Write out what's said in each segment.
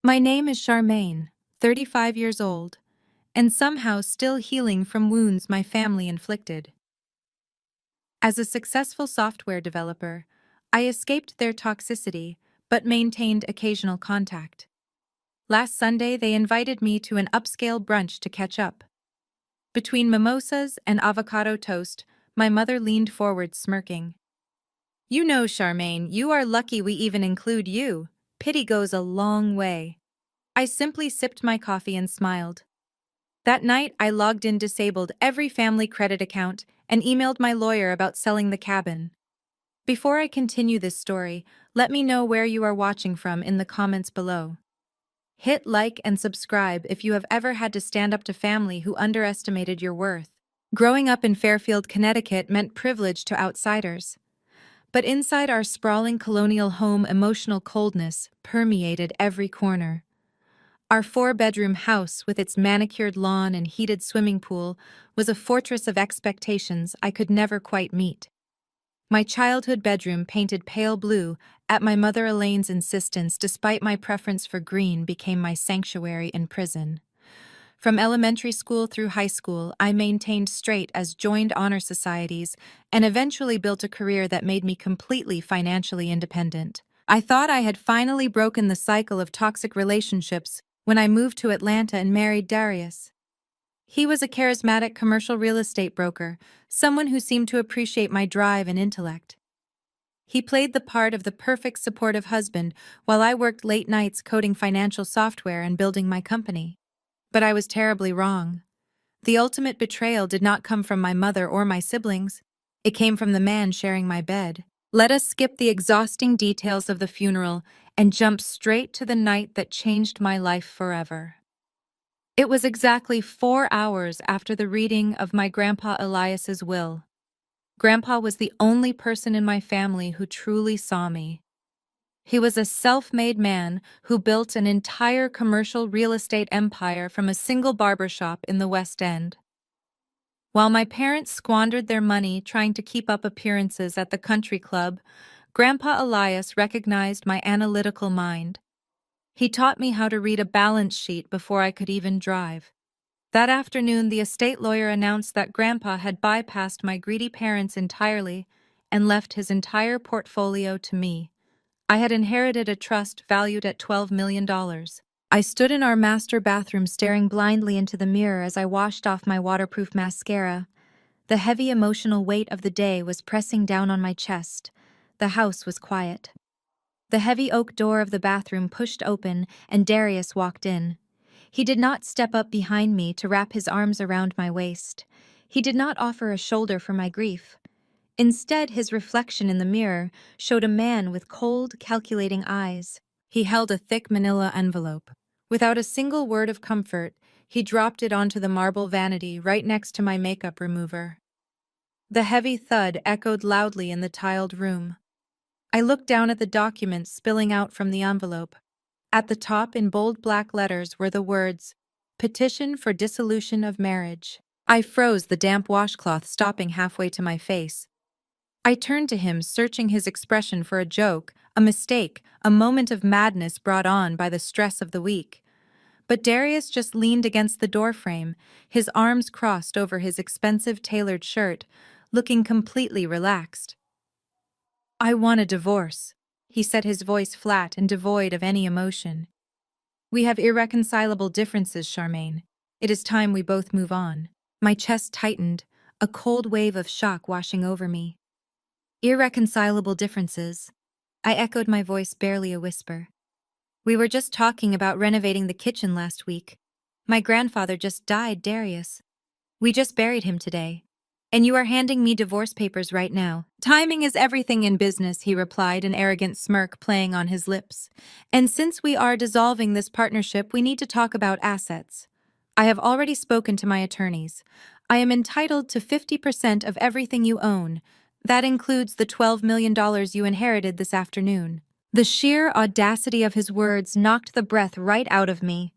My name is Charmaine, 35 years old, and somehow still healing from wounds my family inflicted. As a successful software developer, I escaped their toxicity but maintained occasional contact. Last Sunday, they invited me to an upscale brunch to catch up. Between mimosas and avocado toast, my mother leaned forward smirking. "You know, Charmaine, you are lucky we even include you. Pity goes a long way." I simply sipped my coffee and smiled. That night, I logged in disabled every family credit account and emailed my lawyer about selling the cabin. Before I continue this story, let me know where you are watching from in the comments below. Hit like and subscribe if you have ever had to stand up to family who underestimated your worth. Growing up in Fairfield, Connecticut meant privilege to outsiders. But inside our sprawling colonial home, emotional coldness permeated every corner. Our four-bedroom house, with its manicured lawn and heated swimming pool, was a fortress of expectations I could never quite meet. My childhood bedroom, painted pale blue, at my mother Elaine's insistence despite my preference for green, became my sanctuary in prison. From elementary school through high school, I maintained straight as joined honor societies and eventually built a career that made me completely financially independent. I thought I had finally broken the cycle of toxic relationships when I moved to Atlanta and married Darius. He was a charismatic commercial real estate broker, someone who seemed to appreciate my drive and intellect. He played the part of the perfect supportive husband while I worked late nights coding financial software and building my company. But I was terribly wrong. The ultimate betrayal did not come from my mother or my siblings. It came from the man sharing my bed. Let us skip the exhausting details of the funeral and jump straight to the night that changed my life forever. It was exactly 4 hours after the reading of my grandpa Elias's will. Grandpa was the only person in my family who truly saw me. He was a self-made man who built an entire commercial real estate empire from a single barbershop in the West End. While my parents squandered their money trying to keep up appearances at the country club, Grandpa Elias recognized my analytical mind. He taught me how to read a balance sheet before I could even drive. That afternoon, the estate lawyer announced that Grandpa had bypassed my greedy parents entirely and left his entire portfolio to me. I had inherited a trust valued at $12 million. I stood in our master bathroom staring blindly into the mirror as I washed off my waterproof mascara. The heavy emotional weight of the day was pressing down on my chest. The house was quiet. The heavy oak door of the bathroom pushed open and Darius walked in. He did not step up behind me to wrap his arms around my waist. He did not offer a shoulder for my grief. Instead, his reflection in the mirror showed a man with cold, calculating eyes. He held a thick manila envelope. Without a single word of comfort, he dropped it onto the marble vanity right next to my makeup remover. The heavy thud echoed loudly in the tiled room. I looked down at the documents spilling out from the envelope. At the top, in bold black letters, were the words, "Petition for dissolution of marriage." I froze, the damp washcloth stopping halfway to my face. I turned to him, searching his expression for a joke, a mistake, a moment of madness brought on by the stress of the week. But Darius just leaned against the doorframe, his arms crossed over his expensive tailored shirt, looking completely relaxed. "I want a divorce," he said, his voice flat and devoid of any emotion. "We have irreconcilable differences, Charmaine. It is time we both move on." My chest tightened, a cold wave of shock washing over me. Irreconcilable differences. I echoed, my voice barely a whisper. "We were just talking about renovating the kitchen last week. My grandfather just died, Darius. We just buried him today. And you are handing me divorce papers right now." "Timing is everything in business," he replied, an arrogant smirk playing on his lips. "And since we are dissolving this partnership, we need to talk about assets. I have already spoken to my attorneys. I am entitled to 50% of everything you own. That includes the $12 million you inherited this afternoon." The sheer audacity of his words knocked the breath right out of me.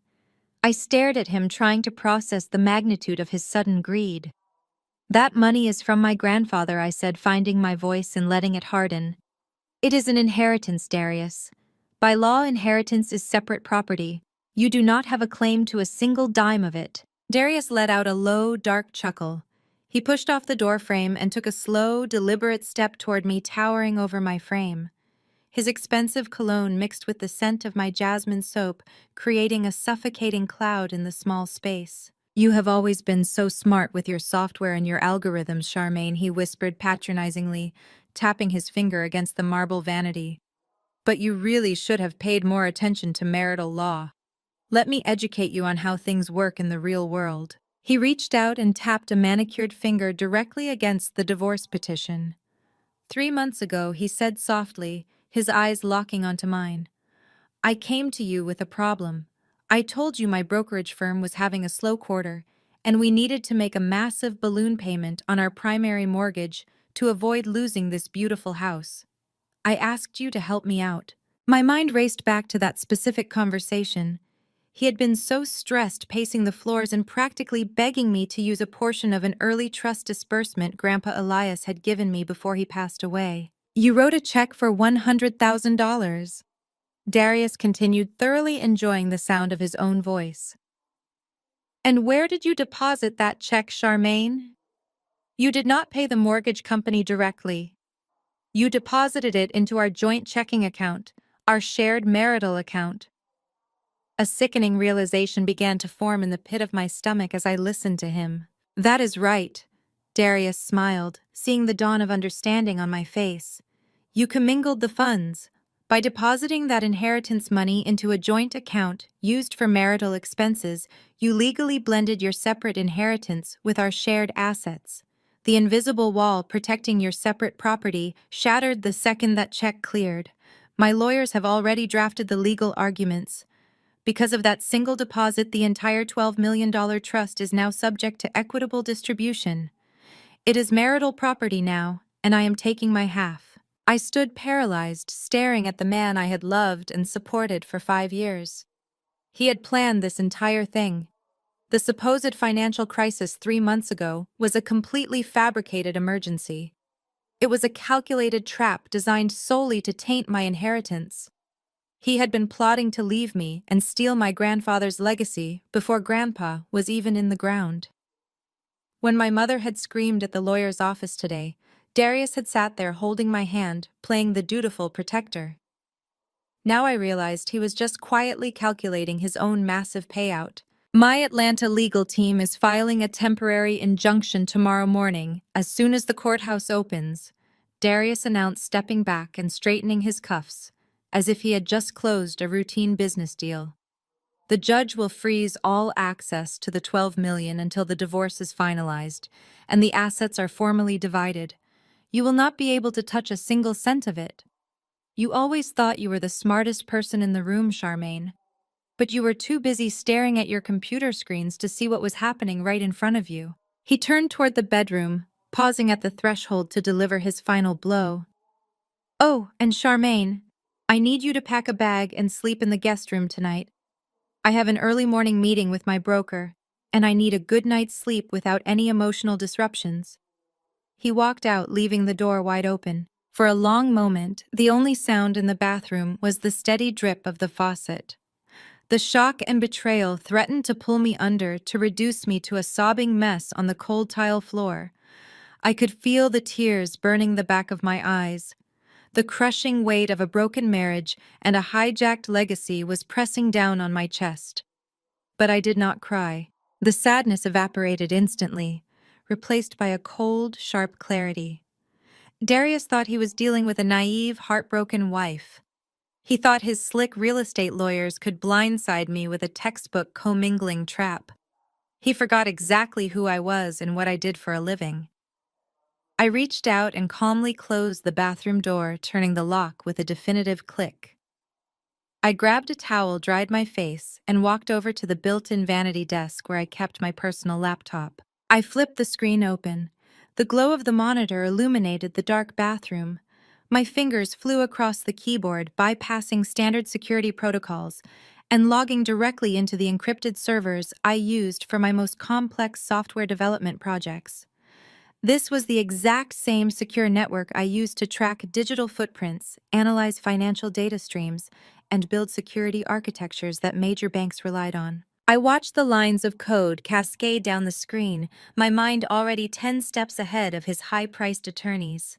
I stared at him, trying to process the magnitude of his sudden greed. "That money is from my grandfather," I said, finding my voice and letting it harden. "It is an inheritance, Darius. By law, inheritance is separate property. You do not have a claim to a single dime of it. Darius let out a low, dark chuckle. He pushed off the door frame and took a slow, deliberate step toward me, towering over my frame. His expensive cologne mixed with the scent of my jasmine soap, creating a suffocating cloud in the small space. "You have always been so smart with your software and your algorithms, Charmaine," he whispered patronizingly, tapping his finger against the marble vanity. "But you really should have paid more attention to marital law. Let me educate you on how things work in the real world." He reached out and tapped a manicured finger directly against the divorce petition. "3 months ago," he said softly, his eyes locking onto mine, "I came to you with a problem. I told you my brokerage firm was having a slow quarter, and we needed to make a massive balloon payment on our primary mortgage to avoid losing this beautiful house. I asked you to help me out." My mind raced back to that specific conversation. He had been so stressed pacing the floors and practically begging me to use a portion of an early trust disbursement Grandpa Elias had given me before he passed away. "You wrote a check for $100,000. Darius continued, thoroughly enjoying the sound of his own voice. "And where did you deposit that check, Charmaine? You did not pay the mortgage company directly. You deposited it into our joint checking account, our shared marital account." A sickening realization began to form in the pit of my stomach as I listened to him. "That is right," Darius smiled, seeing the dawn of understanding on my face. "You commingled the funds. By depositing that inheritance money into a joint account used for marital expenses, you legally blended your separate inheritance with our shared assets. The invisible wall protecting your separate property shattered the second that check cleared. My lawyers have already drafted the legal arguments. Because of that single deposit, the entire $12 million trust is now subject to equitable distribution. It is marital property now, and I am taking my half." I stood paralyzed, staring at the man I had loved and supported for 5 years. He had planned this entire thing. The supposed financial crisis 3 months ago was a completely fabricated emergency. It was a calculated trap designed solely to taint my inheritance. He had been plotting to leave me and steal my grandfather's legacy before Grandpa was even in the ground. When my mother had screamed at the lawyer's office today, Darius had sat there holding my hand, playing the dutiful protector. Now I realized he was just quietly calculating his own massive payout. "My Atlanta legal team is filing a temporary injunction tomorrow morning, as soon as the courthouse opens," Darius announced, stepping back and straightening his cuffs, as if he had just closed a routine business deal. "The judge will freeze all access to the $12 million until the divorce is finalized and the assets are formally divided. You will not be able to touch a single cent of it. You always thought you were the smartest person in the room, Charmaine, but you were too busy staring at your computer screens to see what was happening right in front of you." He turned toward the bedroom, pausing at the threshold to deliver his final blow. "Oh, and Charmaine, I need you to pack a bag and sleep in the guest room tonight. I have an early morning meeting with my broker, and I need a good night's sleep without any emotional disruptions." He walked out, leaving the door wide open. For a long moment, the only sound in the bathroom was the steady drip of the faucet. The shock and betrayal threatened to pull me under, to reduce me to a sobbing mess on the cold tile floor. I could feel the tears burning the back of my eyes. The crushing weight of a broken marriage and a hijacked legacy was pressing down on my chest. But I did not cry. The sadness evaporated instantly, replaced by a cold, sharp clarity. Darius thought he was dealing with a naive, heartbroken wife. He thought his slick real estate lawyers could blindside me with a textbook commingling trap. He forgot exactly who I was and what I did for a living. I reached out and calmly closed the bathroom door, turning the lock with a definitive click. I grabbed a towel, dried my face, and walked over to the built-in vanity desk where I kept my personal laptop. I flipped the screen open. The glow of the monitor illuminated the dark bathroom. My fingers flew across the keyboard, bypassing standard security protocols and logging directly into the encrypted servers I used for my most complex software development projects. This was the exact same secure network I used to track digital footprints, analyze financial data streams, and build security architectures that major banks relied on. I watched the lines of code cascade down the screen, my mind already 10 steps ahead of his high-priced attorneys.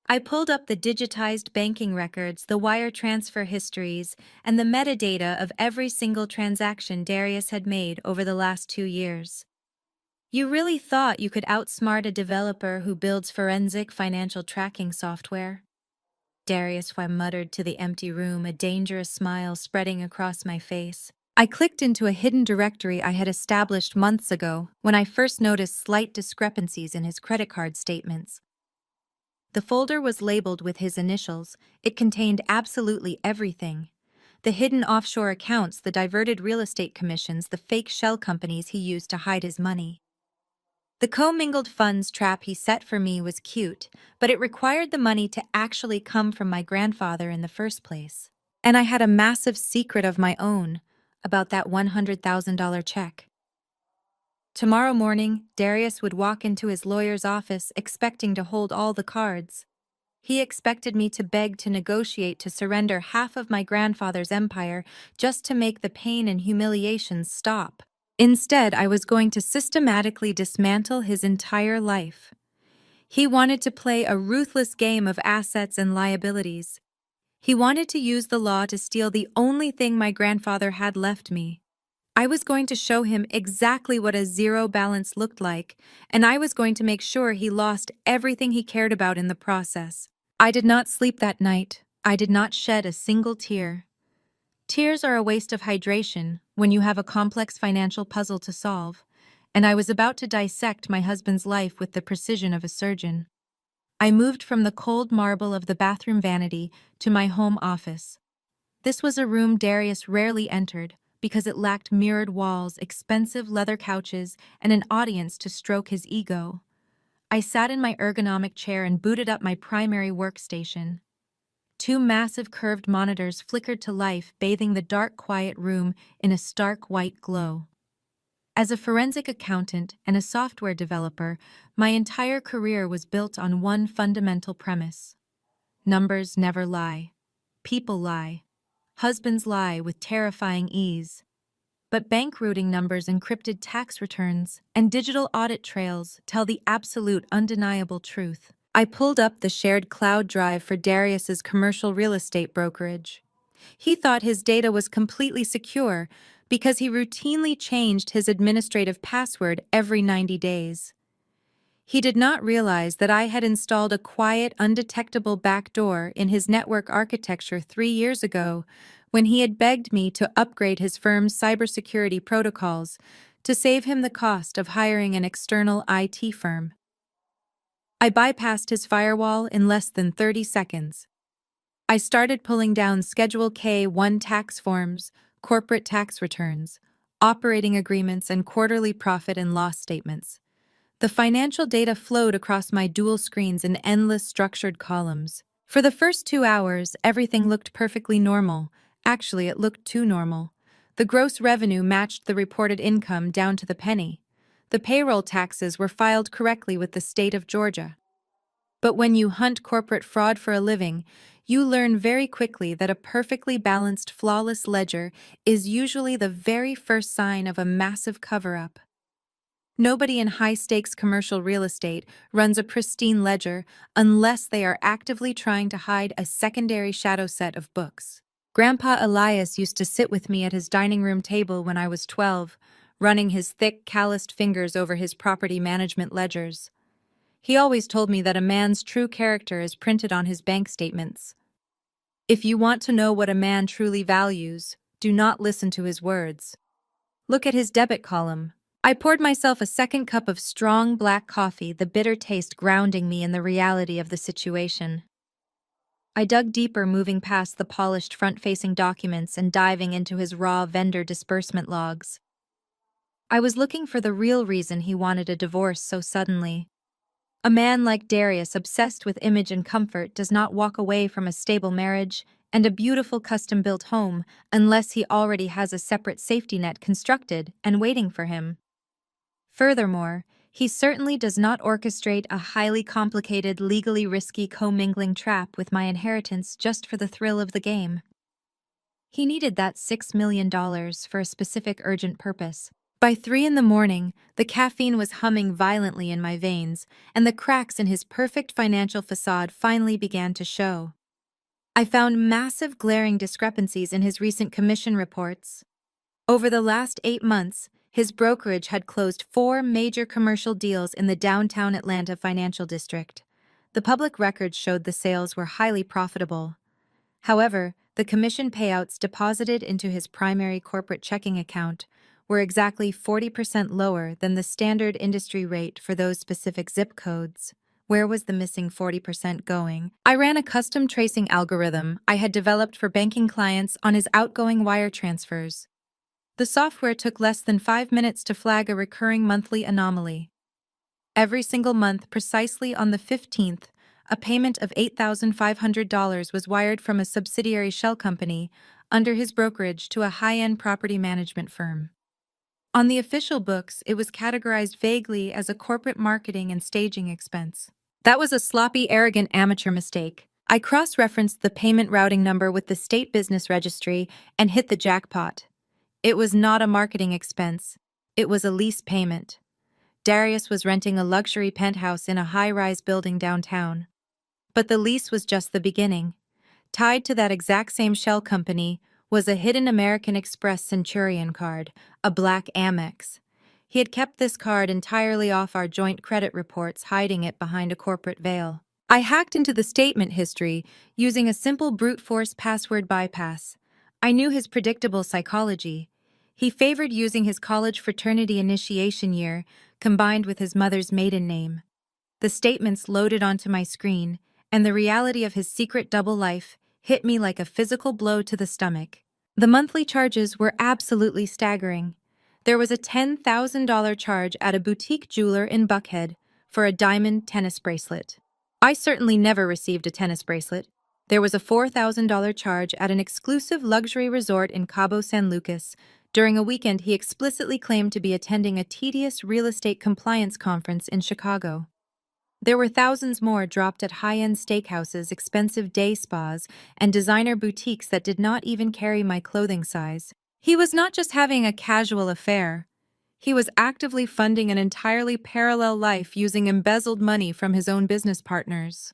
I pulled up the digitized banking records, the wire transfer histories, and the metadata of every single transaction Darius had made over the last 2 years. You really thought you could outsmart a developer who builds forensic financial tracking software? Darius muttered to the empty room, a dangerous smile spreading across my face. I clicked into a hidden directory I had established months ago when I first noticed slight discrepancies in his credit card statements. The folder was labeled with his initials. It contained absolutely everything: the hidden offshore accounts, the diverted real estate commissions, the fake shell companies he used to hide his money. The commingled funds trap he set for me was cute, but it required the money to actually come from my grandfather in the first place. And I had a massive secret of my own about that $100,000 check. Tomorrow morning, Darius would walk into his lawyer's office expecting to hold all the cards. He expected me to beg to negotiate to surrender half of my grandfather's empire just to make the pain and humiliation stop. Instead, I was going to systematically dismantle his entire life. He wanted to play a ruthless game of assets and liabilities. He wanted to use the law to steal the only thing my grandfather had left me. I was going to show him exactly what a zero balance looked like, and I was going to make sure he lost everything he cared about in the process. I did not sleep that night. I did not shed a single tear. Tears are a waste of hydration when you have a complex financial puzzle to solve, and I was about to dissect my husband's life with the precision of a surgeon. I moved from the cold marble of the bathroom vanity to my home office. This was a room Darius rarely entered because it lacked mirrored walls, expensive leather couches, and an audience to stroke his ego. I sat in my ergonomic chair and booted up my primary workstation. Two massive curved monitors flickered to life, bathing the dark, quiet room in a stark white glow. As a forensic accountant and a software developer, my entire career was built on one fundamental premise: numbers never lie. People lie. Husbands lie with terrifying ease. But bank routing numbers, encrypted tax returns, and digital audit trails tell the absolute, undeniable truth. I pulled up the shared cloud drive for Darius's commercial real estate brokerage. He thought his data was completely secure because he routinely changed his administrative password every 90 days. He did not realize that I had installed a quiet, undetectable backdoor in his network architecture 3 years ago when he had begged me to upgrade his firm's cybersecurity protocols to save him the cost of hiring an external IT firm. I bypassed his firewall in less than 30 seconds. I started pulling down Schedule K-1 tax forms, corporate tax returns, operating agreements, and quarterly profit and loss statements. The financial data flowed across my dual screens in endless structured columns. For the first 2 hours, everything looked perfectly normal. Actually, it looked too normal. The gross revenue matched the reported income down to the penny. The payroll taxes were filed correctly with the state of Georgia. But when you hunt corporate fraud for a living, you learn very quickly that a perfectly balanced, flawless ledger is usually the very first sign of a massive cover-up. Nobody in high-stakes commercial real estate runs a pristine ledger unless they are actively trying to hide a secondary shadow set of books. Grandpa Elias used to sit with me at his dining room table when I was 12, running his thick, calloused fingers over his property management ledgers. He always told me that a man's true character is printed on his bank statements. If you want to know what a man truly values, do not listen to his words. Look at his debit column. I poured myself a second cup of strong black coffee, the bitter taste grounding me in the reality of the situation. I dug deeper, moving past the polished front-facing documents and diving into his raw vendor disbursement logs. I was looking for the real reason he wanted a divorce so suddenly. A man like Darius, obsessed with image and comfort, does not walk away from a stable marriage and a beautiful custom-built home unless he already has a separate safety net constructed and waiting for him. Furthermore, he certainly does not orchestrate a highly complicated, legally risky commingling trap with my inheritance just for the thrill of the game. He needed that $6 million for a specific urgent purpose. By 3 in the morning, the caffeine was humming violently in my veins, and the cracks in his perfect financial facade finally began to show. I found massive glaring discrepancies in his recent commission reports. Over the last 8 months, his brokerage had closed 4 major commercial deals in the downtown Atlanta financial district. The public records showed the sales were highly profitable. However, the commission payouts deposited into his primary corporate checking account were exactly 40% lower than the standard industry rate for those specific zip codes. Where was the missing 40% going? I ran a custom tracing algorithm I had developed for banking clients on his outgoing wire transfers. The software took less than 5 minutes to flag a recurring monthly anomaly. Every single month, precisely on the 15th, a payment of $8,500 was wired from a subsidiary shell company under his brokerage to a high-end property management firm. On the official books, it was categorized vaguely as a corporate marketing and staging expense. That was a sloppy, arrogant amateur mistake. I cross-referenced the payment routing number with the state business registry and hit the jackpot. It was not a marketing expense. It was a lease payment. Darius was renting a luxury penthouse in a high-rise building downtown. But the lease was just the beginning. Tied to that exact same shell company was a hidden American Express Centurion card, a black Amex. He had kept this card entirely off our joint credit reports, hiding it behind a corporate veil. I hacked into the statement history using a simple brute force password bypass. I knew his predictable psychology. He favored using his college fraternity initiation year combined with his mother's maiden name. The statements loaded onto my screen, and the reality of his secret double life hit me like a physical blow to the stomach. The monthly charges were absolutely staggering. There was a $10,000 charge at a boutique jeweler in Buckhead for a diamond tennis bracelet. I certainly never received a tennis bracelet. There was a $4,000 charge at an exclusive luxury resort in Cabo San Lucas. During a weekend, he explicitly claimed to be attending a tedious real estate compliance conference in Chicago. There were thousands more dropped at high-end steakhouses, expensive day spas, and designer boutiques that did not even carry my clothing size. He was not just having a casual affair. He was actively funding an entirely parallel life using embezzled money from his own business partners.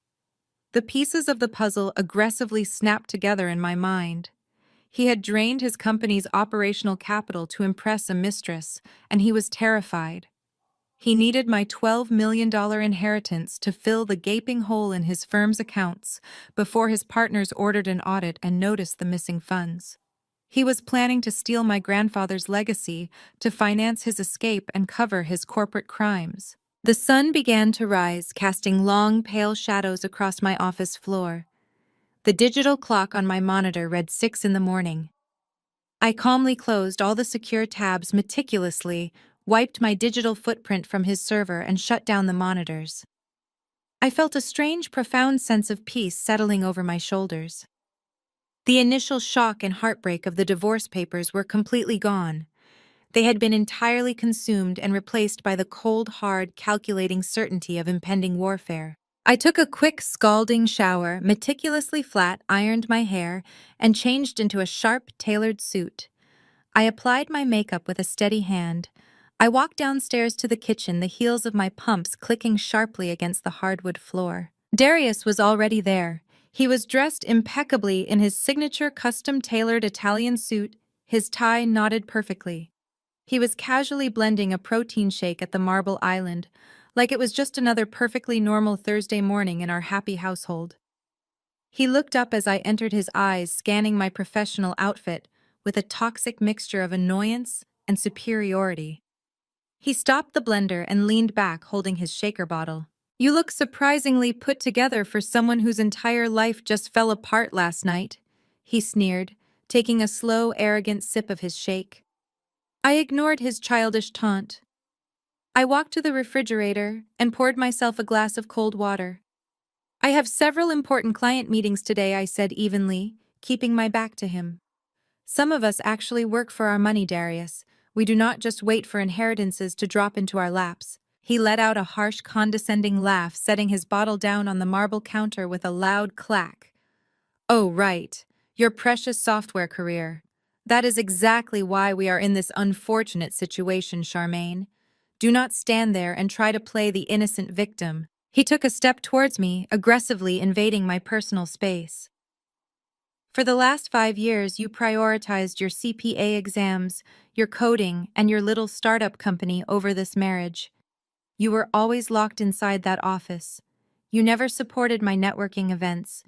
The pieces of the puzzle aggressively snapped together in my mind. He had drained his company's operational capital to impress a mistress, and he was terrified. He needed my $12 million inheritance to fill the gaping hole in his firm's accounts before his partners ordered an audit and noticed the missing funds. He was planning to steal my grandfather's legacy to finance his escape and cover his corporate crimes. The sun began to rise, casting long, pale shadows across my office floor. The digital clock on my monitor read 6 in the morning. I calmly closed all the secure tabs meticulously, wiped my digital footprint from his server, and shut down the monitors. I felt a strange, profound sense of peace settling over my shoulders. The initial shock and heartbreak of the divorce papers were completely gone. They had been entirely consumed and replaced by the cold, hard, calculating certainty of impending warfare. I took a quick, scalding shower, meticulously flat-ironed my hair, and changed into a sharp, tailored suit. I applied my makeup with a steady hand. I walked downstairs to the kitchen, the heels of my pumps clicking sharply against the hardwood floor. Darius was already there. He was dressed impeccably in his signature custom-tailored Italian suit, his tie knotted perfectly. He was casually blending a protein shake at the Marble Island, like it was just another perfectly normal Thursday morning in our happy household. He looked up as I entered, his eyes scanning my professional outfit with a toxic mixture of annoyance and superiority. He stopped the blender and leaned back, holding his shaker bottle. "You look surprisingly put together for someone whose entire life just fell apart last night," he sneered, taking a slow, arrogant sip of his shake. I ignored his childish taunt. I walked to the refrigerator and poured myself a glass of cold water. "I have several important client meetings today," I said evenly, keeping my back to him. "Some of us actually work for our money, Darius. We do not just wait for inheritances to drop into our laps." He let out a harsh, condescending laugh, setting his bottle down on the marble counter with a loud clack. "Oh, right. Your precious software career. That is exactly why we are in this unfortunate situation, Charmaine. Do not stand there and try to play the innocent victim. He took a step towards me, aggressively invading my personal space. For the last 5 years, you prioritized your CPA exams, your coding, and your little startup company over this marriage. You were always locked inside that office. You never supported my networking events.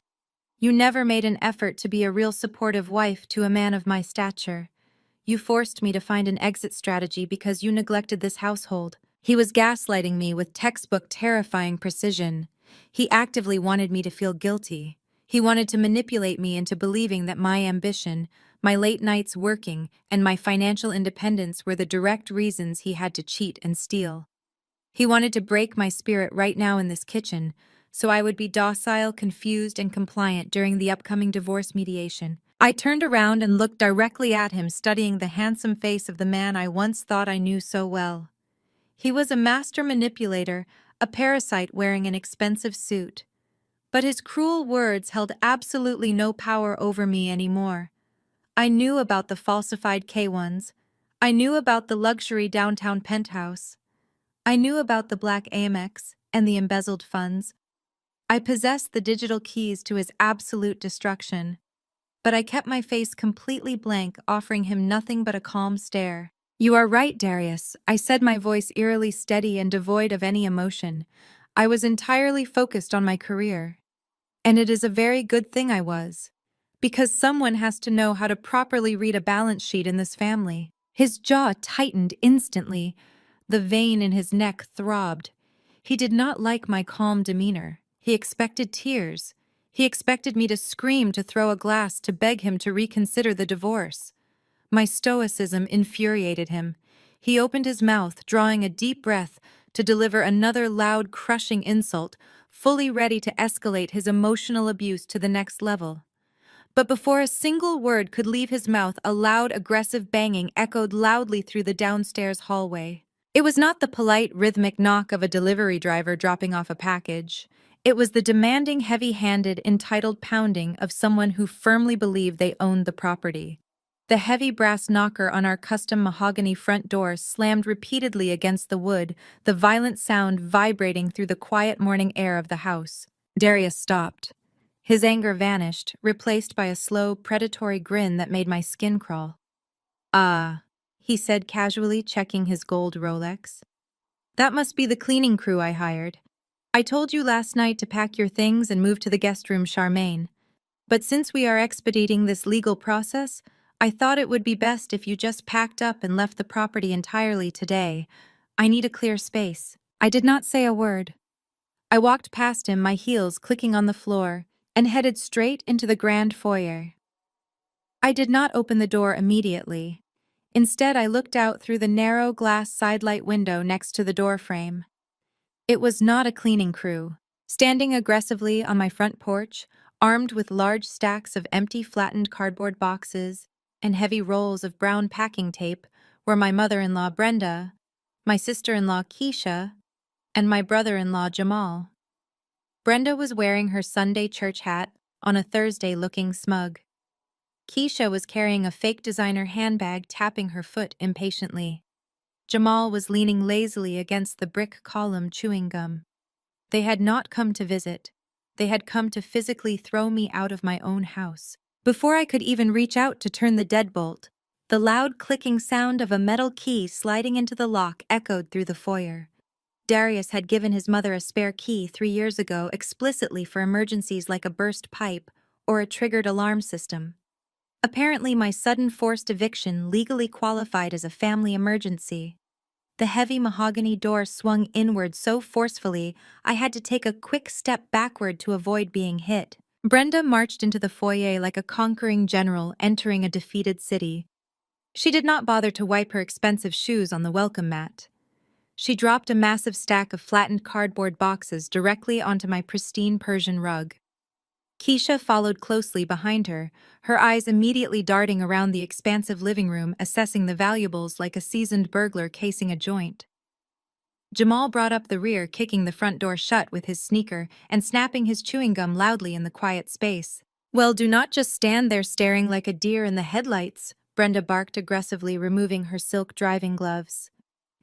You never made an effort to be a real supportive wife to a man of my stature. You forced me to find an exit strategy because you neglected this household. He was gaslighting me with textbook terrifying precision. He actively wanted me to feel guilty. He wanted to manipulate me into believing that my ambition, my late nights working, and my financial independence were the direct reasons he had to cheat and steal. He wanted to break my spirit right now in this kitchen, so I would be docile, confused, and compliant during the upcoming divorce mediation. I turned around and looked directly at him, studying the handsome face of the man I once thought I knew so well. He was a master manipulator, a parasite wearing an expensive suit. But his cruel words held absolutely no power over me anymore. I knew about the falsified K1s. I knew about the luxury downtown penthouse. I knew about the black Amex and the embezzled funds. I possessed the digital keys to his absolute destruction. But I kept my face completely blank, offering him nothing but a calm stare. You are right, Darius, I said, my voice eerily steady and devoid of any emotion. I was entirely focused on my career. And it is a very good thing I was. Because someone has to know how to properly read a balance sheet in this family. His jaw tightened instantly. The vein in his neck throbbed. He did not like my calm demeanor. He expected tears. He expected me to scream, to throw a glass, to beg him to reconsider the divorce. My stoicism infuriated him. He opened his mouth, drawing a deep breath, to deliver another loud, crushing insult, fully ready to escalate his emotional abuse to the next level. But before a single word could leave his mouth, a loud, aggressive banging echoed loudly through the downstairs hallway. It was not the polite, rhythmic knock of a delivery driver dropping off a package. It was the demanding, heavy-handed, entitled pounding of someone who firmly believed they owned the property. The heavy brass knocker on our custom mahogany front door slammed repeatedly against the wood, the violent sound vibrating through the quiet morning air of the house. Darius stopped. His anger vanished, replaced by a slow, predatory grin that made my skin crawl. "Ah," he said casually, checking his gold Rolex. "That must be the cleaning crew I hired. I told you last night to pack your things and move to the guest room, Charmaine. But since we are expediting this legal process, I thought it would be best if you just packed up and left the property entirely today. I need a clear space." I did not say a word. I walked past him, my heels clicking on the floor, and headed straight into the grand foyer. I did not open the door immediately. Instead, I looked out through the narrow glass sidelight window next to the doorframe. It was not a cleaning crew. Standing aggressively on my front porch, armed with large stacks of empty flattened cardboard boxes and heavy rolls of brown packing tape, were my mother-in-law Brenda, my sister-in-law Keisha, and my brother-in-law Jamal. Brenda was wearing her Sunday church hat on a Thursday, looking smug. Keisha was carrying a fake designer handbag, tapping her foot impatiently. Jamal was leaning lazily against the brick column, chewing gum. They had not come to visit. They had come to physically throw me out of my own house. Before I could even reach out to turn the deadbolt, the loud clicking sound of a metal key sliding into the lock echoed through the foyer. Darius had given his mother a spare key 3 years ago explicitly for emergencies like a burst pipe or a triggered alarm system. Apparently, my sudden forced eviction legally qualified as a family emergency. The heavy mahogany door swung inward so forcefully, I had to take a quick step backward to avoid being hit. Brenda marched into the foyer like a conquering general entering a defeated city. She did not bother to wipe her expensive shoes on the welcome mat. She dropped a massive stack of flattened cardboard boxes directly onto my pristine Persian rug. Keisha followed closely behind her, her eyes immediately darting around the expansive living room, assessing the valuables like a seasoned burglar casing a joint. Jamal brought up the rear, kicking the front door shut with his sneaker and snapping his chewing gum loudly in the quiet space. Well, do not just stand there staring like a deer in the headlights, Brenda barked aggressively, removing her silk driving gloves.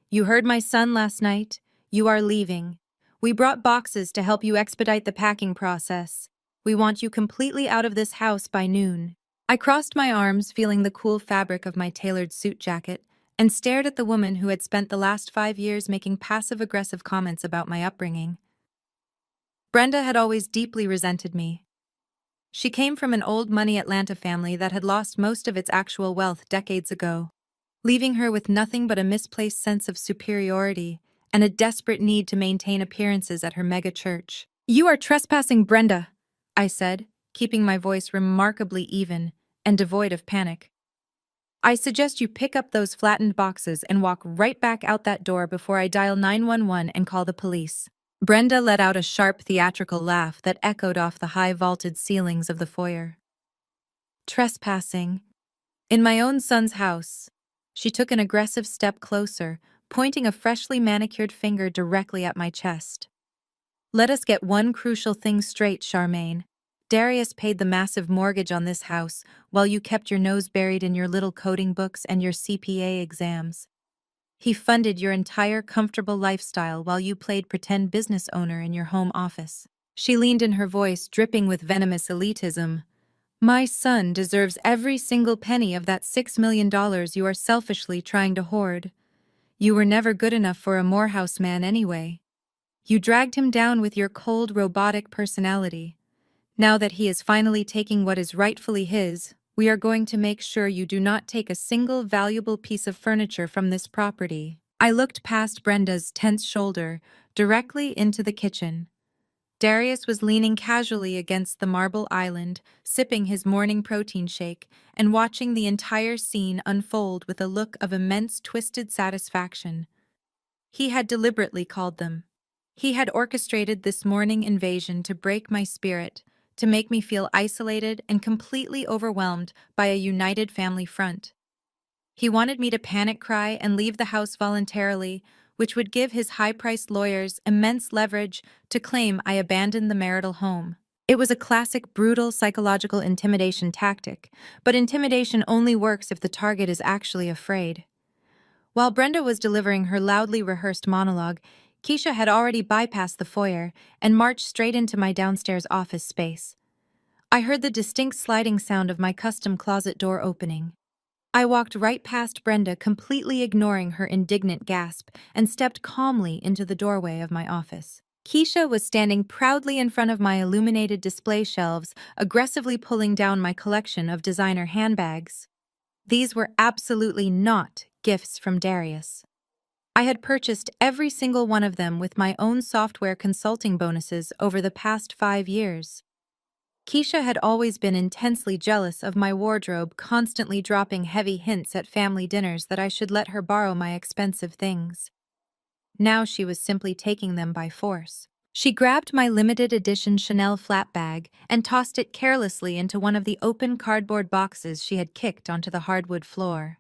You heard my son last night. You are leaving. We brought boxes to help you expedite the packing process. We want you completely out of this house by noon. I crossed my arms, feeling the cool fabric of my tailored suit jacket, and stared at the woman who had spent the last 5 years making passive-aggressive comments about my upbringing. Brenda had always deeply resented me. She came from an old money Atlanta family that had lost most of its actual wealth decades ago, leaving her with nothing but a misplaced sense of superiority and a desperate need to maintain appearances at her mega church. You are trespassing, Brenda, I said, keeping my voice remarkably even and devoid of panic. I suggest you pick up those flattened boxes and walk right back out that door before I dial 911 and call the police. Brenda let out a sharp theatrical laugh that echoed off the high vaulted ceilings of the foyer. Trespassing. In my own son's house. She took an aggressive step closer, pointing a freshly manicured finger directly at my chest. Let us get one crucial thing straight, Charmaine. Darius paid the massive mortgage on this house while you kept your nose buried in your little coding books and your CPA exams. He funded your entire comfortable lifestyle while you played pretend business owner in your home office. She leaned in, her voice dripping with venomous elitism. My son deserves every single penny of that $6 million you are selfishly trying to hoard. You were never good enough for a Morehouse man anyway. You dragged him down with your cold, robotic personality. Now that he is finally taking what is rightfully his, we are going to make sure you do not take a single valuable piece of furniture from this property. I looked past Brenda's tense shoulder, directly into the kitchen. Darius was leaning casually against the marble island, sipping his morning protein shake and watching the entire scene unfold with a look of immense twisted satisfaction. He had deliberately called them. He had orchestrated this morning invasion to break my spirit, to make me feel isolated and completely overwhelmed by a united family front. He wanted me to panic cry and leave the house voluntarily, which would give his high-priced lawyers immense leverage to claim I abandoned the marital home. It was a classic brutal psychological intimidation tactic, but intimidation only works if the target is actually afraid. While Brenda was delivering her loudly rehearsed monologue, Keisha had already bypassed the foyer and marched straight into my downstairs office space. I heard the distinct sliding sound of my custom closet door opening. I walked right past Brenda, completely ignoring her indignant gasp, and stepped calmly into the doorway of my office. Keisha was standing proudly in front of my illuminated display shelves, aggressively pulling down my collection of designer handbags. These were absolutely not gifts from Darius. I had purchased every single one of them with my own software consulting bonuses over the past 5 years. Keisha had always been intensely jealous of my wardrobe, constantly dropping heavy hints at family dinners that I should let her borrow my expensive things. Now she was simply taking them by force. She grabbed my limited edition Chanel flat bag and tossed it carelessly into one of the open cardboard boxes she had kicked onto the hardwood floor.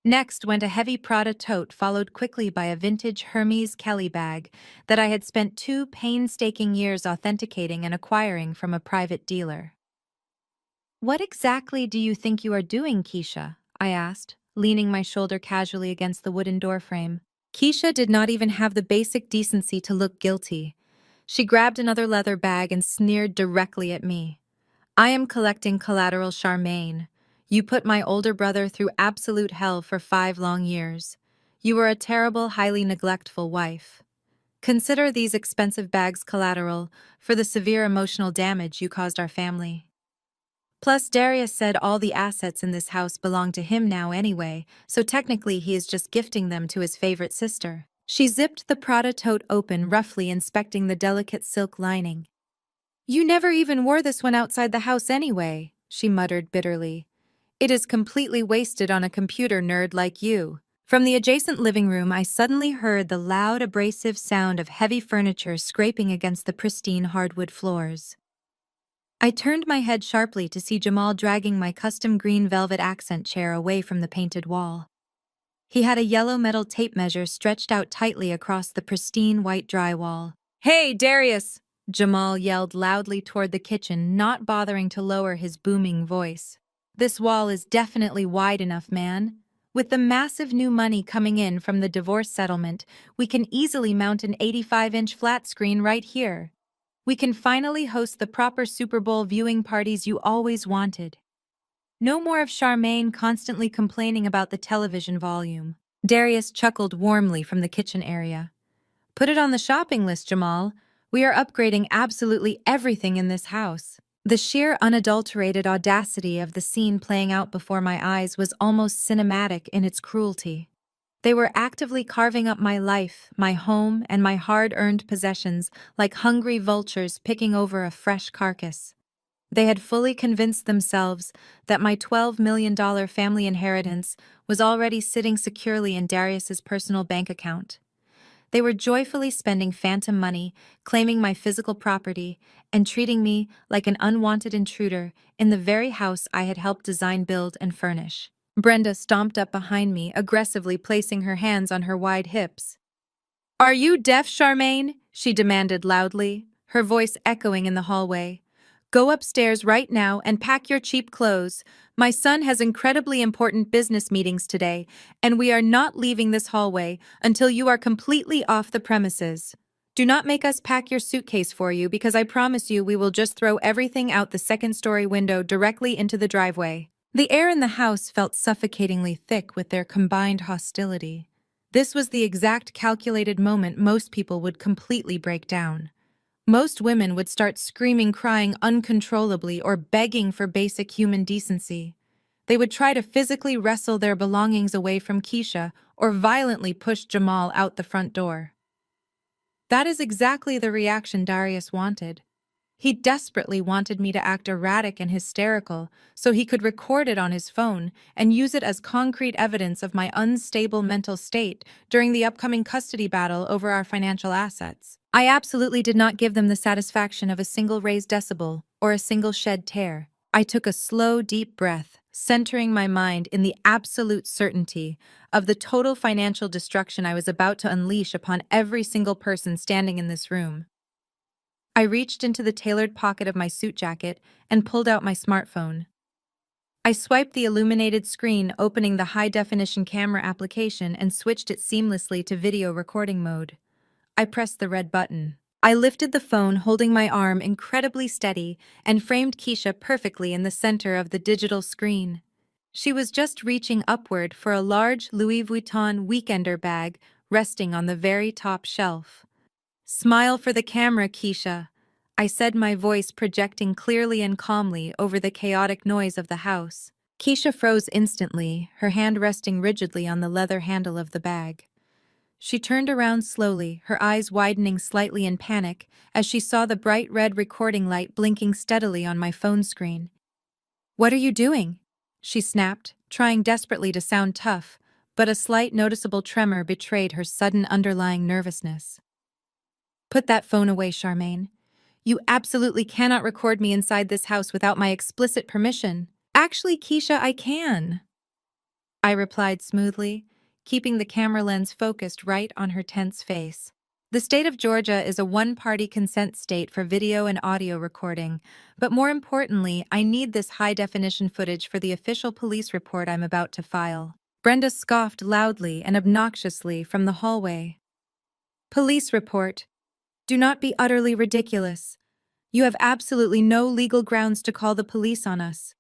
Next went a heavy Prada tote, followed quickly by a vintage Hermes Kelley bag that I had spent 2 painstaking years authenticating and acquiring from a private dealer. What exactly do you think you are doing, Keisha? I asked, leaning my shoulder casually against the wooden doorframe. Keisha did not even have the basic decency to look guilty. She grabbed another leather bag and sneered directly at me. I am collecting collateral, Charmaine. You put my older brother through absolute hell for 5 long years. You were a terrible, highly neglectful wife. Consider these expensive bags collateral for the severe emotional damage you caused our family. Plus, Darius said all the assets in this house belong to him now anyway, so technically he is just gifting them to his favorite sister. She zipped the Prada tote open, roughly inspecting the delicate silk lining. You never even wore this one outside the house anyway, she muttered bitterly. It is completely wasted on a computer nerd like you. From the adjacent living room, I suddenly heard the loud, abrasive sound of heavy furniture scraping against the pristine hardwood floors. I turned my head sharply to see Jamal dragging my custom green velvet accent chair away from the painted wall. He had a yellow metal tape measure stretched out tightly across the pristine white drywall. Hey, Darius! Jamal yelled loudly toward the kitchen, not bothering to lower his booming voice. This wall is definitely wide enough, man. With the massive new money coming in from the divorce settlement, we can easily mount an 85-inch flat screen right here. We can finally host the proper Super Bowl viewing parties you always wanted. No more of Charmaine constantly complaining about the television volume. Darius chuckled warmly from the kitchen area. Put it on the shopping list, Jamal. We are upgrading absolutely everything in this house. The sheer unadulterated audacity of the scene playing out before my eyes was almost cinematic in its cruelty. They were actively carving up my life, my home, and my hard-earned possessions like hungry vultures picking over a fresh carcass. They had fully convinced themselves that my $12 million family inheritance was already sitting securely in Darius's personal bank account. They were joyfully spending phantom money, claiming my physical property, and treating me like an unwanted intruder in the very house I had helped design, build, and furnish. Brenda stomped up behind me, aggressively placing her hands on her wide hips. "Are you deaf, Charmaine?" she demanded loudly, her voice echoing in the hallway. "Go upstairs right now and pack your cheap clothes. My son has incredibly important business meetings today, and we are not leaving this hallway until you are completely off the premises. Do not make us pack your suitcase for you, because I promise you we will just throw everything out the second-story window directly into the driveway." The air in the house felt suffocatingly thick with their combined hostility. This was the exact calculated moment most people would completely break down. Most women would start screaming, crying uncontrollably, or begging for basic human decency. They would try to physically wrestle their belongings away from Keisha or violently push Jamal out the front door. That is exactly the reaction Darius wanted. He desperately wanted me to act erratic and hysterical so he could record it on his phone and use it as concrete evidence of my unstable mental state during the upcoming custody battle over our financial assets. I absolutely did not give them the satisfaction of a single raised decibel or a single shed tear. I took a slow, deep breath, centering my mind in the absolute certainty of the total financial destruction I was about to unleash upon every single person standing in this room. I reached into the tailored pocket of my suit jacket and pulled out my smartphone. I swiped the illuminated screen, opening the high-definition camera application, and switched it seamlessly to video recording mode. I pressed the red button. I lifted the phone, holding my arm incredibly steady, and framed Keisha perfectly in the center of the digital screen. She was just reaching upward for a large Louis Vuitton weekender bag resting on the very top shelf. "Smile for the camera, Keisha," I said, my voice projecting clearly and calmly over the chaotic noise of the house. Keisha froze instantly, her hand resting rigidly on the leather handle of the bag. She turned around slowly, her eyes widening slightly in panic as she saw the bright red recording light blinking steadily on my phone screen. "What are you doing?" she snapped, trying desperately to sound tough, but a slight noticeable tremor betrayed her sudden underlying nervousness. "Put that phone away, Charmaine. You absolutely cannot record me inside this house without my explicit permission." "Actually, Keisha, I can," I replied smoothly, keeping the camera lens focused right on her tense face. "The state of Georgia is a one-party consent state for video and audio recording, but more importantly, I need this high-definition footage for the official police report I'm about to file." Brenda scoffed loudly and obnoxiously from the hallway. "Police report? Do not be utterly ridiculous. You have absolutely no legal grounds to call the police on us.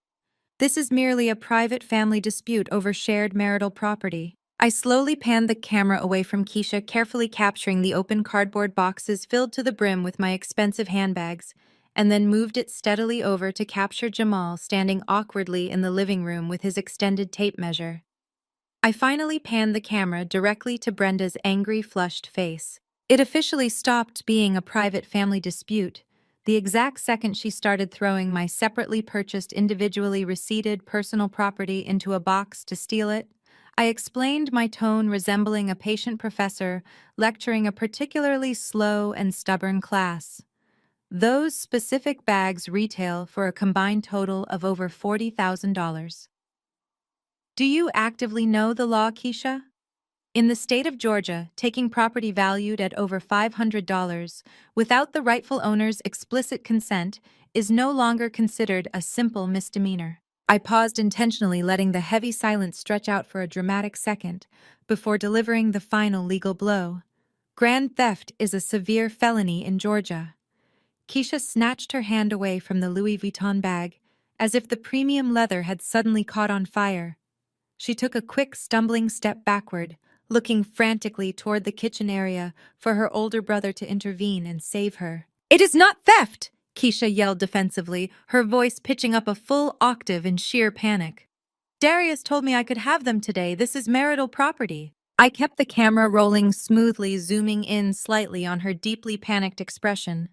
This is merely a private family dispute over shared marital property." I slowly panned the camera away from Keisha, carefully capturing the open cardboard boxes filled to the brim with my expensive handbags, and then moved it steadily over to capture Jamal standing awkwardly in the living room with his extended tape measure. I finally panned the camera directly to Brenda's angry, flushed face. It officially stopped being a private family dispute the exact second she started throwing my separately purchased, individually receipted personal property into a box to steal it. I explained, my tone resembling a patient professor lecturing a particularly slow and stubborn class. "Those specific bags retail for a combined total of over $40,000. Do you actively know the law, Keisha?" In the state of Georgia, taking property valued at over $500 without the rightful owner's explicit consent is no longer considered a simple misdemeanor. I paused intentionally, letting the heavy silence stretch out for a dramatic second before delivering the final legal blow. Grand theft is a severe felony in Georgia. Keisha snatched her hand away from the Louis Vuitton bag, as if the premium leather had suddenly caught on fire. She took a quick, stumbling step backward, looking frantically toward the kitchen area for her older brother to intervene and save her. "It is not theft!" Keisha yelled defensively, her voice pitching up a full octave in sheer panic. "Darius told me I could have them today. This is marital property." I kept the camera rolling smoothly, zooming in slightly on her deeply panicked expression.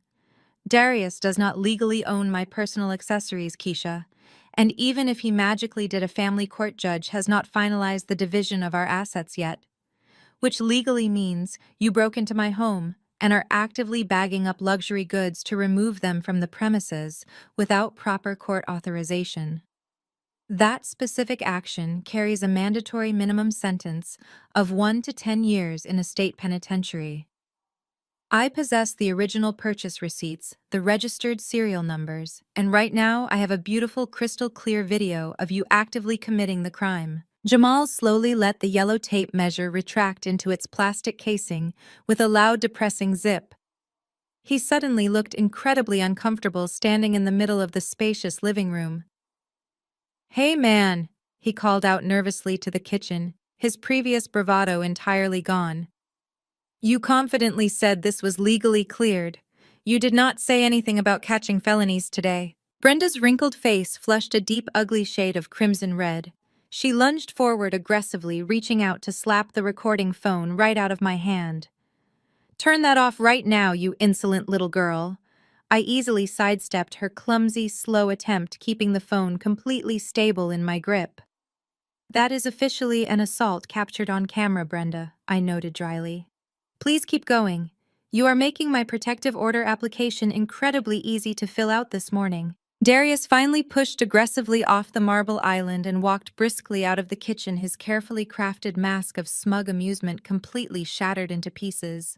"Darius does not legally own my personal accessories, Keisha. And even if he magically did, a family court judge has not finalized the division of our assets yet. Which legally means you broke into my home and are actively bagging up luxury goods to remove them from the premises without proper court authorization. That specific action carries a mandatory minimum sentence of 1 to 10 years in a state penitentiary. I possess the original purchase receipts, the registered serial numbers, and right now I have a beautiful crystal clear video of you actively committing the crime." Jamal slowly let the yellow tape measure retract into its plastic casing with a loud depressing zip. He suddenly looked incredibly uncomfortable standing in the middle of the spacious living room. "Hey man," he called out nervously to the kitchen, his previous bravado entirely gone. "You confidently said this was legally cleared. You did not say anything about catching felonies today." Brenda's wrinkled face flushed a deep, ugly shade of crimson red. She lunged forward aggressively, reaching out to slap the recording phone right out of my hand. "Turn that off right now, you insolent little girl." I easily sidestepped her clumsy, slow attempt, keeping the phone completely stable in my grip. "That is officially an assault captured on camera, Brenda," I noted dryly. "Please keep going. You are making my protective order application incredibly easy to fill out this morning." Darius finally pushed aggressively off the marble island and walked briskly out of the kitchen, his carefully crafted mask of smug amusement completely shattered into pieces.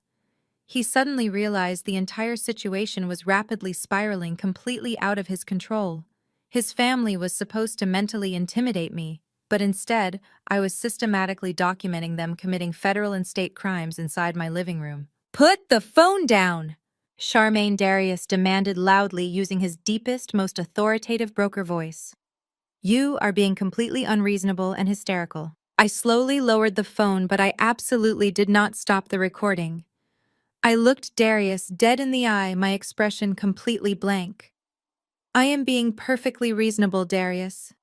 He suddenly realized the entire situation was rapidly spiraling completely out of his control. His family was supposed to mentally intimidate me, but instead, I was systematically documenting them committing federal and state crimes inside my living room. "Put the phone down!" Charmaine Darius demanded loudly, using his deepest, most authoritative broker voice. "You are being completely unreasonable and hysterical." I slowly lowered the phone, but I absolutely did not stop the recording. I looked Darius dead in the eye, my expression completely blank. "I am being perfectly reasonable, Darius.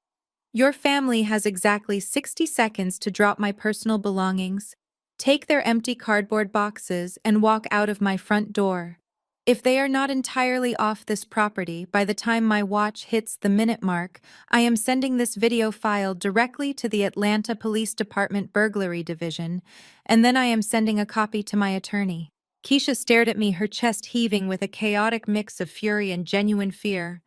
Your family has exactly 60 seconds to drop my personal belongings, take their empty cardboard boxes, and walk out of my front door. If they are not entirely off this property by the time my watch hits the minute mark, I am sending this video file directly to the Atlanta Police Department Burglary Division, and then I am sending a copy to my attorney." Keisha stared at me, her chest heaving with a chaotic mix of fury and genuine fear.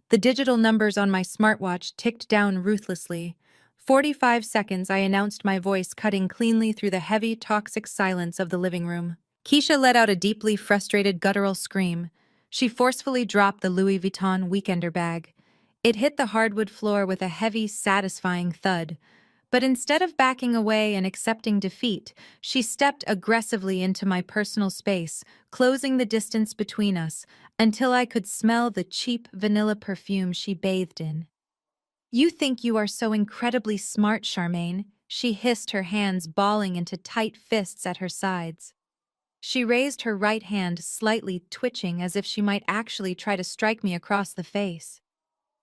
The digital numbers on my smartwatch ticked down ruthlessly. 45 seconds, I announced, my voice cutting cleanly through the heavy, toxic silence of the living room. Keisha let out a deeply frustrated, guttural scream. She forcefully dropped the Louis Vuitton weekender bag. It hit the hardwood floor with a heavy, satisfying thud. But instead of backing away and accepting defeat, she stepped aggressively into my personal space, closing the distance between us until I could smell the cheap vanilla perfume she bathed in. "You think you are so incredibly smart, Charmaine," she hissed, her hands balling into tight fists at her sides. She raised her right hand, slightly twitching as if she might actually try to strike me across the face.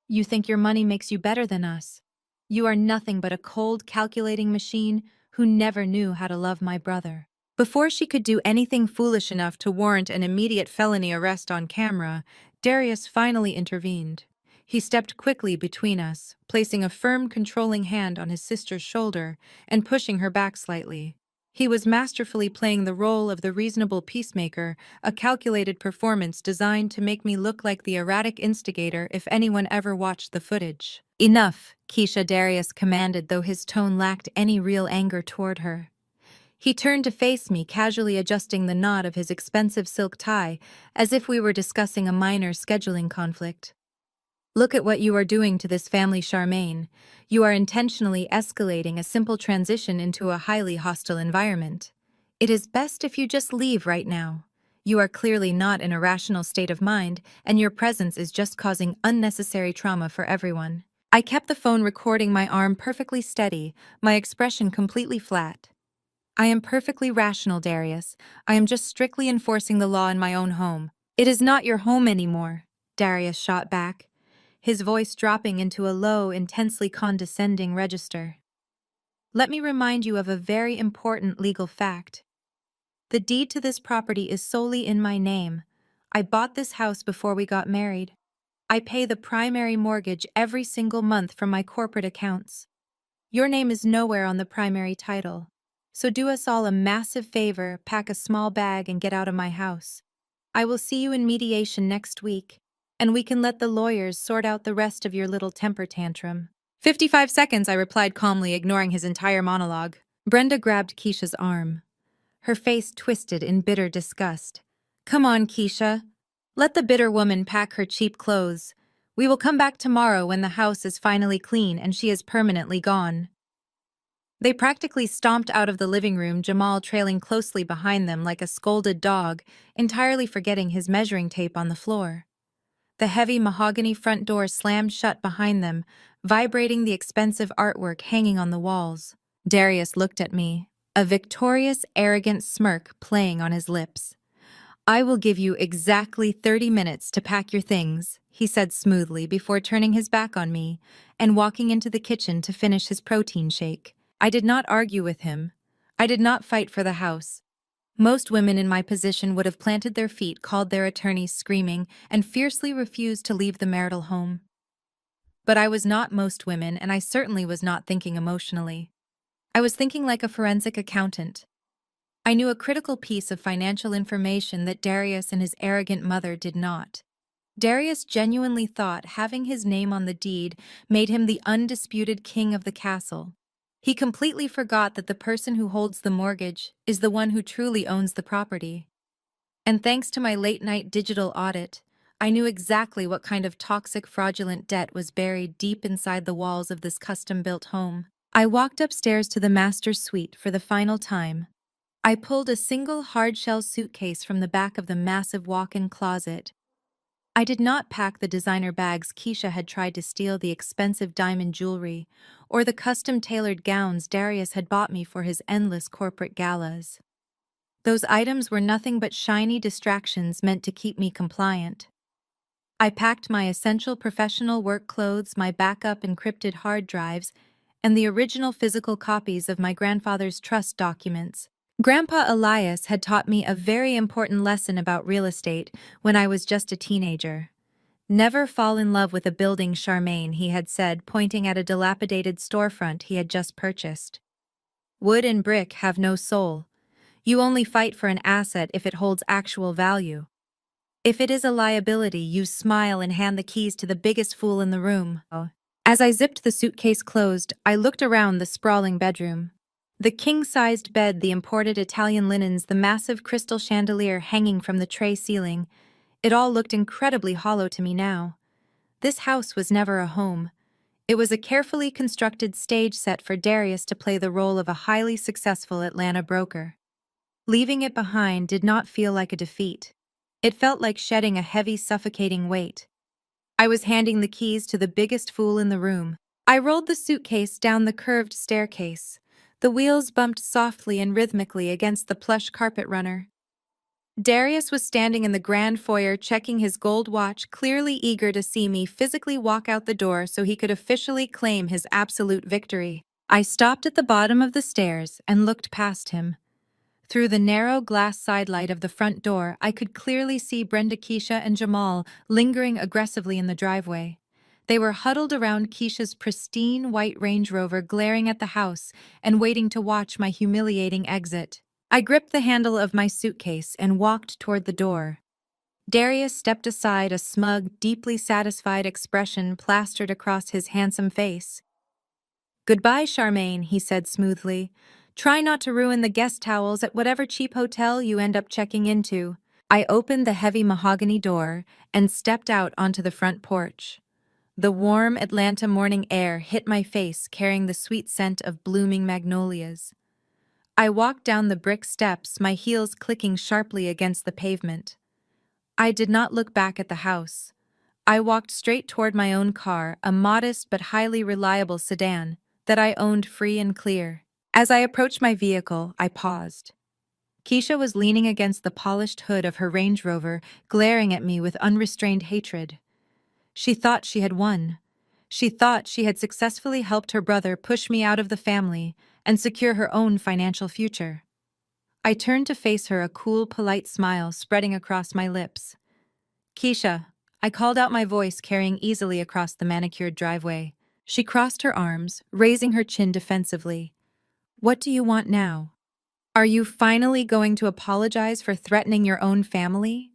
"You think your money makes you better than us. You are nothing but a cold, calculating machine who never knew how to love my brother." Before she could do anything foolish enough to warrant an immediate felony arrest on camera, Darius finally intervened. He stepped quickly between us, placing a firm, controlling hand on his sister's shoulder and pushing her back slightly. He was masterfully playing the role of the reasonable peacemaker, a calculated performance designed to make me look like the erratic instigator if anyone ever watched the footage. "Enough," Keisha Darius commanded, though his tone lacked any real anger toward her. He turned to face me, casually adjusting the knot of his expensive silk tie, as if we were discussing a minor scheduling conflict. Look at what you are doing to this family, Charmaine. You are intentionally escalating a simple transition into a highly hostile environment. It is best if you just leave right now. You are clearly not in a rational state of mind, and your presence is just causing unnecessary trauma for everyone. I kept the phone recording, my arm perfectly steady, my expression completely flat. I am perfectly rational, Darius. I am just strictly enforcing the law in my own home. It is not your home anymore, Darius shot back, his voice dropping into a low, intensely condescending register. Let me remind you of a very important legal fact. The deed to this property is solely in my name. I bought this house before we got married. I pay the primary mortgage every single month from my corporate accounts. Your name is nowhere on the primary title. So do us all a massive favor, pack a small bag and get out of my house. I will see you in mediation next week, and we can let the lawyers sort out the rest of your little temper tantrum. 55 seconds, I replied calmly, ignoring his entire monologue. Brenda grabbed Keisha's arm, her face twisted in bitter disgust. Come on, Keisha. Let the bitter woman pack her cheap clothes. We will come back tomorrow when the house is finally clean and she is permanently gone. They practically stomped out of the living room, Jamal trailing closely behind them like a scolded dog, entirely forgetting his measuring tape on the floor. The heavy mahogany front door slammed shut behind them, vibrating the expensive artwork hanging on the walls. Darius looked at me, a victorious, arrogant smirk playing on his lips. I will give you exactly 30 minutes to pack your things, he said smoothly before turning his back on me and walking into the kitchen to finish his protein shake. I did not argue with him. I did not fight for the house. Most women in my position would have planted their feet, called their attorneys screaming, and fiercely refused to leave the marital home. But I was not most women, and I certainly was not thinking emotionally. I was thinking like a forensic accountant. I knew a critical piece of financial information that Darius and his arrogant mother did not. Darius genuinely thought having his name on the deed made him the undisputed king of the castle. He completely forgot that the person who holds the mortgage is the one who truly owns the property. And thanks to my late-night digital audit, I knew exactly what kind of toxic, fraudulent debt was buried deep inside the walls of this custom-built home. I walked upstairs to the master's suite for the final time. I pulled a single hard-shell suitcase from the back of the massive walk-in closet. I did not pack the designer bags Keisha had tried to steal, the expensive diamond jewelry, or the custom-tailored gowns Darius had bought me for his endless corporate galas. Those items were nothing but shiny distractions meant to keep me compliant. I packed my essential professional work clothes, my backup encrypted hard drives, and the original physical copies of my grandfather's trust documents. Grandpa Elias had taught me a very important lesson about real estate when I was just a teenager. Never fall in love with a building, Charmaine, he had said, pointing at a dilapidated storefront he had just purchased. Wood and brick have no soul. You only fight for an asset if it holds actual value. If it is a liability, you smile and hand the keys to the biggest fool in the room. As I zipped the suitcase closed, I looked around the sprawling bedroom. The king-sized bed, the imported Italian linens, the massive crystal chandelier hanging from the tray ceiling. It all looked incredibly hollow to me now. This house was never a home. It was a carefully constructed stage set for Darius to play the role of a highly successful Atlanta broker. Leaving it behind did not feel like a defeat. It felt like shedding a heavy, suffocating weight. I was handing the keys to the biggest fool in the room. I rolled the suitcase down the curved staircase. The wheels bumped softly and rhythmically against the plush carpet runner. Darius was standing in the grand foyer checking his gold watch, clearly eager to see me physically walk out the door so he could officially claim his absolute victory. I stopped at the bottom of the stairs and looked past him. Through the narrow glass sidelight of the front door, I could clearly see Brenda, Keisha, and Jamal lingering aggressively in the driveway. They were huddled around Keisha's pristine white Range Rover, glaring at the house and waiting to watch my humiliating exit. I gripped the handle of my suitcase and walked toward the door. Darius stepped aside, a smug, deeply satisfied expression plastered across his handsome face. "Goodbye, Charmaine," he said smoothly, Try not to ruin the guest towels at whatever cheap hotel you end up checking into. I opened the heavy mahogany door and stepped out onto the front porch. The warm Atlanta morning air hit my face, carrying the sweet scent of blooming magnolias. I walked down the brick steps, my heels clicking sharply against the pavement. I did not look back at the house. I walked straight toward my own car, a modest but highly reliable sedan that I owned free and clear. As I approached my vehicle, I paused. Keisha was leaning against the polished hood of her Range Rover, glaring at me with unrestrained hatred. She thought she had won. She thought she had successfully helped her brother push me out of the family and secure her own financial future. I turned to face her, a cool, polite smile spreading across my lips. "Keisha," I called out, my voice carrying easily across the manicured driveway. She crossed her arms, raising her chin defensively. "What do you want now? Are you finally going to apologize for threatening your own family?"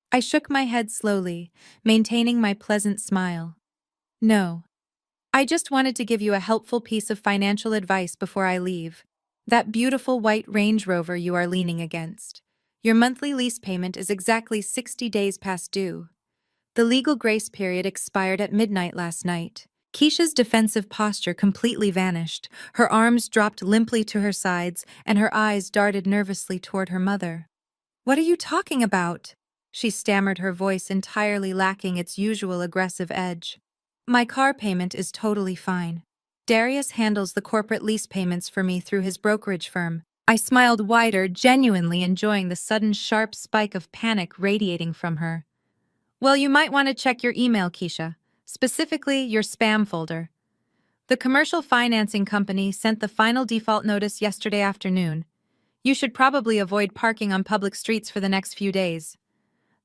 I shook my head slowly, maintaining my pleasant smile. "No. I just wanted to give you a helpful piece of financial advice before I leave. That beautiful white Range Rover you are leaning against. Your monthly lease payment is exactly 60 days past due. The legal grace period expired at midnight last night." Keisha's defensive posture completely vanished. Her arms dropped limply to her sides, and her eyes darted nervously toward her mother. "What are you talking about?" she stammered, her voice entirely lacking its usual aggressive edge. "My car payment is totally fine. Darius handles the corporate lease payments for me through his brokerage firm." I smiled wider, genuinely enjoying the sudden sharp spike of panic radiating from her. "Well, you might want to check your email, Keisha, specifically your spam folder. The commercial financing company sent the final default notice yesterday afternoon. You should probably avoid parking on public streets for the next few days.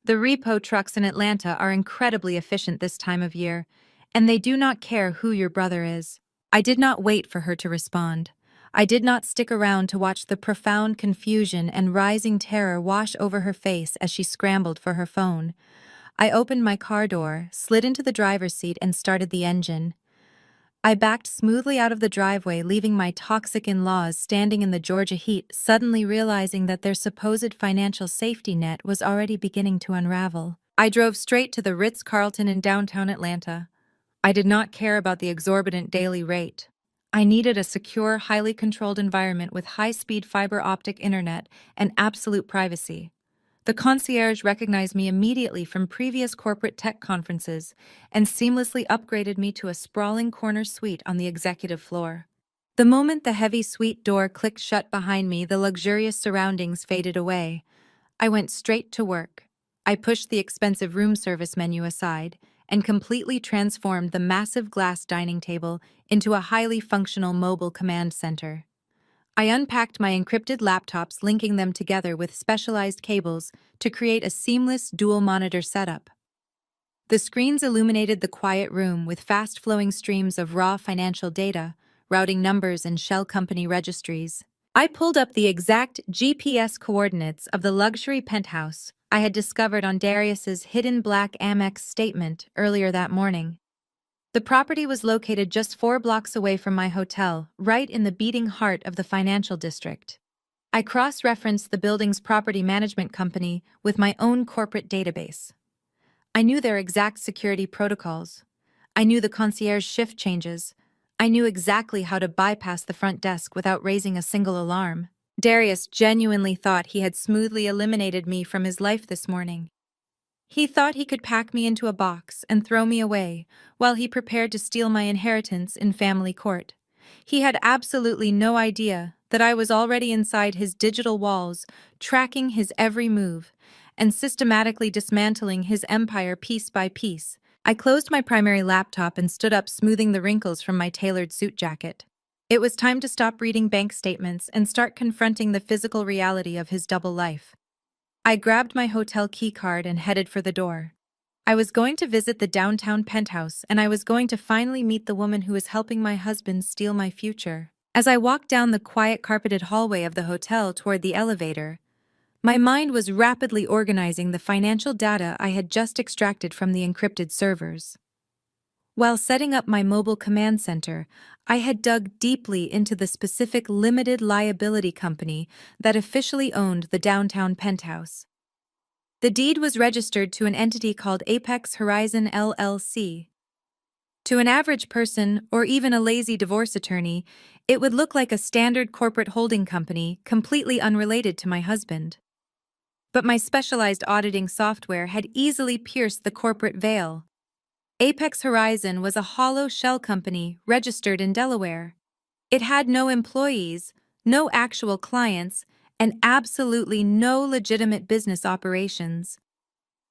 The repo trucks in Atlanta are incredibly efficient this time of year, and they do not care who your brother is." I did not wait for her to respond. I did not stick around to watch the profound confusion and rising terror wash over her face as she scrambled for her phone. I opened my car door, slid into the driver's seat, and started the engine. I backed smoothly out of the driveway, leaving my toxic in-laws standing in the Georgia heat, suddenly realizing that their supposed financial safety net was already beginning to unravel. I drove straight to the Ritz-Carlton in downtown Atlanta. I did not care about the exorbitant daily rate. I needed a secure, highly controlled environment with high-speed fiber optic internet and absolute privacy. The concierge recognized me immediately from previous corporate tech conferences and seamlessly upgraded me to a sprawling corner suite on the executive floor. The moment the heavy suite door clicked shut behind me, the luxurious surroundings faded away. I went straight to work. I pushed the expensive room service menu aside and completely transformed the massive glass dining table into a highly functional mobile command center. I unpacked my encrypted laptops, linking them together with specialized cables to create a seamless dual-monitor setup. The screens illuminated the quiet room with fast-flowing streams of raw financial data, routing numbers and shell company registries. I pulled up the exact GPS coordinates of the luxury penthouse I had discovered on Darius's hidden black Amex statement earlier that morning. The property was located just 4 blocks away from my hotel, right in the beating heart of the financial district. I cross-referenced the building's property management company with my own corporate database. I knew their exact security protocols. I knew the concierge shift changes. I knew exactly how to bypass the front desk without raising a single alarm. Darius genuinely thought he had smoothly eliminated me from his life this morning. He thought he could pack me into a box and throw me away while he prepared to steal my inheritance in family court. He had absolutely no idea that I was already inside his digital walls, tracking his every move and systematically dismantling his empire piece by piece. I closed my primary laptop and stood up, smoothing the wrinkles from my tailored suit jacket. It was time to stop reading bank statements and start confronting the physical reality of his double life. I grabbed my hotel keycard and headed for the door. I was going to visit the downtown penthouse, and I was going to finally meet the woman who was helping my husband steal my future. As I walked down the quiet carpeted hallway of the hotel toward the elevator, my mind was rapidly organizing the financial data I had just extracted from the encrypted servers. While setting up my mobile command center, I had dug deeply into the specific limited liability company that officially owned the downtown penthouse. The deed was registered to an entity called Apex Horizon LLC. To an average person, or even a lazy divorce attorney, it would look like a standard corporate holding company completely unrelated to my husband. But my specialized auditing software had easily pierced the corporate veil. Apex Horizon was a hollow shell company registered in Delaware. It had no employees, no actual clients, and absolutely no legitimate business operations.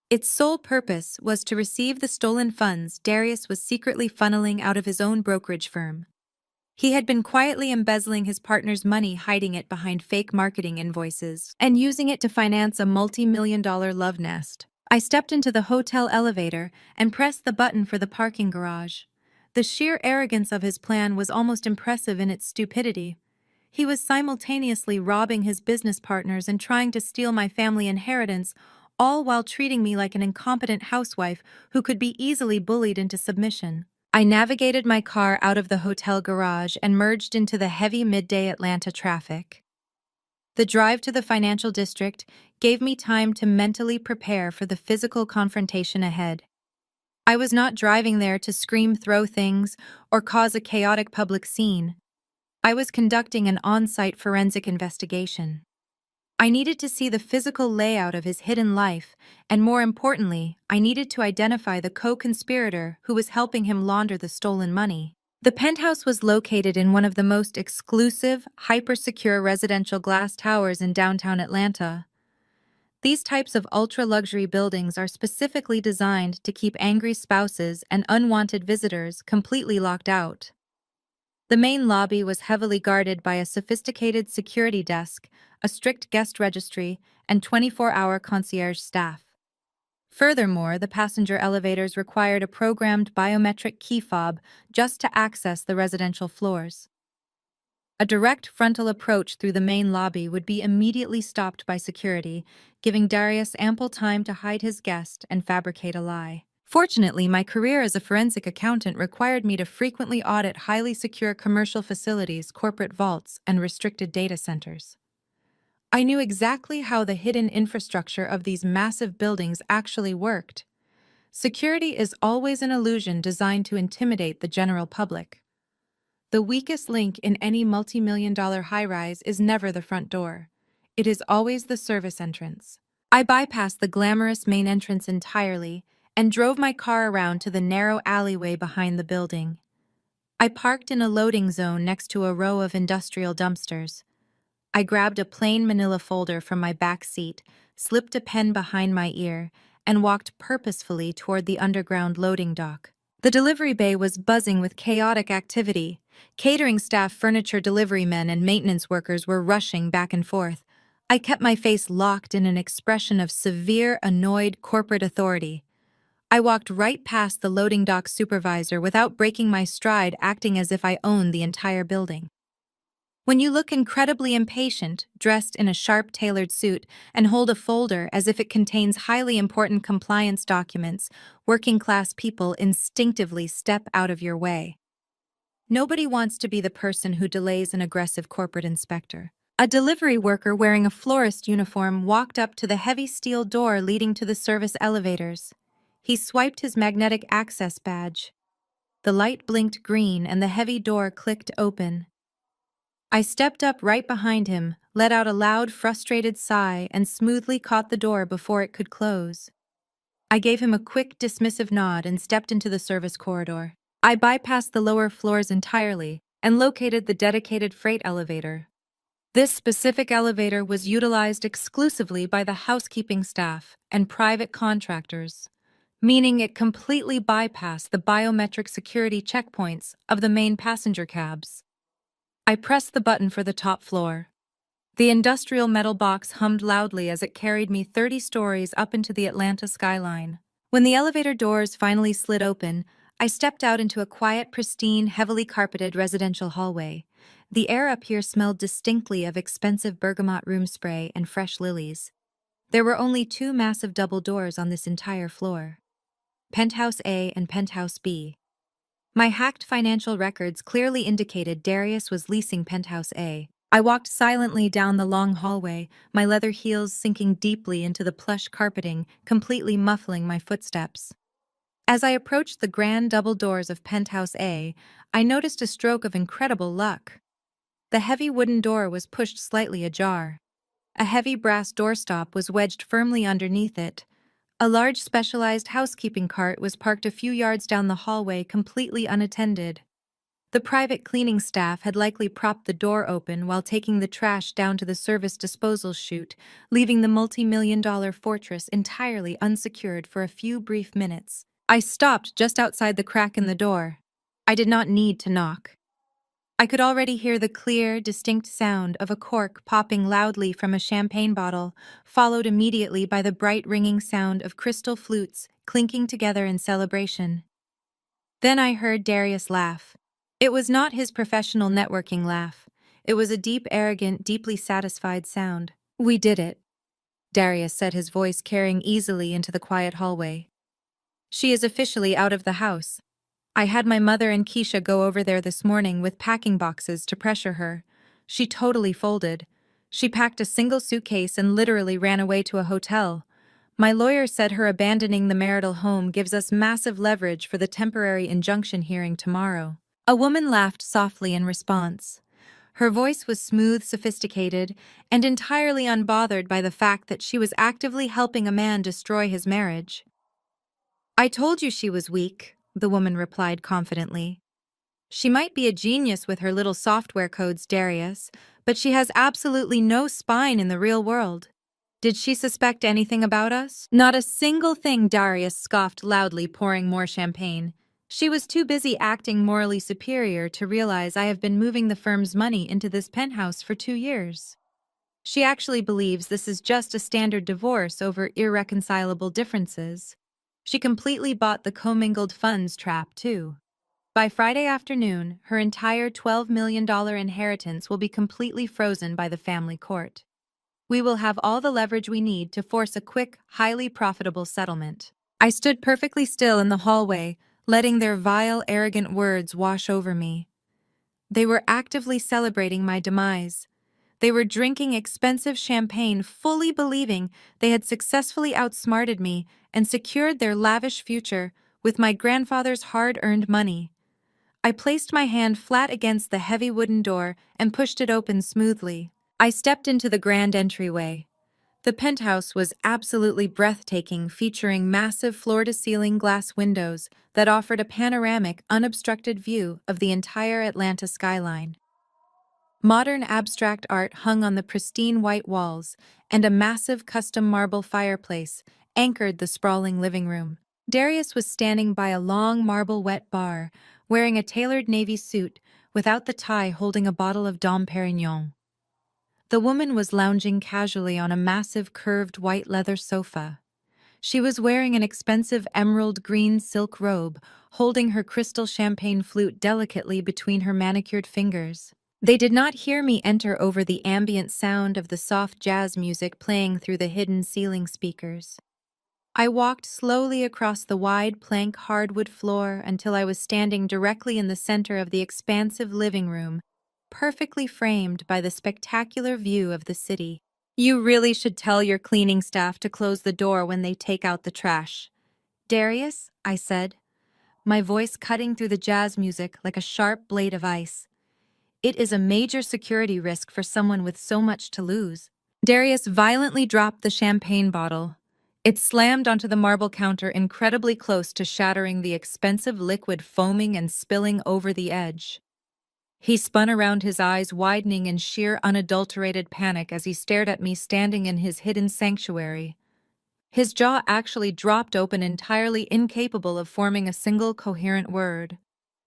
Its sole purpose was to receive the stolen funds Darius was secretly funneling out of his own brokerage firm. He had been quietly embezzling his partner's money, hiding it behind fake marketing invoices, and using it to finance a multi-million-dollar love nest. I stepped into the hotel elevator and pressed the button for the parking garage. The sheer arrogance of his plan was almost impressive in its stupidity. He was simultaneously robbing his business partners and trying to steal my family inheritance, all while treating me like an incompetent housewife who could be easily bullied into submission. I navigated my car out of the hotel garage and merged into the heavy midday Atlanta traffic. The drive to the financial district gave me time to mentally prepare for the physical confrontation ahead. I was not driving there to scream, throw things, or cause a chaotic public scene. I was conducting an on-site forensic investigation. I needed to see the physical layout of his hidden life, and more importantly, I needed to identify the co-conspirator who was helping him launder the stolen money. The penthouse was located in one of the most exclusive, hyper-secure residential glass towers in downtown Atlanta. These types of ultra-luxury buildings are specifically designed to keep angry spouses and unwanted visitors completely locked out. The main lobby was heavily guarded by a sophisticated security desk, a strict guest registry, and 24-hour concierge staff. Furthermore, the passenger elevators required a programmed biometric key fob just to access the residential floors. A direct frontal approach through the main lobby would be immediately stopped by security, giving Darius ample time to hide his guest and fabricate a lie. Fortunately, my career as a forensic accountant required me to frequently audit highly secure commercial facilities, corporate vaults, and restricted data centers. I knew exactly how the hidden infrastructure of these massive buildings actually worked. Security is always an illusion designed to intimidate the general public. The weakest link in any multi-million-dollar high-rise is never the front door. It is always the service entrance. I bypassed the glamorous main entrance entirely and drove my car around to the narrow alleyway behind the building. I parked in a loading zone next to a row of industrial dumpsters. I grabbed a plain manila folder from my back seat, slipped a pen behind my ear, and walked purposefully toward the underground loading dock. The delivery bay was buzzing with chaotic activity. Catering staff, furniture delivery men, and maintenance workers were rushing back and forth. I kept my face locked in an expression of severe, annoyed corporate authority. I walked right past the loading dock supervisor without breaking my stride, acting as if I owned the entire building. When you look incredibly impatient, dressed in a sharp, tailored suit, and hold a folder as if it contains highly important compliance documents, working-class people instinctively step out of your way. Nobody wants to be the person who delays an aggressive corporate inspector. A delivery worker wearing a florist uniform walked up to the heavy steel door leading to the service elevators. He swiped his magnetic access badge. The light blinked green and the heavy door clicked open. I stepped up right behind him, let out a loud, frustrated sigh, and smoothly caught the door before it could close. I gave him a quick, dismissive nod and stepped into the service corridor. I bypassed the lower floors entirely and located the dedicated freight elevator. This specific elevator was utilized exclusively by the housekeeping staff and private contractors, meaning it completely bypassed the biometric security checkpoints of the main passenger cabs. I pressed the button for the top floor. The industrial metal box hummed loudly as it carried me 30 stories up into the Atlanta skyline. When the elevator doors finally slid open, I stepped out into a quiet, pristine, heavily carpeted residential hallway. The air up here smelled distinctly of expensive bergamot room spray and fresh lilies. There were only two massive double doors on this entire floor: Penthouse A and Penthouse B. My hacked financial records clearly indicated Darius was leasing Penthouse A. I walked silently down the long hallway, my leather heels sinking deeply into the plush carpeting, completely muffling my footsteps. As I approached the grand double doors of Penthouse A, I noticed a stroke of incredible luck. The heavy wooden door was pushed slightly ajar. A heavy brass doorstop was wedged firmly underneath it. A large specialized housekeeping cart was parked a few yards down the hallway, completely unattended. The private cleaning staff had likely propped the door open while taking the trash down to the service disposal chute, leaving the multi-million-dollar fortress entirely unsecured for a few brief minutes. I stopped just outside the crack in the door. I did not need to knock. I could already hear the clear, distinct sound of a cork popping loudly from a champagne bottle, followed immediately by the bright ringing sound of crystal flutes clinking together in celebration. Then I heard Darius laugh. It was not his professional networking laugh. It was a deep, arrogant, deeply satisfied sound. "We did it," Darius said, his voice carrying easily into the quiet hallway. "She is officially out of the house. I had my mother and Keisha go over there this morning with packing boxes to pressure her. She totally folded. She packed a single suitcase and literally ran away to a hotel. My lawyer said her abandoning the marital home gives us massive leverage for the temporary injunction hearing tomorrow." A woman laughed softly in response. Her voice was smooth, sophisticated, and entirely unbothered by the fact that she was actively helping a man destroy his marriage. "I told you she was weak," the woman replied confidently. "She might be a genius with her little software codes, Darius, but she has absolutely no spine in the real world. Did she suspect anything about us?" "Not a single thing," Darius scoffed loudly, pouring more champagne. "She was too busy acting morally superior to realize I have been moving the firm's money into this penthouse for 2 years. She actually believes this is just a standard divorce over irreconcilable differences. She completely bought the commingled funds trap, too. By Friday afternoon, her entire $12 million inheritance will be completely frozen by the family court. We will have all the leverage we need to force a quick, highly profitable settlement." I stood perfectly still in the hallway, letting their vile, arrogant words wash over me. They were actively celebrating my demise. They were drinking expensive champagne, fully believing they had successfully outsmarted me and secured their lavish future with my grandfather's hard-earned money. I placed my hand flat against the heavy wooden door and pushed it open smoothly. I stepped into the grand entryway. The penthouse was absolutely breathtaking, featuring massive floor-to-ceiling glass windows that offered a panoramic, unobstructed view of the entire Atlanta skyline. Modern abstract art hung on the pristine white walls, and a massive custom marble fireplace anchored the sprawling living room. Darius was standing by a long marble wet bar, wearing a tailored navy suit, without the tie, holding a bottle of Dom Perignon. The woman was lounging casually on a massive curved white leather sofa. She was wearing an expensive emerald green silk robe, holding her crystal champagne flute delicately between her manicured fingers. They did not hear me enter over the ambient sound of the soft jazz music playing through the hidden ceiling speakers. I walked slowly across the wide plank hardwood floor until I was standing directly in the center of the expansive living room, perfectly framed by the spectacular view of the city. "You really should tell your cleaning staff to close the door when they take out the trash." "Darius," I said, my voice cutting through the jazz music like a sharp blade of ice. "It is a major security risk for someone with so much to lose." Darius violently dropped the champagne bottle. It slammed onto the marble counter incredibly close to shattering, the expensive liquid foaming and spilling over the edge. He spun around, his eyes widening in sheer unadulterated panic as he stared at me standing in his hidden sanctuary. His jaw actually dropped open, entirely incapable of forming a single coherent word.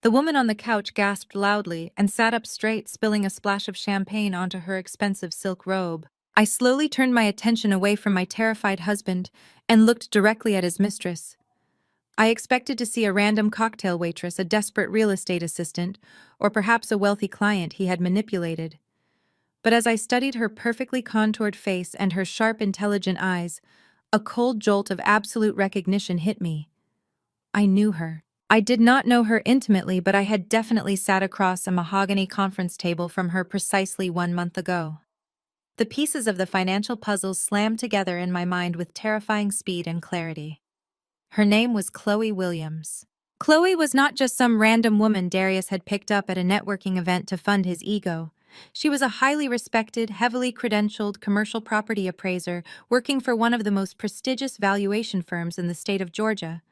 The woman on the couch gasped loudly and sat up straight, spilling a splash of champagne onto her expensive silk robe. I slowly turned my attention away from my terrified husband and looked directly at his mistress. I expected to see a random cocktail waitress, a desperate real estate assistant, or perhaps a wealthy client he had manipulated. But as I studied her perfectly contoured face and her sharp, intelligent eyes, a cold jolt of absolute recognition hit me. I knew her. I did not know her intimately, but I had definitely sat across a mahogany conference table from her precisely 1 month ago. The pieces of the financial puzzle slammed together in my mind with terrifying speed and clarity. Her name was Chloe Williams. Chloe was not just some random woman Darius had picked up at a networking event to fund his ego. She was a highly respected, heavily credentialed commercial property appraiser working for one of the most prestigious valuation firms in the state of Georgia.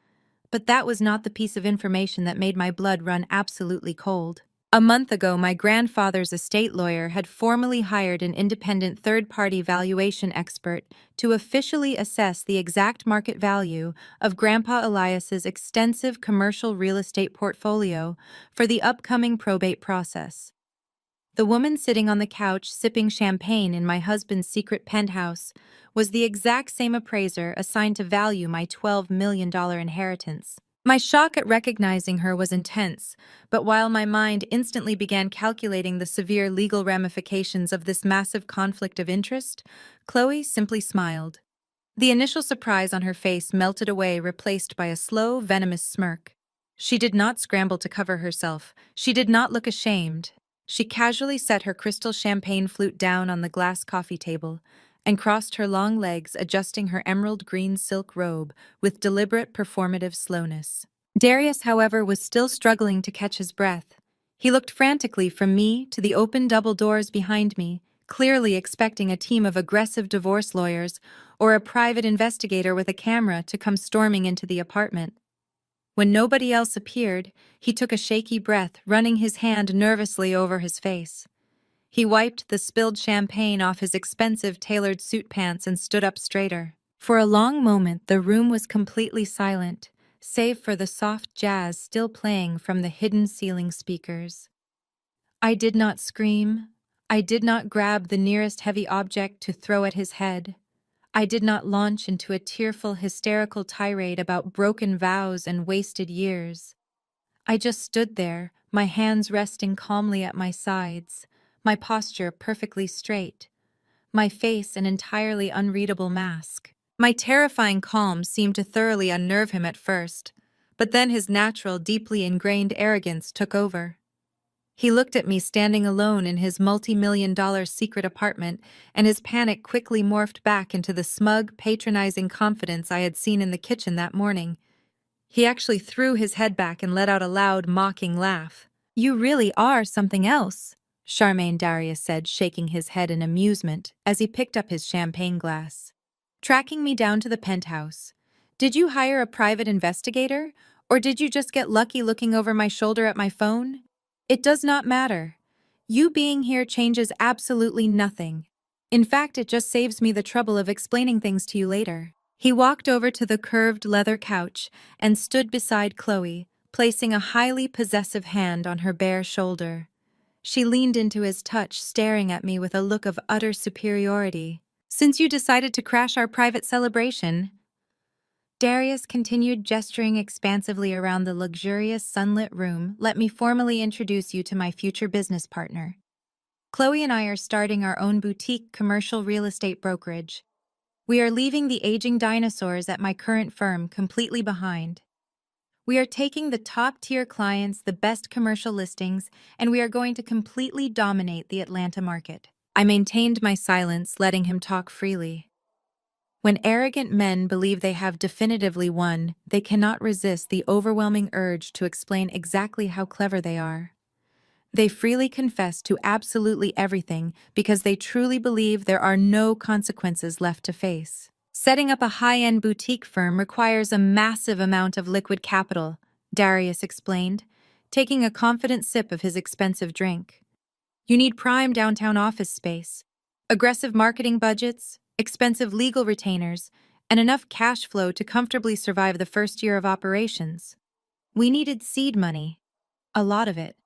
But that was not the piece of information that made my blood run absolutely cold. A month ago, my grandfather's estate lawyer had formally hired an independent third-party valuation expert to officially assess the exact market value of Grandpa Elias's extensive commercial real estate portfolio for the upcoming probate process. The woman sitting on the couch sipping champagne in my husband's secret penthouse was the exact same appraiser assigned to value my $12 million inheritance. My shock at recognizing her was intense, but while my mind instantly began calculating the severe legal ramifications of this massive conflict of interest, Chloe simply smiled. The initial surprise on her face melted away, replaced by a slow, venomous smirk. She did not scramble to cover herself. She did not look ashamed. She casually set her crystal champagne flute down on the glass coffee table and crossed her long legs, adjusting her emerald green silk robe with deliberate performative slowness. Darius, however, was still struggling to catch his breath. He looked frantically from me to the open double doors behind me, clearly expecting a team of aggressive divorce lawyers or a private investigator with a camera to come storming into the apartment. When nobody else appeared, he took a shaky breath, running his hand nervously over his face. He wiped the spilled champagne off his expensive tailored suit pants and stood up straighter. For a long moment, the room was completely silent, save for the soft jazz still playing from the hidden ceiling speakers. I did not scream. I did not grab the nearest heavy object to throw at his head. I did not launch into a tearful, hysterical tirade about broken vows and wasted years. I just stood there, my hands resting calmly at my sides, my posture perfectly straight, my face an entirely unreadable mask. My terrifying calm seemed to thoroughly unnerve him at first, but then his natural, deeply ingrained arrogance took over. He looked at me standing alone in his multi-million-dollar secret apartment, and his panic quickly morphed back into the smug, patronizing confidence I had seen in the kitchen that morning. He actually threw his head back and let out a loud, mocking laugh. "You really are something else," Charmaine Darius said, shaking his head in amusement as he picked up his champagne glass. Tracking me down to the penthouse. "Did you hire a private investigator? Or did you just get lucky looking over my shoulder at my phone? It does not matter. You being here changes absolutely nothing. In fact, it just saves me the trouble of explaining things to you later." He walked over to the curved leather couch and stood beside Chloe, placing a highly possessive hand on her bare shoulder. She leaned into his touch, staring at me with a look of utter superiority. "Since you decided to crash our private celebration," Darius continued, gesturing expansively around the luxurious, sunlit room, "let me formally introduce you to my future business partner. Chloe and I are starting our own boutique commercial real estate brokerage. We are leaving the aging dinosaurs at my current firm completely behind. We are taking the top-tier clients, the best commercial listings, and we are going to completely dominate the Atlanta market." I maintained my silence, letting him talk freely. When arrogant men believe they have definitively won, they cannot resist the overwhelming urge to explain exactly how clever they are. They freely confess to absolutely everything because they truly believe there are no consequences left to face. Setting up a high-end boutique firm requires a massive amount of liquid capital, Darius explained, taking a confident sip of his expensive drink. You need prime downtown office space, aggressive marketing budgets, expensive legal retainers, and enough cash flow to comfortably survive the first year of operations. We needed seed money, a lot of it.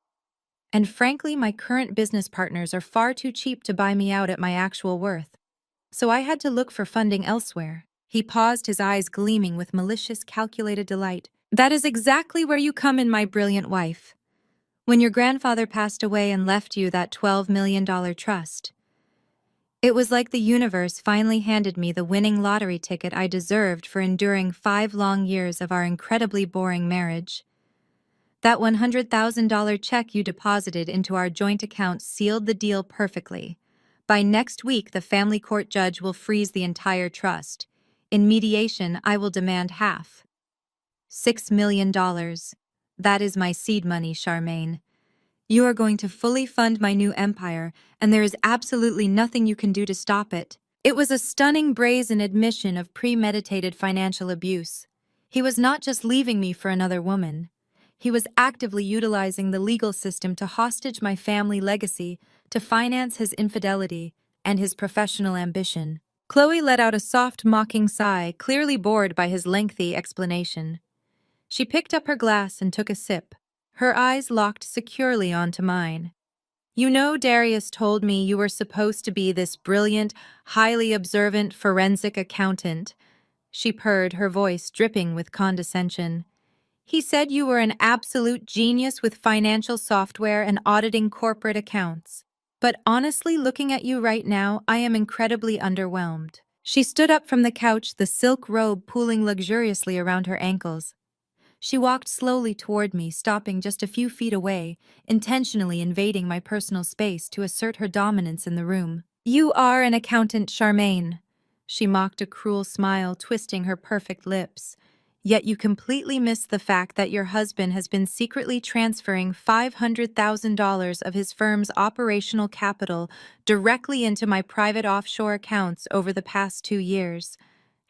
And frankly, my current business partners are far too cheap to buy me out at my actual worth. So I had to look for funding elsewhere. He paused, his eyes gleaming with malicious, calculated delight. "That is exactly where you come in, my brilliant wife. When your grandfather passed away and left you that $12 million trust, it was like the universe finally handed me the winning lottery ticket I deserved for enduring 5 long years of our incredibly boring marriage. That $100,000 check you deposited into our joint account sealed the deal perfectly. By next week, the family court judge will freeze the entire trust. In mediation, I will demand half. $6 million. That is my seed money, Charmaine. You are going to fully fund my new empire, and there is absolutely nothing you can do to stop it. It was a stunning brazen admission of premeditated financial abuse. He was not just leaving me for another woman. He was actively utilizing the legal system to hostage my family legacy, to finance his infidelity and his professional ambition. Chloe let out a soft, mocking sigh, clearly bored by his lengthy explanation. She picked up her glass and took a sip, her eyes locked securely onto mine. You know, Darius told me you were supposed to be this brilliant, highly observant forensic accountant. She purred, her voice dripping with condescension. He said you were an absolute genius with financial software and auditing corporate accounts. But honestly, looking at you right now, I am incredibly underwhelmed. She stood up from the couch, the silk robe pooling luxuriously around her ankles. She walked slowly toward me, stopping just a few feet away, intentionally invading my personal space to assert her dominance in the room. You are an accountant, Charmaine. She mocked, a cruel smile twisting her perfect lips. Yet you completely missed the fact that your husband has been secretly transferring $500,000 of his firm's operational capital directly into my private offshore accounts over the past 2 years.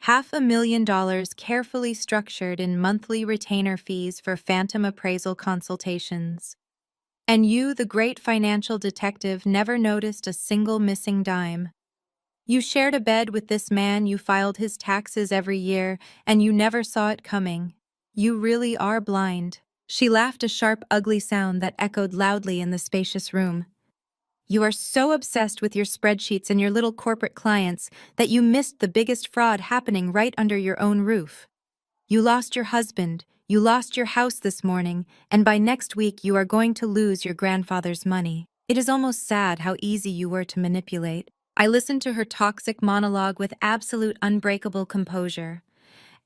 $500,000 carefully structured in monthly retainer fees for phantom appraisal consultations. And you, the great financial detective, never noticed a single missing dime. You shared a bed with this man, you filed his taxes every year, and you never saw it coming. You really are blind. She laughed, a sharp, ugly sound that echoed loudly in the spacious room. You are so obsessed with your spreadsheets and your little corporate clients that you missed the biggest fraud happening right under your own roof. You lost your husband, you lost your house this morning, and by next week you are going to lose your grandfather's money. It is almost sad how easy you were to manipulate. I listened to her toxic monologue with absolute unbreakable composure.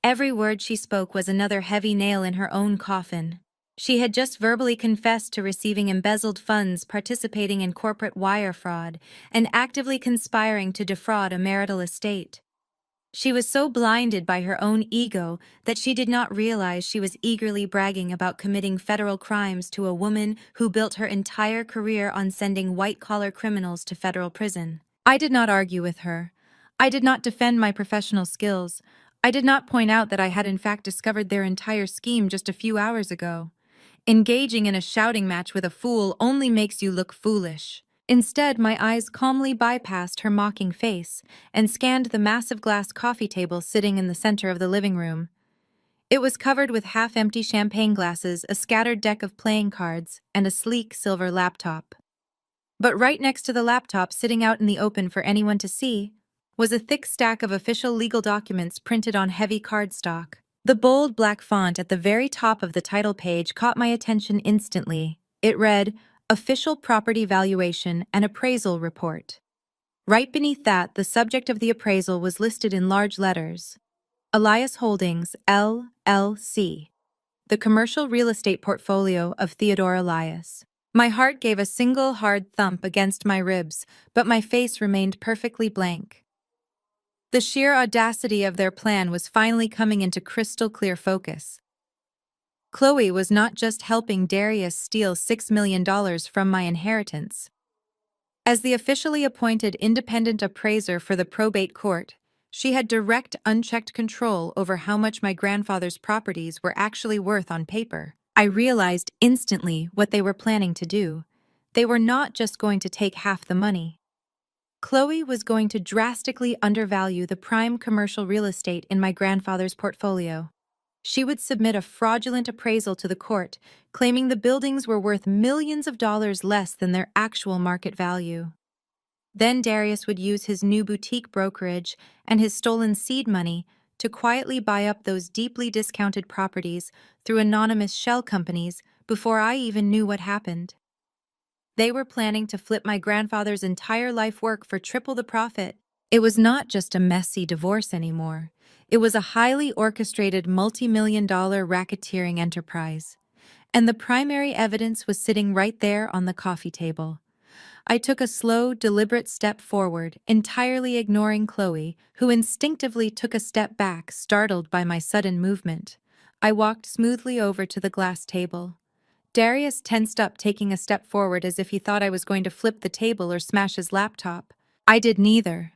Every word she spoke was another heavy nail in her own coffin. She had just verbally confessed to receiving embezzled funds, participating in corporate wire fraud, and actively conspiring to defraud a marital estate. She was so blinded by her own ego that she did not realize she was eagerly bragging about committing federal crimes to a woman who built her entire career on sending white-collar criminals to federal prison. I did not argue with her. I did not defend my professional skills. I did not point out that I had in fact discovered their entire scheme just a few hours ago. Engaging in a shouting match with a fool only makes you look foolish. Instead, my eyes calmly bypassed her mocking face and scanned the massive glass coffee table sitting in the center of the living room. It was covered with half-empty champagne glasses, a scattered deck of playing cards, and a sleek silver laptop. But right next to the laptop, sitting out in the open for anyone to see, was a thick stack of official legal documents printed on heavy cardstock. The bold black font at the very top of the title page caught my attention instantly. It read, Official Property Valuation and Appraisal Report. Right beneath that, the subject of the appraisal was listed in large letters. Elias Holdings, LLC. The commercial real estate portfolio of Theodore Elias. My heart gave a single hard thump against my ribs, but my face remained perfectly blank. The sheer audacity of their plan was finally coming into crystal clear focus. Chloe was not just helping Darius steal $6 million from my inheritance. As the officially appointed independent appraiser for the probate court, she had direct, unchecked control over how much my grandfather's properties were actually worth on paper. I realized instantly what they were planning to do. They were not just going to take half the money. Chloe was going to drastically undervalue the prime commercial real estate in my grandfather's portfolio. She would submit a fraudulent appraisal to the court, claiming the buildings were worth millions of dollars less than their actual market value. Then Darius would use his new boutique brokerage and his stolen seed money to quietly buy up those deeply discounted properties through anonymous shell companies before I even knew what happened. They were planning to flip my grandfather's entire life work for triple the profit. It was not just a messy divorce anymore. It was a highly orchestrated multi-million-dollar racketeering enterprise. and the primary evidence was sitting right there on the coffee table. I took a slow, deliberate step forward, entirely ignoring Chloe, who instinctively took a step back, startled by my sudden movement. I walked smoothly over to the glass table. Darius tensed up, taking a step forward as if he thought I was going to flip the table or smash his laptop. I did neither.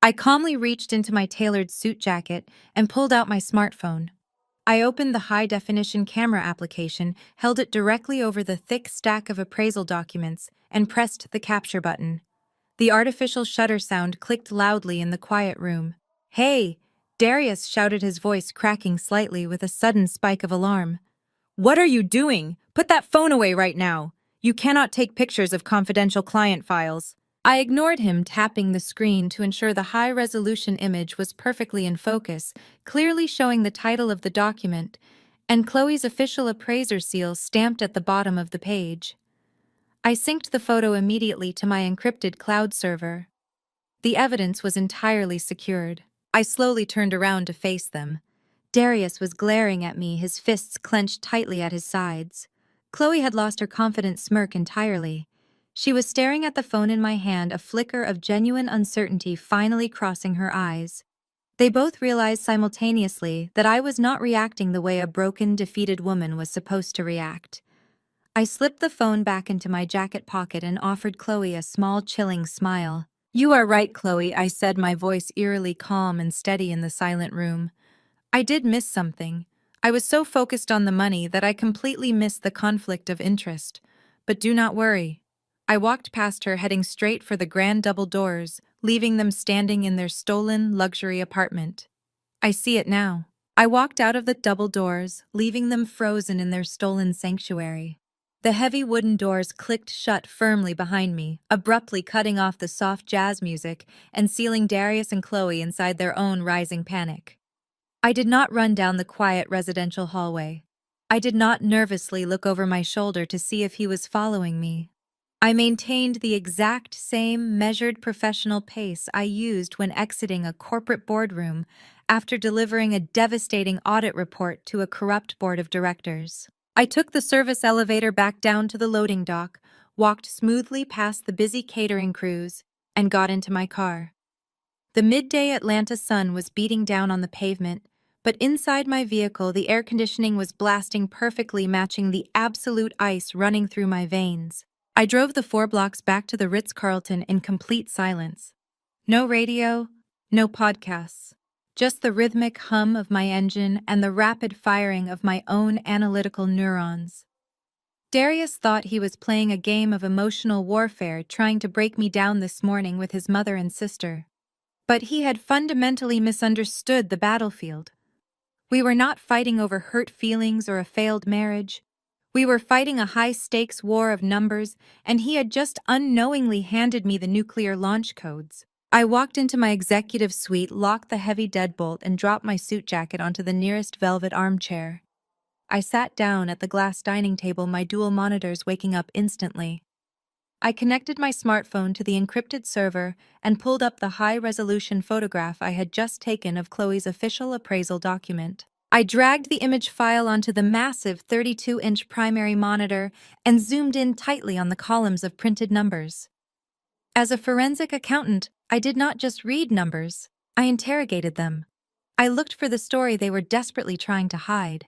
I calmly reached into my tailored suit jacket and pulled out my smartphone. I opened the high-definition camera application, held it directly over the thick stack of appraisal documents, and pressed the capture button. The artificial shutter sound clicked loudly in the quiet room. "Hey!" Darius shouted, his voice cracking slightly with a sudden spike of alarm. "What are you doing? Put that phone away right now! You cannot take pictures of confidential client files." I ignored him, tapping the screen to ensure the high-resolution image was perfectly in focus, clearly showing the title of the document, and Chloe's official appraiser seal stamped at the bottom of the page. I synced the photo immediately to my encrypted cloud server. The evidence was entirely secured. I slowly turned around to face them. Darius was glaring at me, his fists clenched tightly at his sides. Chloe had lost her confident smirk entirely. She was staring at the phone in my hand, a flicker of genuine uncertainty finally crossing her eyes. They both realized simultaneously that I was not reacting the way a broken, defeated woman was supposed to react. I slipped the phone back into my jacket pocket and offered Chloe a small, chilling smile. "You are right, Chloe," I said, my voice eerily calm and steady in the silent room. I did miss something. I was so focused on the money that I completely missed the conflict of interest. But do not worry. I walked past her, heading straight for the grand double doors, leaving them standing in their stolen luxury apartment. I see it now. I walked out of the double doors, leaving them frozen in their stolen sanctuary. The heavy wooden doors clicked shut firmly behind me, abruptly cutting off the soft jazz music and sealing Darius and Chloe inside their own rising panic. I did not run down the quiet residential hallway. I did not nervously look over my shoulder to see if he was following me. I maintained the exact same measured professional pace I used when exiting a corporate boardroom after delivering a devastating audit report to a corrupt board of directors. I took the service elevator back down to the loading dock, walked smoothly past the busy catering crews, and got into my car. The midday Atlanta sun was beating down on the pavement, but inside my vehicle the air conditioning was blasting perfectly, matching the absolute ice running through my veins. I drove the 4 blocks back to the Ritz-Carlton in complete silence. No radio, no podcasts, just the rhythmic hum of my engine and the rapid firing of my own analytical neurons. Darius thought he was playing a game of emotional warfare, trying to break me down this morning with his mother and sister. But he had fundamentally misunderstood the battlefield. We were not fighting over hurt feelings or a failed marriage. We were fighting a high-stakes war of numbers, and he had just unknowingly handed me the nuclear launch codes. I walked into my executive suite, locked the heavy deadbolt, and dropped my suit jacket onto the nearest velvet armchair. I sat down at the glass dining table, my dual monitors waking up instantly. I connected my smartphone to the encrypted server and pulled up the high-resolution photograph I had just taken of Chloe's official appraisal document. I dragged the image file onto the massive 32-inch primary monitor and zoomed in tightly on the columns of printed numbers. As a forensic accountant, I did not just read numbers, I interrogated them. I looked for the story they were desperately trying to hide.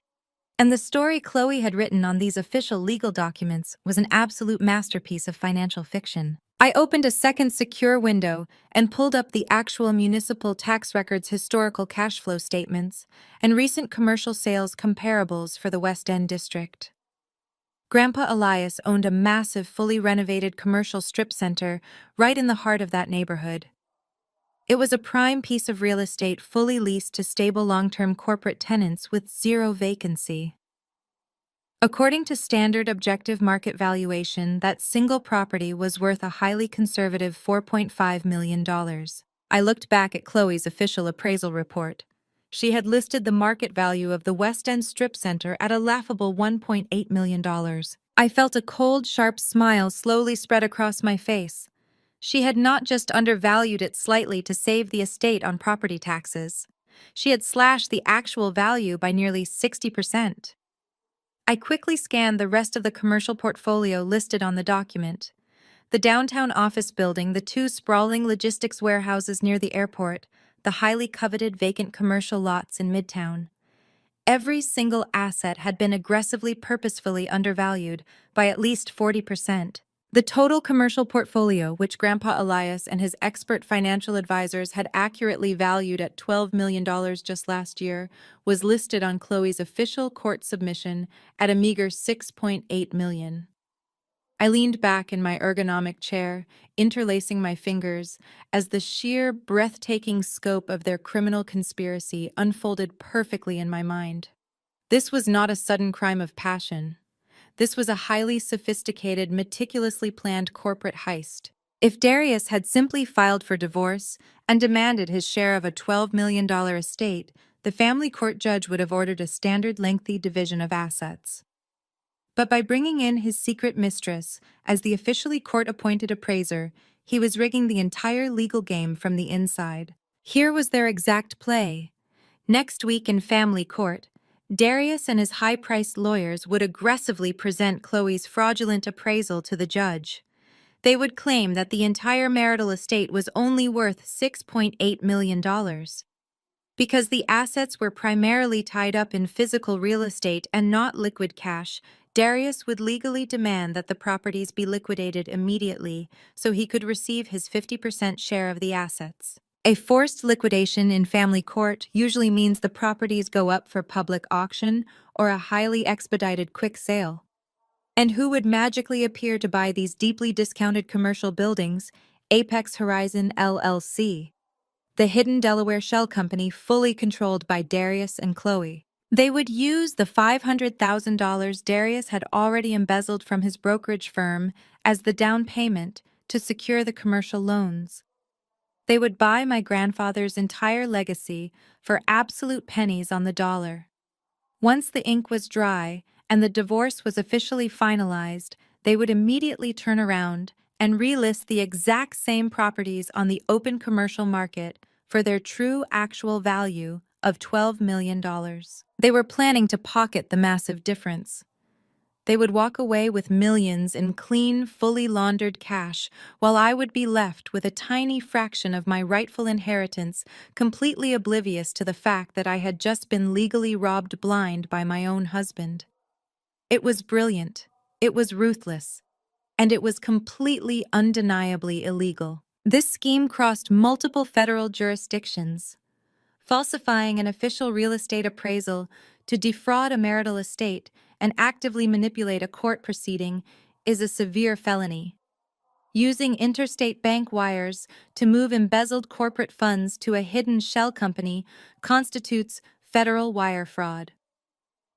And the story Chloe had written on these official legal documents was an absolute masterpiece of financial fiction. I opened a second secure window and pulled up the actual municipal tax records, historical cash flow statements, and recent commercial sales comparables for the West End district. Grandpa Elias owned a massive, fully renovated commercial strip center right in the heart of that neighborhood. It was a prime piece of real estate, fully leased to stable long-term corporate tenants with zero vacancy. According to standard objective market valuation, that single property was worth a highly conservative $4.5 million. I looked back at Chloe's official appraisal report. She had listed the market value of the West End Strip Center at a laughable $1.8 million. I felt a cold, sharp smile slowly spread across my face. She had not just undervalued it slightly to save the estate on property taxes. She had slashed the actual value by nearly 60%. I quickly scanned the rest of the commercial portfolio listed on the document. The downtown office building, the two sprawling logistics warehouses near the airport, the highly coveted vacant commercial lots in Midtown. Every single asset had been aggressively purposefully undervalued by at least 40%. The total commercial portfolio, which Grandpa Elias and his expert financial advisors had accurately valued at $12 million just last year, was listed on Chloe's official court submission at a meager $6.8 million. I leaned back in my ergonomic chair, interlacing my fingers, as the sheer, breathtaking scope of their criminal conspiracy unfolded perfectly in my mind. This was not a sudden crime of passion. This was a highly sophisticated, meticulously planned corporate heist. If Darius had simply filed for divorce and demanded his share of a $12 million estate, the family court judge would have ordered a standard lengthy division of assets. But by bringing in his secret mistress as the officially court-appointed appraiser, he was rigging the entire legal game from the inside. Here was their exact play. Next week in family court, Darius and his high-priced lawyers would aggressively present Chloe's fraudulent appraisal to the judge. They would claim that the entire marital estate was only worth $6.8 million. Because the assets were primarily tied up in physical real estate and not liquid cash, Darius would legally demand that the properties be liquidated immediately so he could receive his 50% share of the assets. A forced liquidation in family court usually means the properties go up for public auction or a highly expedited quick sale. And who would magically appear to buy these deeply discounted commercial buildings? Apex Horizon LLC, the hidden Delaware shell company fully controlled by Darius and Chloe. They would use the $500,000 Darius had already embezzled from his brokerage firm as the down payment to secure the commercial loans. They would buy my grandfather's entire legacy for absolute pennies on the dollar. Once the ink was dry and the divorce was officially finalized, they would immediately turn around and relist the exact same properties on the open commercial market for their true actual value of $12 million. They were planning to pocket the massive difference. They would walk away with millions in clean, fully laundered cash, while I would be left with a tiny fraction of my rightful inheritance, completely oblivious to the fact that I had just been legally robbed blind by my own husband. It was brilliant, it was ruthless, and it was completely undeniably illegal. This scheme crossed multiple federal jurisdictions. Falsifying an official real estate appraisal to defraud a marital estate and actively manipulate a court proceeding is a severe felony. Using interstate bank wires to move embezzled corporate funds to a hidden shell company constitutes federal wire fraud.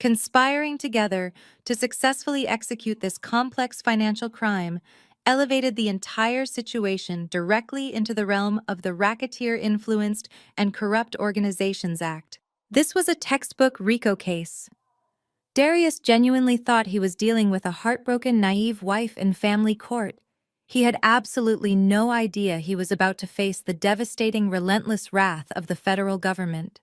Conspiring together to successfully execute this complex financial crime elevated the entire situation directly into the realm of the Racketeer-Influenced and Corrupt Organizations Act. This was a textbook RICO case. Darius genuinely thought he was dealing with a heartbroken, naive wife in family court. He had absolutely no idea he was about to face the devastating, relentless wrath of the federal government.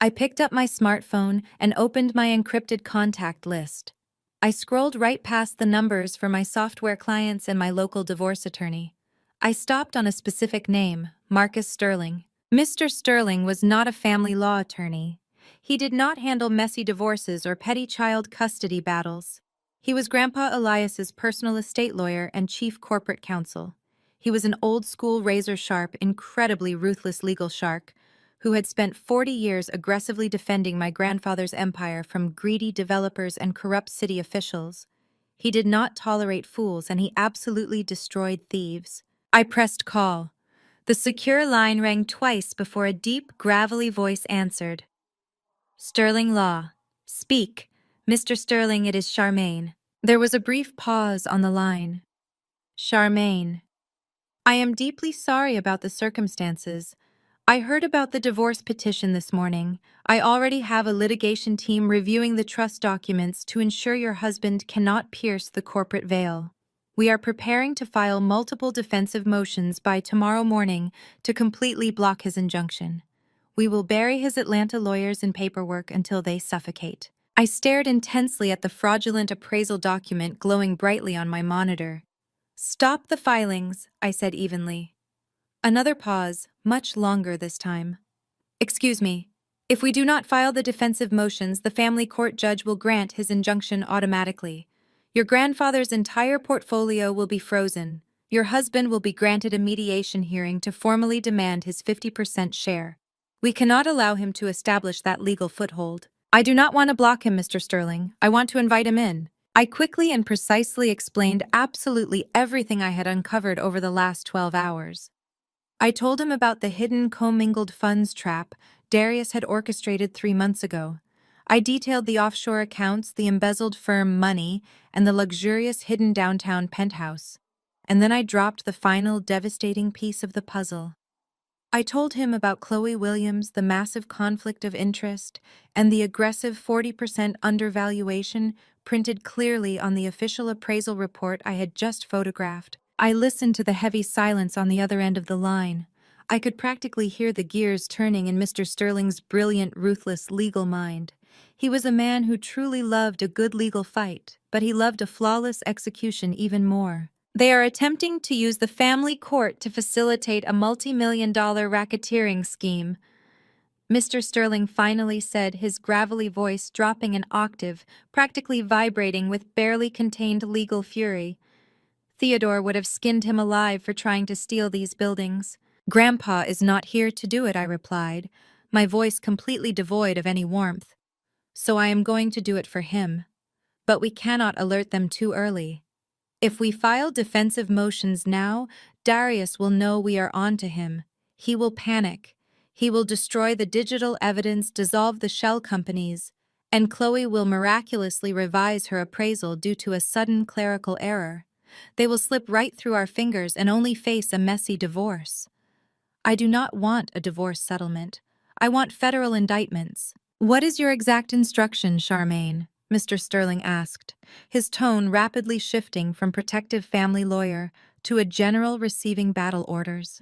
I picked up my smartphone and opened my encrypted contact list. I scrolled right past the numbers for my software clients and my local divorce attorney. I stopped on a specific name, Marcus Sterling. Mr. Sterling was not a family law attorney. He did not handle messy divorces or petty child custody battles. He was Grandpa Elias's personal estate lawyer and chief corporate counsel. He was an old-school, razor-sharp, incredibly ruthless legal shark who had spent 40 years aggressively defending my grandfather's empire from greedy developers and corrupt city officials. He did not tolerate fools, and he absolutely destroyed thieves. I pressed call. The secure line rang twice before a deep, gravelly voice answered. Sterling Law. Speak. Mr. Sterling, it is Charmaine. There was a brief pause on the line. Charmaine. I am deeply sorry about the circumstances. I heard about the divorce petition this morning. I already have a litigation team reviewing the trust documents to ensure your husband cannot pierce the corporate veil. We are preparing to file multiple defensive motions by tomorrow morning to completely block his injunction. We will bury his Atlanta lawyers in paperwork until they suffocate. I stared intensely at the fraudulent appraisal document glowing brightly on my monitor. Stop the filings, I said evenly. Another pause, much longer this time. Excuse me. If we do not file the defensive motions, the family court judge will grant his injunction automatically. Your grandfather's entire portfolio will be frozen. Your husband will be granted a mediation hearing to formally demand his 50% share. We cannot allow him to establish that legal foothold. I do not want to block him, Mr. Sterling. I want to invite him in. I quickly and precisely explained absolutely everything I had uncovered over the last 12 hours. I told him about the hidden commingled funds trap Darius had orchestrated 3 months ago. I detailed the offshore accounts, the embezzled firm money, and the luxurious hidden downtown penthouse. And then I dropped the final devastating piece of the puzzle. I told him about Chloe Williams, the massive conflict of interest, and the aggressive 40% undervaluation printed clearly on the official appraisal report I had just photographed. I listened to the heavy silence on the other end of the line. I could practically hear the gears turning in Mr. Sterling's brilliant, ruthless legal mind. He was a man who truly loved a good legal fight, but he loved a flawless execution even more. They are attempting to use the family court to facilitate a multi-million-dollar racketeering scheme, Mr. Sterling finally said, his gravelly voice dropping an octave, practically vibrating with barely contained legal fury. Theodore would have skinned him alive for trying to steal these buildings. Grandpa is not here to do it, I replied, my voice completely devoid of any warmth. So I am going to do it for him. But we cannot alert them too early. If we file defensive motions now, Darius will know we are on to him. He will panic. He will destroy the digital evidence, dissolve the shell companies, and Chloe will miraculously revise her appraisal due to a sudden clerical error. They will slip right through our fingers and only face a messy divorce. I do not want a divorce settlement. I want federal indictments. What is your exact instruction, Charmaine? Mr. Sterling asked, his tone rapidly shifting from protective family lawyer to a general receiving battle orders.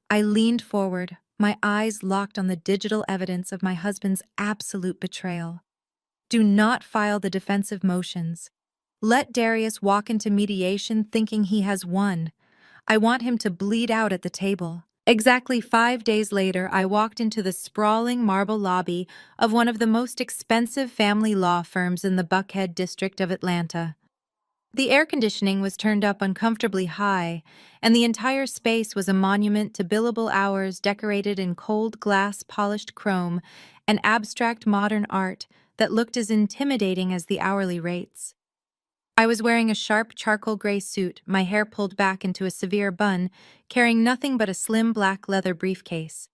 I leaned forward, my eyes locked on the digital evidence of my husband's absolute betrayal. Do not file the defensive motions. Let Darius walk into mediation thinking he has won. I want him to bleed out at the table. Exactly 5 days later, I walked into the sprawling marble lobby of one of the most expensive family law firms in the Buckhead district of Atlanta. The air conditioning was turned up uncomfortably high, and the entire space was a monument to billable hours decorated in cold glass polished chrome and abstract modern art that looked as intimidating as the hourly rates. I was wearing a sharp charcoal gray suit, my hair pulled back into a severe bun, carrying nothing but a slim black leather briefcase.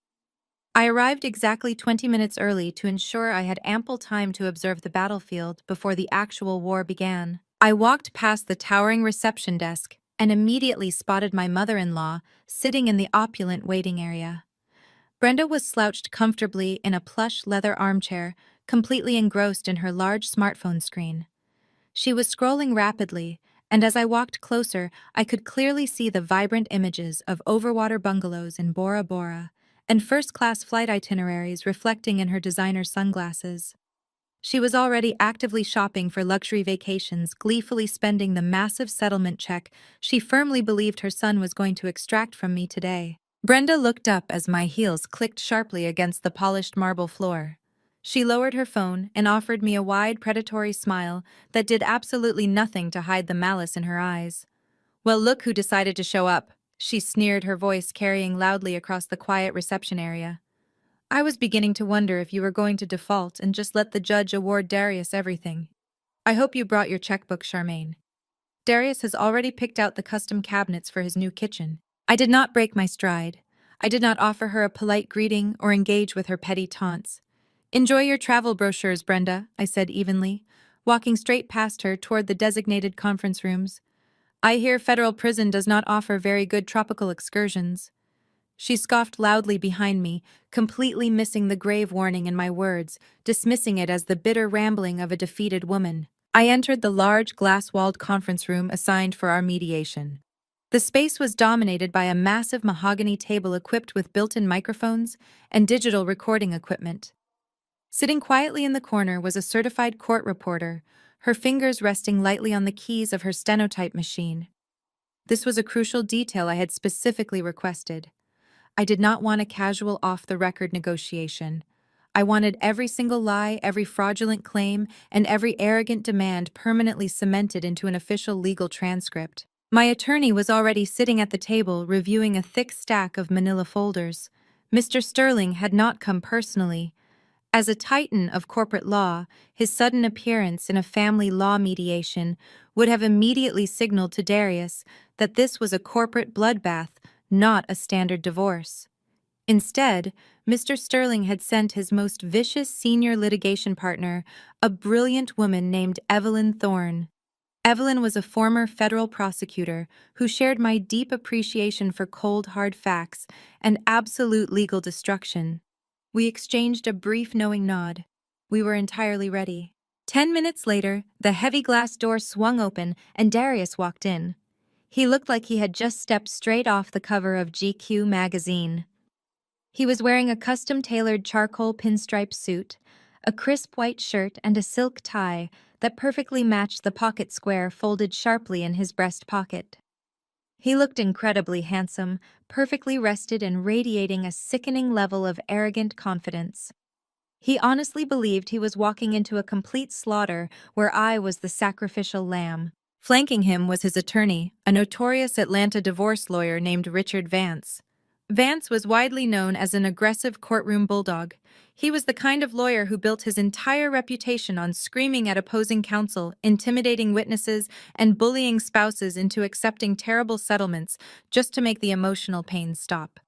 I arrived exactly 20 minutes early to ensure I had ample time to observe the battlefield before the actual war began. I walked past the towering reception desk and immediately spotted my mother-in-law sitting in the opulent waiting area. Brenda was slouched comfortably in a plush leather armchair, completely engrossed in her large smartphone screen. She was scrolling rapidly, and as I walked closer, I could clearly see the vibrant images of overwater bungalows in Bora Bora and first-class flight itineraries reflecting in her designer sunglasses. She was already actively shopping for luxury vacations, gleefully spending the massive settlement check she firmly believed her son was going to extract from me today. Brenda looked up as my heels clicked sharply against the polished marble floor. She lowered her phone and offered me a wide, predatory smile that did absolutely nothing to hide the malice in her eyes. "Well, look who decided to show up," she sneered, her voice carrying loudly across the quiet reception area. "I was beginning to wonder if you were going to default and just let the judge award Darius everything. I hope you brought your checkbook, Charmaine. Darius has already picked out the custom cabinets for his new kitchen." I did not break my stride. I did not offer her a polite greeting or engage with her petty taunts. "Enjoy your travel brochures, Brenda," I said evenly, walking straight past her toward the designated conference rooms. "I hear federal prison does not offer very good tropical excursions." She scoffed loudly behind me, completely missing the grave warning in my words, dismissing it as the bitter rambling of a defeated woman. I entered the large glass-walled conference room assigned for our mediation. The space was dominated by a massive mahogany table equipped with built-in microphones and digital recording equipment. Sitting quietly in the corner was a certified court reporter, her fingers resting lightly on the keys of her stenotype machine. This was a crucial detail I had specifically requested. I did not want a casual off-the-record negotiation. I wanted every single lie, every fraudulent claim, and every arrogant demand permanently cemented into an official legal transcript. My attorney was already sitting at the table reviewing a thick stack of manila folders. Mr. Sterling had not come personally. As a titan of corporate law, his sudden appearance in a family law mediation would have immediately signaled to Darius that this was a corporate bloodbath, not a standard divorce. Instead, Mr. Sterling had sent his most vicious senior litigation partner, a brilliant woman named Evelyn Thorne. Evelyn was a former federal prosecutor who shared my deep appreciation for cold, hard facts and absolute legal destruction. We exchanged a brief knowing nod. We were entirely ready. 10 minutes later, the heavy glass door swung open and Darius walked in. He looked like he had just stepped straight off the cover of GQ magazine. He was wearing a custom-tailored charcoal pinstripe suit, a crisp white shirt, and a silk tie that perfectly matched the pocket square folded sharply in his breast pocket. He looked incredibly handsome, perfectly rested and radiating a sickening level of arrogant confidence. He honestly believed he was walking into a complete slaughter where I was the sacrificial lamb. Flanking him was his attorney, a notorious Atlanta divorce lawyer named Richard Vance. Vance was widely known as an aggressive courtroom bulldog. He was the kind of lawyer who built his entire reputation on screaming at opposing counsel, intimidating witnesses, and bullying spouses into accepting terrible settlements just to make the emotional pain stop.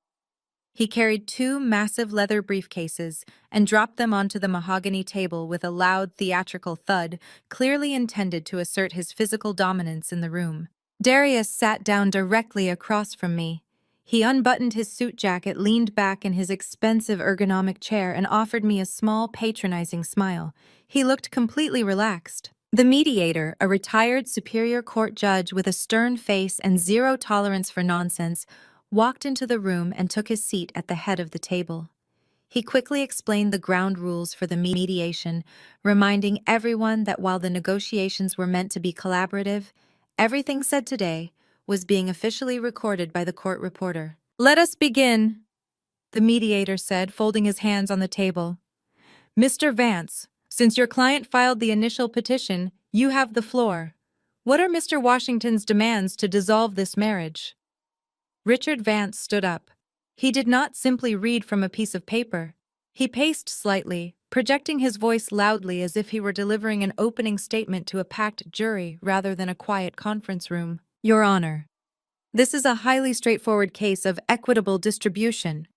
He carried 2 massive leather briefcases and dropped them onto the mahogany table with a loud theatrical thud, clearly intended to assert his physical dominance in the room. Darius sat down directly across from me. He unbuttoned his suit jacket, leaned back in his expensive ergonomic chair, and offered me a small, patronizing smile. He looked completely relaxed. The mediator, a retired Superior Court judge with a stern face and zero tolerance for nonsense, walked into the room and took his seat at the head of the table. He quickly explained the ground rules for the mediation, reminding everyone that while the negotiations were meant to be collaborative, everything said today was being officially recorded by the court reporter. "Let us begin," the mediator said, folding his hands on the table. "Mr. Vance, since your client filed the initial petition, you have the floor. What are Mr. Washington's demands to dissolve this marriage?" Richard Vance stood up. He did not simply read from a piece of paper. He paced slightly, projecting his voice loudly as if he were delivering an opening statement to a packed jury rather than a quiet conference room. "Your Honor, this is a highly straightforward case of equitable distribution."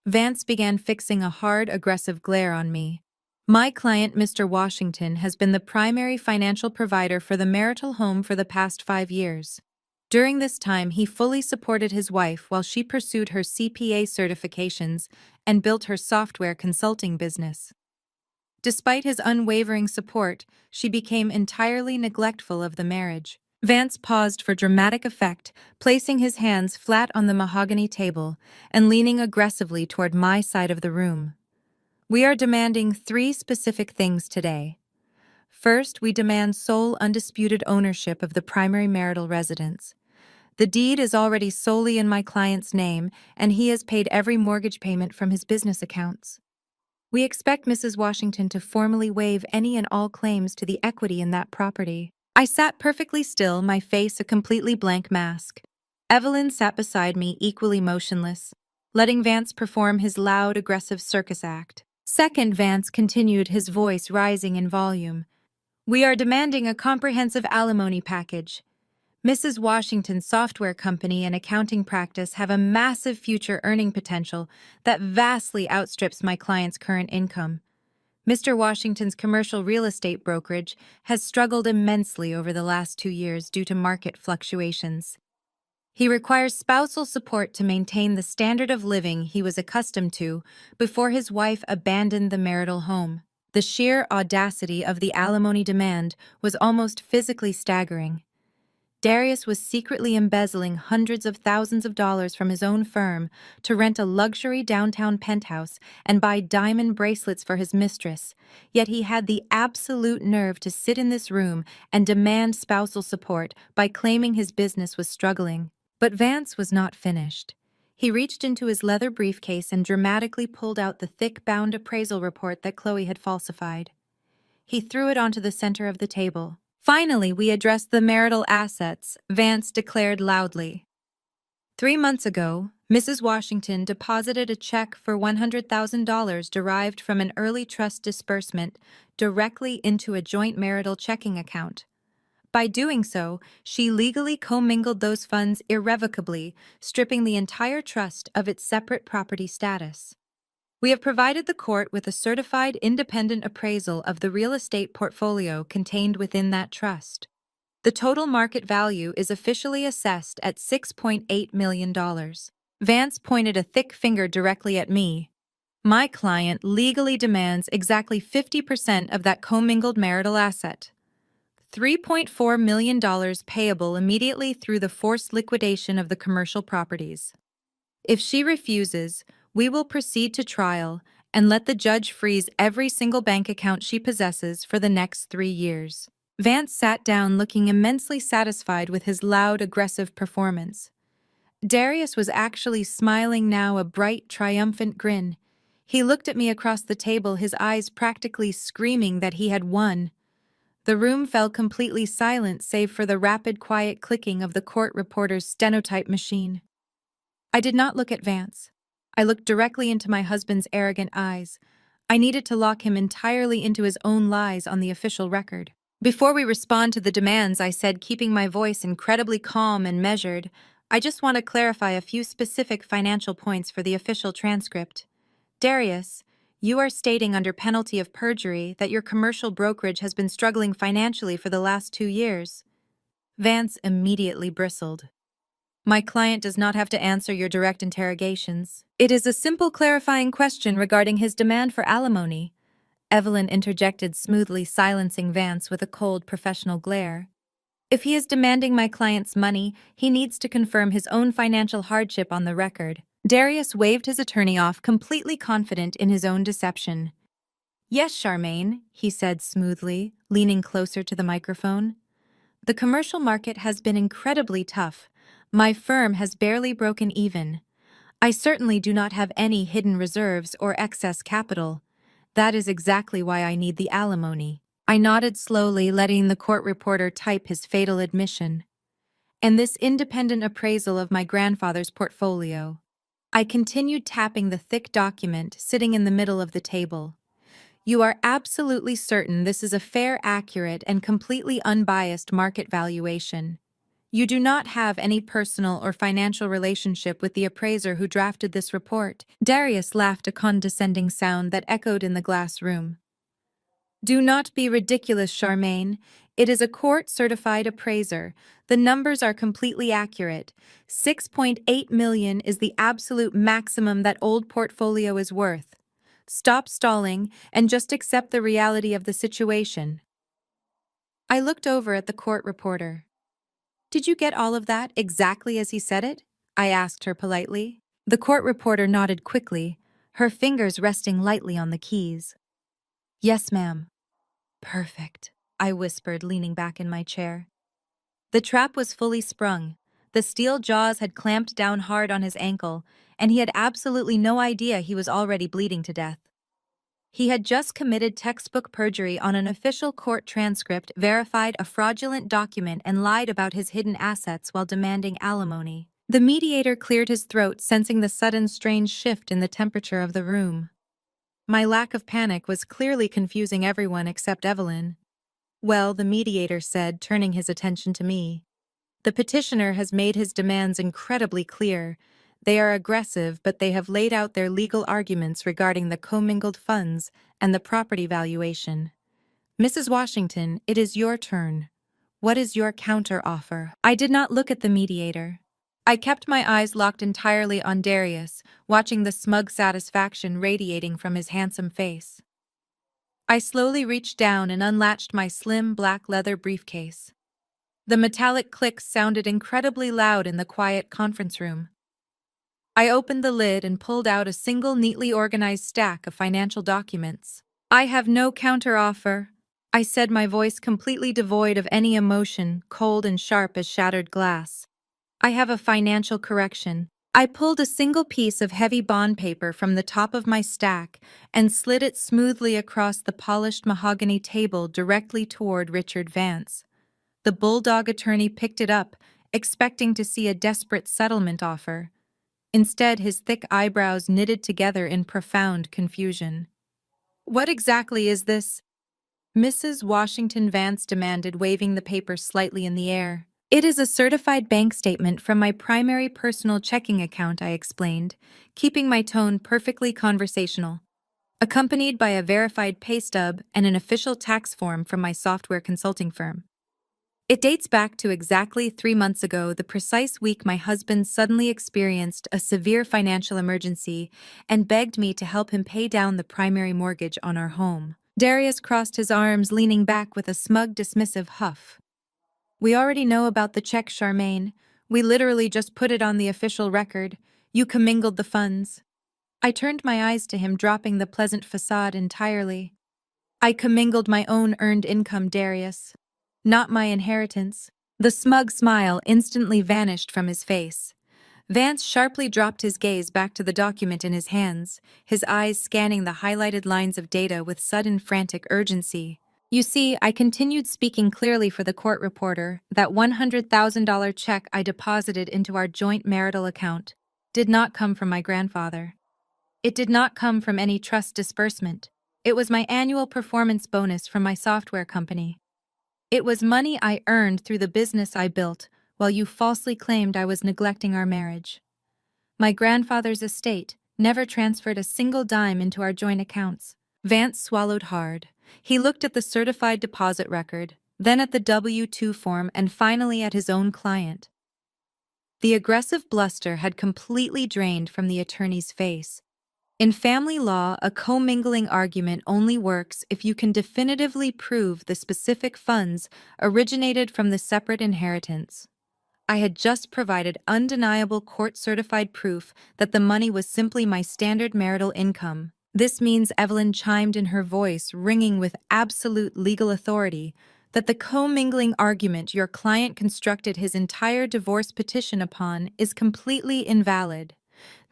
Vance began fixing a hard, aggressive glare on me. "My client, Mr. Washington, has been the primary financial provider for the marital home for the past 5 years. During this time, he fully supported his wife while she pursued her CPA certifications and built her software consulting business. Despite his unwavering support, she became entirely neglectful of the marriage." Vance paused for dramatic effect, placing his hands flat on the mahogany table and leaning aggressively toward my side of the room. "We are demanding 3 specific things today. First, we demand sole undisputed ownership of the primary marital residence. The deed is already solely in my client's name, and he has paid every mortgage payment from his business accounts. We expect Mrs. Washington to formally waive any and all claims to the equity in that property." I sat perfectly still, my face a completely blank mask. Evelyn sat beside me, equally motionless, letting Vance perform his loud, aggressive circus act. Second, Vance continued, his voice rising in volume. "We are demanding a comprehensive alimony package. Mrs. Washington's software company and accounting practice have a massive future earning potential that vastly outstrips my client's current income. Mr. Washington's commercial real estate brokerage has struggled immensely over the last 2 years due to market fluctuations. He requires spousal support to maintain the standard of living he was accustomed to before his wife abandoned the marital home." The sheer audacity of the alimony demand was almost physically staggering. Darius was secretly embezzling hundreds of thousands of dollars from his own firm to rent a luxury downtown penthouse and buy diamond bracelets for his mistress, yet he had the absolute nerve to sit in this room and demand spousal support by claiming his business was struggling. But Vance was not finished. He reached into his leather briefcase and dramatically pulled out the thick-bound appraisal report that Chloe had falsified. He threw it onto the center of the table. "Finally, we addressed the marital assets," Vance declared loudly. 3 months ago, Mrs. Washington deposited a check for $100,000 derived from an early trust disbursement directly into a joint marital checking account. By doing so, she legally commingled those funds irrevocably, stripping the entire trust of its separate property status. We have provided the court with a certified independent appraisal of the real estate portfolio contained within that trust. The total market value is officially assessed at $6.8 million. Vance pointed a thick finger directly at me. My client legally demands exactly 50% of that commingled marital asset. $3.4 million payable immediately through the forced liquidation of the commercial properties. If she refuses, we will proceed to trial and let the judge freeze every single bank account she possesses for the next 3 years. Vance sat down looking immensely satisfied with his loud, aggressive performance. Darius was actually smiling now, a bright, triumphant grin. He looked at me across the table, his eyes practically screaming that he had won. The room fell completely silent save for the rapid, quiet clicking of the court reporter's stenotype machine. I did not look at Vance. I looked directly into my husband's arrogant eyes. I needed to lock him entirely into his own lies on the official record. "Before we respond to the demands," I said, keeping my voice incredibly calm and measured, "I just want to clarify a few specific financial points for the official transcript. Darius, you are stating under penalty of perjury that your commercial brokerage has been struggling financially for the last 2 years. Vance immediately bristled. "My client does not have to answer your direct interrogations. It is a simple clarifying question regarding his demand for alimony," Evelyn interjected smoothly, silencing Vance with a cold, professional glare. "If he is demanding my client's money, he needs to confirm his own financial hardship on the record." Darius waved his attorney off, completely confident in his own deception. "Yes, Charmaine," he said smoothly, leaning closer to the microphone. "The commercial market has been incredibly tough. My firm has barely broken even. I certainly do not have any hidden reserves or excess capital. That is exactly why I need the alimony." I nodded slowly, letting the court reporter type his fatal admission. "And this independent appraisal of my grandfather's portfolio." I continued tapping the thick document sitting in the middle of the table. "You are absolutely certain this is a fair, accurate, and completely unbiased market valuation. You do not have any personal or financial relationship with the appraiser who drafted this report." Darius laughed, a condescending sound that echoed in the glass room. "Do not be ridiculous, Charmaine. It is a court-certified appraiser. The numbers are completely accurate. 6.8 million is the absolute maximum that old portfolio is worth. Stop stalling and just accept the reality of the situation." I looked over at the court reporter. "Did you get all of that exactly as he said it?" I asked her politely. The court reporter nodded quickly, her fingers resting lightly on the keys. "Yes, ma'am." "Perfect," I whispered, leaning back in my chair. The trap was fully sprung. The steel jaws had clamped down hard on his ankle, and he had absolutely no idea he was already bleeding to death. He had just committed textbook perjury on an official court transcript, verified a fraudulent document, and lied about his hidden assets while demanding alimony. The mediator cleared his throat, sensing the sudden strange shift in the temperature of the room. My lack of panic was clearly confusing everyone except Evelyn. "Well," the mediator said, turning his attention to me, "the petitioner has made his demands incredibly clear. They are aggressive, but they have laid out their legal arguments regarding the commingled funds and the property valuation. Mrs. Washington, it is your turn. What is your counter-offer?" I did not look at the mediator. I kept my eyes locked entirely on Darius, watching the smug satisfaction radiating from his handsome face. I slowly reached down and unlatched my slim black leather briefcase. The metallic clicks sounded incredibly loud in the quiet conference room. I opened the lid and pulled out a single neatly organized stack of financial documents. "I have no counteroffer," I said, my voice completely devoid of any emotion, cold and sharp as shattered glass. "I have a financial correction." I pulled a single piece of heavy bond paper from the top of my stack and slid it smoothly across the polished mahogany table directly toward Richard Vance. The bulldog attorney picked it up, expecting to see a desperate settlement offer. Instead, his thick eyebrows knitted together in profound confusion. "What exactly is this?" Mrs. Washington Vance demanded, waving the paper slightly in the air. "It is a certified bank statement from my primary personal checking account," I explained, keeping my tone perfectly conversational, "accompanied by a verified pay stub and an official tax form from my software consulting firm. It dates back to exactly 3 months ago, the precise week my husband suddenly experienced a severe financial emergency and begged me to help him pay down the primary mortgage on our home." Darius crossed his arms, leaning back with a smug, dismissive huff. "We already know about the check, Charmaine. We literally just put it on the official record. You commingled the funds." I turned my eyes to him, dropping the pleasant facade entirely. "I commingled my own earned income, Darius. Not my inheritance." The smug smile instantly vanished from his face. Vance sharply dropped his gaze back to the document in his hands, his eyes scanning the highlighted lines of data with sudden frantic urgency. "You see," I continued, speaking clearly for the court reporter, "that $100,000 check I deposited into our joint marital account did not come from my grandfather. It did not come from any trust disbursement. It was my annual performance bonus from my software company. It was money I earned through the business I built, while you falsely claimed I was neglecting our marriage. My grandfather's estate never transferred a single dime into our joint accounts." Vance swallowed hard. He looked at the certified deposit record, then at the W-2 form, and finally at his own client. The aggressive bluster had completely drained from the attorney's face. In family law, a commingling argument only works if you can definitively prove the specific funds originated from the separate inheritance. I had just provided undeniable court-certified proof that the money was simply my standard marital income. "This means," Evelyn chimed in, her voice ringing with absolute legal authority, "that the commingling argument your client constructed his entire divorce petition upon is completely invalid.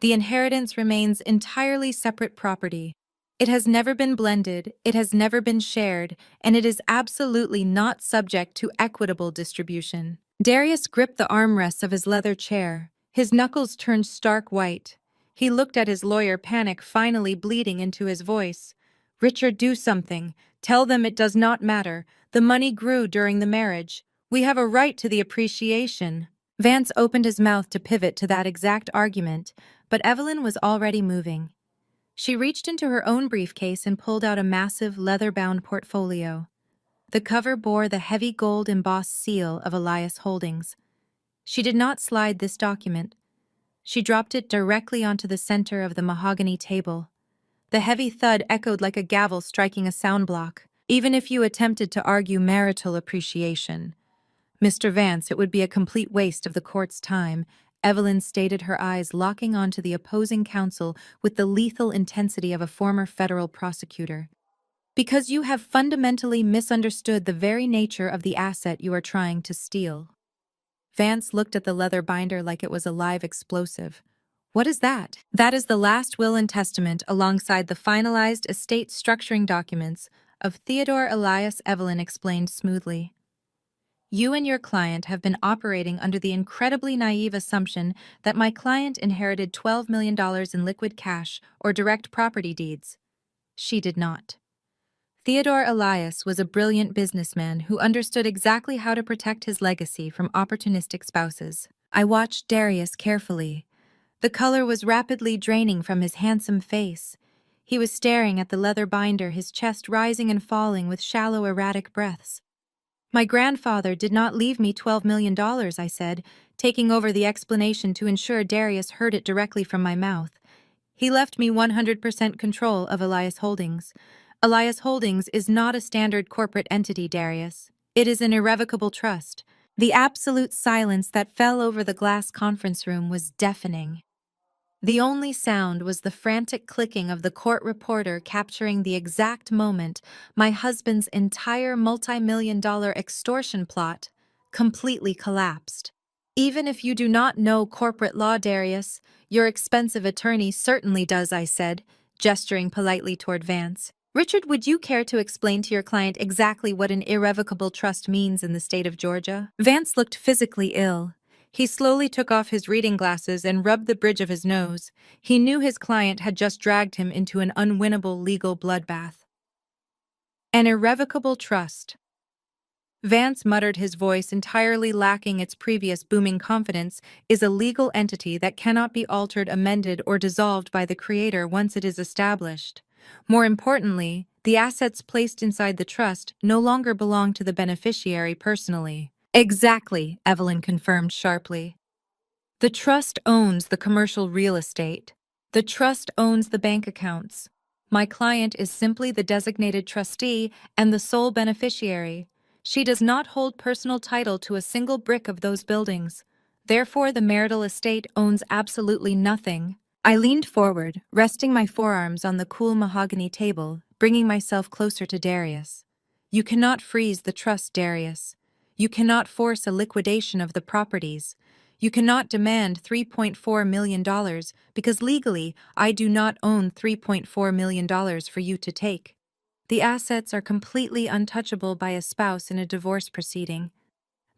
The inheritance remains entirely separate property. It has never been blended, it has never been shared, and it is absolutely not subject to equitable distribution." Darius gripped the armrests of his leather chair. His knuckles turned stark white. He looked at his lawyer, panic finally bleeding into his voice. "Richard, do something. Tell them it does not matter. The money grew during the marriage. We have a right to the appreciation." Vance opened his mouth to pivot to that exact argument, but Evelyn was already moving. She reached into her own briefcase and pulled out a massive, leather-bound portfolio. The cover bore the heavy gold embossed seal of Elias Holdings. She did not slide this document. She dropped it directly onto the center of the mahogany table. The heavy thud echoed like a gavel striking a sound block. "Even if you attempted to argue marital appreciation, Mr. Vance, it would be a complete waste of the court's time," Evelyn stated, her eyes locking onto the opposing counsel with the lethal intensity of a former federal prosecutor. "Because you have fundamentally misunderstood the very nature of the asset you are trying to steal." Vance looked at the leather binder like it was a live explosive. "What is that?" "That is the last will and testament alongside the finalized estate structuring documents of Theodore Elias," Evelyn explained smoothly. "You and your client have been operating under the incredibly naive assumption that my client inherited $12 million in liquid cash or direct property deeds. She did not. Theodore Elias was a brilliant businessman who understood exactly how to protect his legacy from opportunistic spouses." I watched Darius carefully. The color was rapidly draining from his handsome face. He was staring at the leather binder, his chest rising and falling with shallow, erratic breaths. "My grandfather did not leave me $12 million, I said, taking over the explanation to ensure Darius heard it directly from my mouth. "He left me 100% control of Elias Holdings. Elias Holdings is not a standard corporate entity, Darius. It is an irrevocable trust. The absolute silence that fell over the glass conference room was deafening. The only sound was the frantic clicking of the court reporter capturing the exact moment my husband's entire multi-million-dollar extortion plot completely collapsed. Even if you do not know corporate law, Darius, your expensive attorney certainly does, I said, gesturing politely toward Vance. Richard, would you care to explain to your client exactly what an irrevocable trust means in the state of Georgia? Vance looked physically ill. He slowly took off his reading glasses and rubbed the bridge of his nose. He knew his client had just dragged him into an unwinnable legal bloodbath. An irrevocable trust. Vance muttered, his voice entirely lacking its previous booming confidence, is a legal entity that cannot be altered, amended, or dissolved by the creator once it is established. More importantly, the assets placed inside the trust no longer belong to the beneficiary personally. Exactly, Evelyn confirmed sharply. The trust owns the commercial real estate. The trust owns the bank accounts. My client is simply the designated trustee and the sole beneficiary. She does not hold personal title to a single brick of those buildings. Therefore, the marital estate owns absolutely nothing. I leaned forward, resting my forearms on the cool mahogany table, bringing myself closer to Darius. You cannot freeze the trust, Darius. You cannot force a liquidation of the properties. You cannot demand $3.4 million because legally I do not own $3.4 million for you to take. The assets are completely untouchable by a spouse in a divorce proceeding.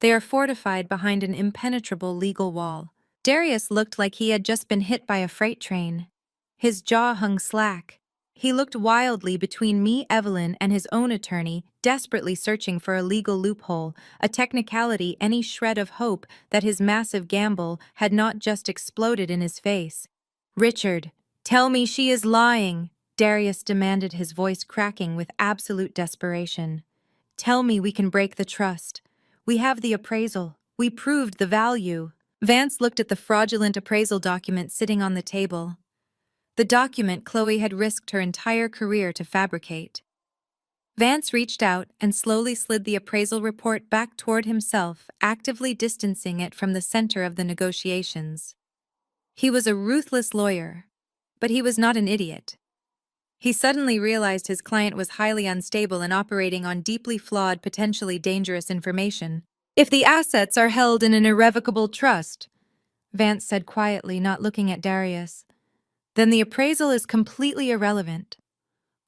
They are fortified behind an impenetrable legal wall. Darius looked like he had just been hit by a freight train. His jaw hung slack. He looked wildly between me, Evelyn, and his own attorney, desperately searching for a legal loophole, a technicality, any shred of hope that his massive gamble had not just exploded in his face. Richard, tell me she is lying, Darius demanded, his voice cracking with absolute desperation. Tell me we can break the trust. We have the appraisal. We proved the value. Vance looked at the fraudulent appraisal document sitting on the table. The document Chloe had risked her entire career to fabricate. Vance reached out and slowly slid the appraisal report back toward himself, actively distancing it from the center of the negotiations. He was a ruthless lawyer, but he was not an idiot. He suddenly realized his client was highly unstable and operating on deeply flawed, potentially dangerous information. If the assets are held in an irrevocable trust, Vance said quietly, not looking at Darius, then the appraisal is completely irrelevant.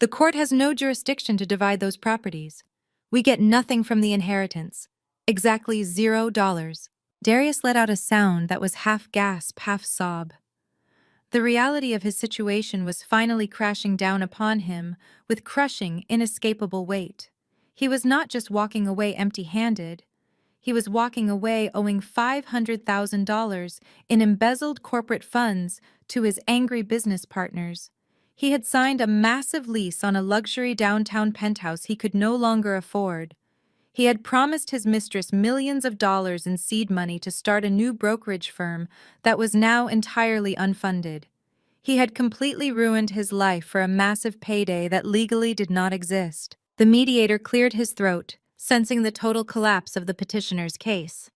The court has no jurisdiction to divide those properties. We get nothing from the inheritance. Exactly $0. Darius let out a sound that was half gasp, half sob. The reality of his situation was finally crashing down upon him with crushing, inescapable weight. He was not just walking away empty-handed. He was walking away owing $500,000 in embezzled corporate funds to his angry business partners. He had signed a massive lease on a luxury downtown penthouse he could no longer afford. He had promised his mistress millions of dollars in seed money to start a new brokerage firm that was now entirely unfunded. He had completely ruined his life for a massive payday that legally did not exist. The mediator cleared his throat, sensing the total collapse of the petitioner's case.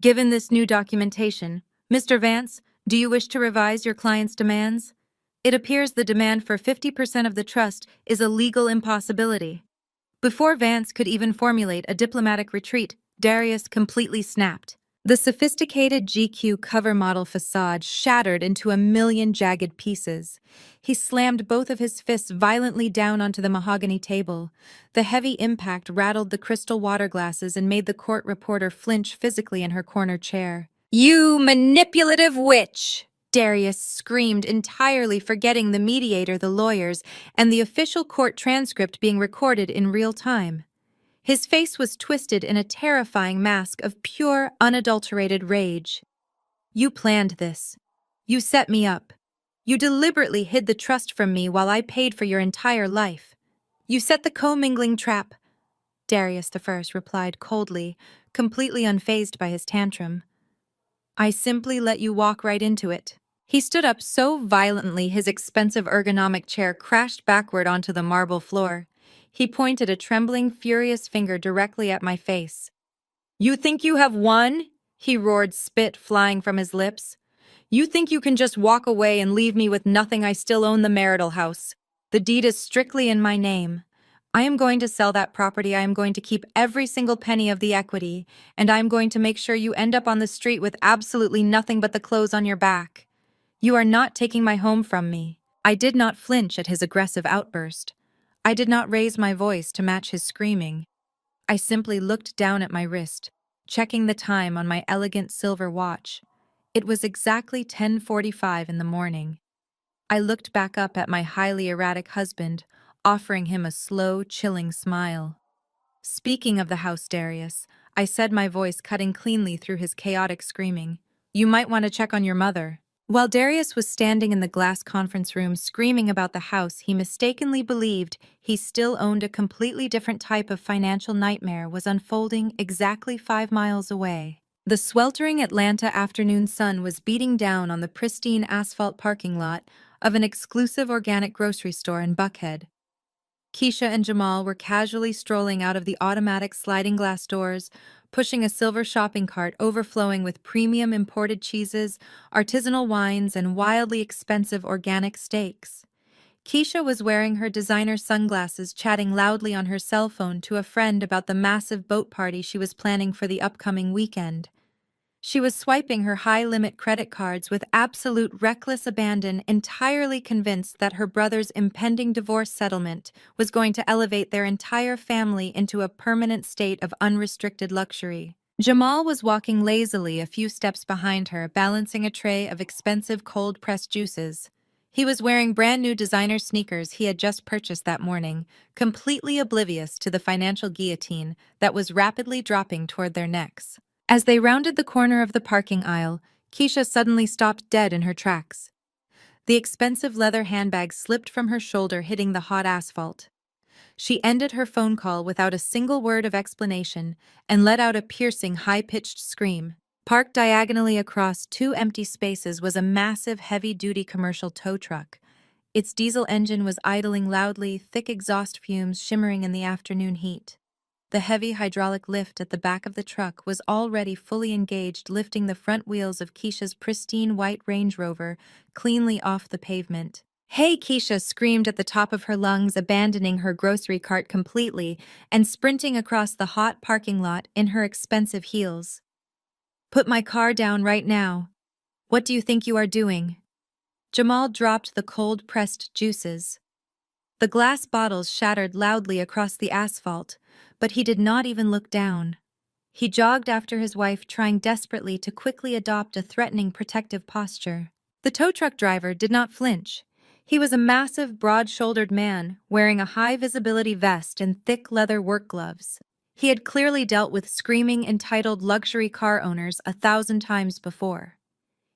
Given this new documentation, Mr. Vance, do you wish to revise your client's demands? It appears the demand for 50% of the trust is a legal impossibility. Before Vance could even formulate a diplomatic retreat, Darius completely snapped. The sophisticated GQ cover model facade shattered into a million jagged pieces. He slammed both of his fists violently down onto the mahogany table. The heavy impact rattled the crystal water glasses and made the court reporter flinch physically in her corner chair. "You manipulative witch!" Darius screamed, entirely forgetting the mediator, the lawyers, and the official court transcript being recorded in real time. His face was twisted in a terrifying mask of pure, unadulterated rage. "You planned this. You set me up. You deliberately hid the trust from me while I paid for your entire life. You set the commingling trap," Darius I replied coldly, completely unfazed by his tantrum. "I simply let you walk right into it." He stood up so violently his expensive ergonomic chair crashed backward onto the marble floor. He pointed a trembling, furious finger directly at my face. You think you have won? He roared, spit flying from his lips. You think you can just walk away and leave me with nothing? I still own the marital house. The deed is strictly in my name. I am going to sell that property. I am going to keep every single penny of the equity, and I am going to make sure you end up on the street with absolutely nothing but the clothes on your back. You are not taking my home from me. I did not flinch at his aggressive outburst. I did not raise my voice to match his screaming. I simply looked down at my wrist, checking the time on my elegant silver watch. It was exactly 10:45 in the morning. I looked back up at my highly erratic husband, offering him a slow, chilling smile. Speaking of the house, Darius, I said, my voice cutting cleanly through his chaotic screaming. You might want to check on your mother. While Darius was standing in the glass conference room screaming about the house he mistakenly believed he still owned, a completely different type of financial nightmare was unfolding exactly 5 miles away. The sweltering Atlanta afternoon sun was beating down on the pristine asphalt parking lot of an exclusive organic grocery store in Buckhead. Keisha and Jamal were casually strolling out of the automatic sliding glass doors, pushing a silver shopping cart overflowing with premium imported cheeses, artisanal wines, and wildly expensive organic steaks. Keisha was wearing her designer sunglasses, chatting loudly on her cell phone to a friend about the massive boat party she was planning for the upcoming weekend. She was swiping her high-limit credit cards with absolute reckless abandon, entirely convinced that her brother's impending divorce settlement was going to elevate their entire family into a permanent state of unrestricted luxury. Jamal was walking lazily a few steps behind her, balancing a tray of expensive cold-pressed juices. He was wearing brand-new designer sneakers he had just purchased that morning, completely oblivious to the financial guillotine that was rapidly dropping toward their necks. As they rounded the corner of the parking aisle, Keisha suddenly stopped dead in her tracks. The expensive leather handbag slipped from her shoulder, hitting the hot asphalt. She ended her phone call without a single word of explanation and let out a piercing, high-pitched scream. Parked diagonally across two empty spaces was a massive, heavy-duty commercial tow truck. Its diesel engine was idling loudly, thick exhaust fumes shimmering in the afternoon heat. The heavy hydraulic lift at the back of the truck was already fully engaged, lifting the front wheels of Keisha's pristine white Range Rover cleanly off the pavement. "Hey!" Keisha screamed at the top of her lungs, abandoning her grocery cart completely and sprinting across the hot parking lot in her expensive heels. "Put my car down right now. What do you think you are doing?" Jamal dropped the cold-pressed juices. The glass bottles shattered loudly across the asphalt, but he did not even look down. He jogged after his wife, trying desperately to quickly adopt a threatening, protective posture. The tow truck driver did not flinch. He was a massive, broad-shouldered man, wearing a high-visibility vest and thick leather work gloves. He had clearly dealt with screaming, entitled luxury car owners 1,000 times before.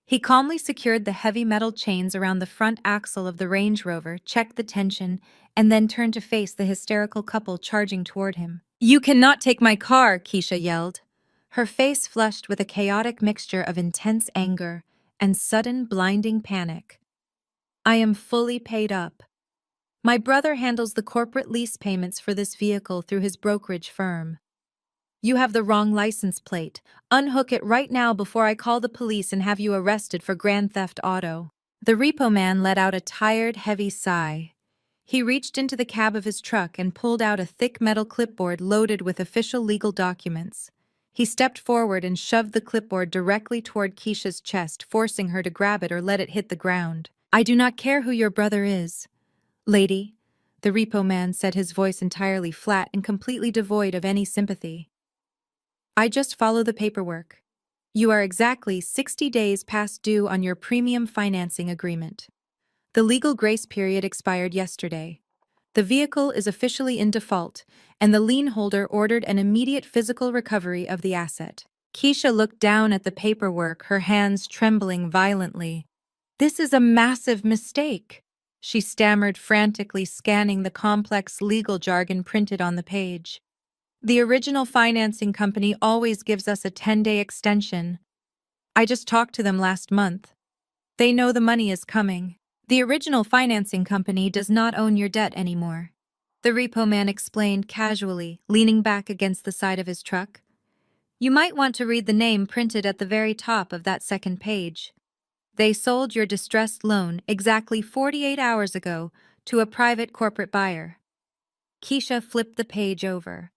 He calmly secured the heavy metal chains around the front axle of the Range Rover, checked the tension, and then turned to face the hysterical couple charging toward him. "You cannot take my car!" Keisha yelled, her face flushed with a chaotic mixture of intense anger and sudden, blinding panic. "I am fully paid up. My brother handles the corporate lease payments for this vehicle through his brokerage firm. You have the wrong license plate. Unhook it right now before I call the police and have you arrested for grand theft auto." The repo man let out a tired, heavy sigh. He reached into the cab of his truck and pulled out a thick metal clipboard loaded with official legal documents. He stepped forward and shoved the clipboard directly toward Keisha's chest, forcing her to grab it or let it hit the ground. "I do not care who your brother is, lady," the repo man said, his voice entirely flat and completely devoid of any sympathy. "I just follow the paperwork. You are exactly 60 days past due on your premium financing agreement. The legal grace period expired yesterday. The vehicle is officially in default, and the lien holder ordered an immediate physical recovery of the asset." Keisha looked down at the paperwork, her hands trembling violently. "This is a massive mistake," she stammered, frantically scanning the complex legal jargon printed on the page. "The original financing company always gives us a 10-day extension. I just talked to them last month. They know the money is coming. The original financing company does not own your debt anymore," the repo man explained casually, leaning back against the side of his truck. You might want to read the name printed at the very top of that second page. They sold your distressed loan exactly 48 hours ago to a private corporate buyer. Keisha flipped the page over.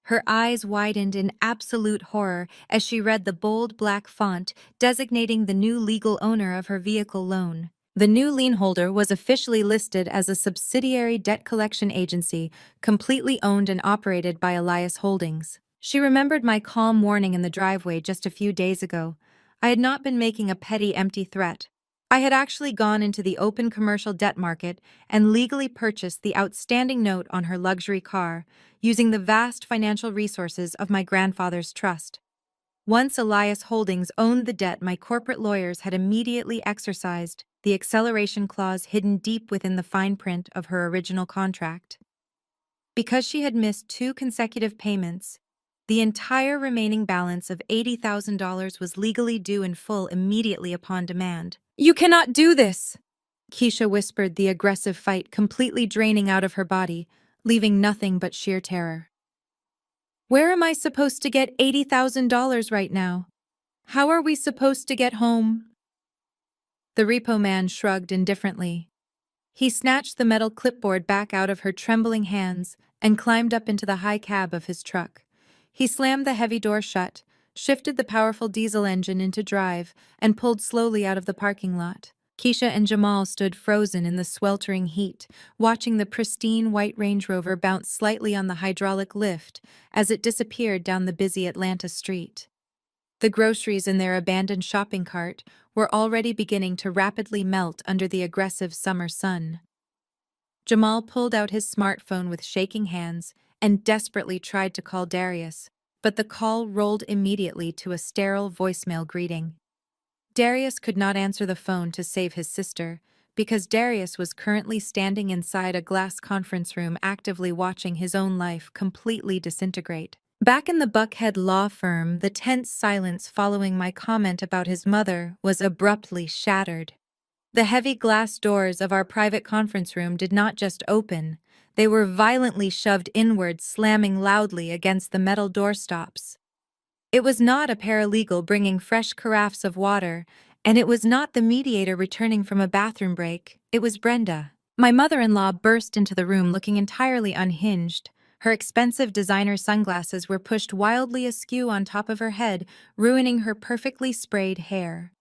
Her eyes widened in absolute horror as she read the bold black font designating the new legal owner of her vehicle loan. The new lien holder was officially listed as a subsidiary debt collection agency completely owned and operated by Elias Holdings. She remembered my calm warning in the driveway just a few days ago. I had not been making a petty, empty threat. I had actually gone into the open commercial debt market and legally purchased the outstanding note on her luxury car, using the vast financial resources of my grandfather's trust. Once Elias Holdings owned the debt, my corporate lawyers had immediately exercised the acceleration clause hidden deep within the fine print of her original contract. Because she had missed 2 consecutive payments, the entire remaining balance of $80,000 was legally due in full immediately upon demand. "You cannot do this!" Keisha whispered, the aggressive fight completely draining out of her body, leaving nothing but sheer terror. "Where am I supposed to get $80,000 right now? How are we supposed to get home?" The repo man shrugged indifferently. He snatched the metal clipboard back out of her trembling hands and climbed up into the high cab of his truck. He slammed the heavy door shut, shifted the powerful diesel engine into drive, and pulled slowly out of the parking lot. Keisha and Jamal stood frozen in the sweltering heat, watching the pristine white Range Rover bounce slightly on the hydraulic lift as it disappeared down the busy Atlanta street. The groceries in their abandoned shopping cart were already beginning to rapidly melt under the aggressive summer sun. Jamal pulled out his smartphone with shaking hands and desperately tried to call Darius, but the call rolled immediately to a sterile voicemail greeting. Darius could not answer the phone to save his sister, because Darius was currently standing inside a glass conference room actively watching his own life completely disintegrate. Back in the Buckhead law firm, the tense silence following my comment about his mother was abruptly shattered. The heavy glass doors of our private conference room did not just open, they were violently shoved inward, slamming loudly against the metal doorstops. It was not a paralegal bringing fresh carafes of water, and it was not the mediator returning from a bathroom break. It was Brenda. My mother-in-law burst into the room looking entirely unhinged. Her expensive designer sunglasses were pushed wildly askew on top of her head, ruining her perfectly sprayed hair.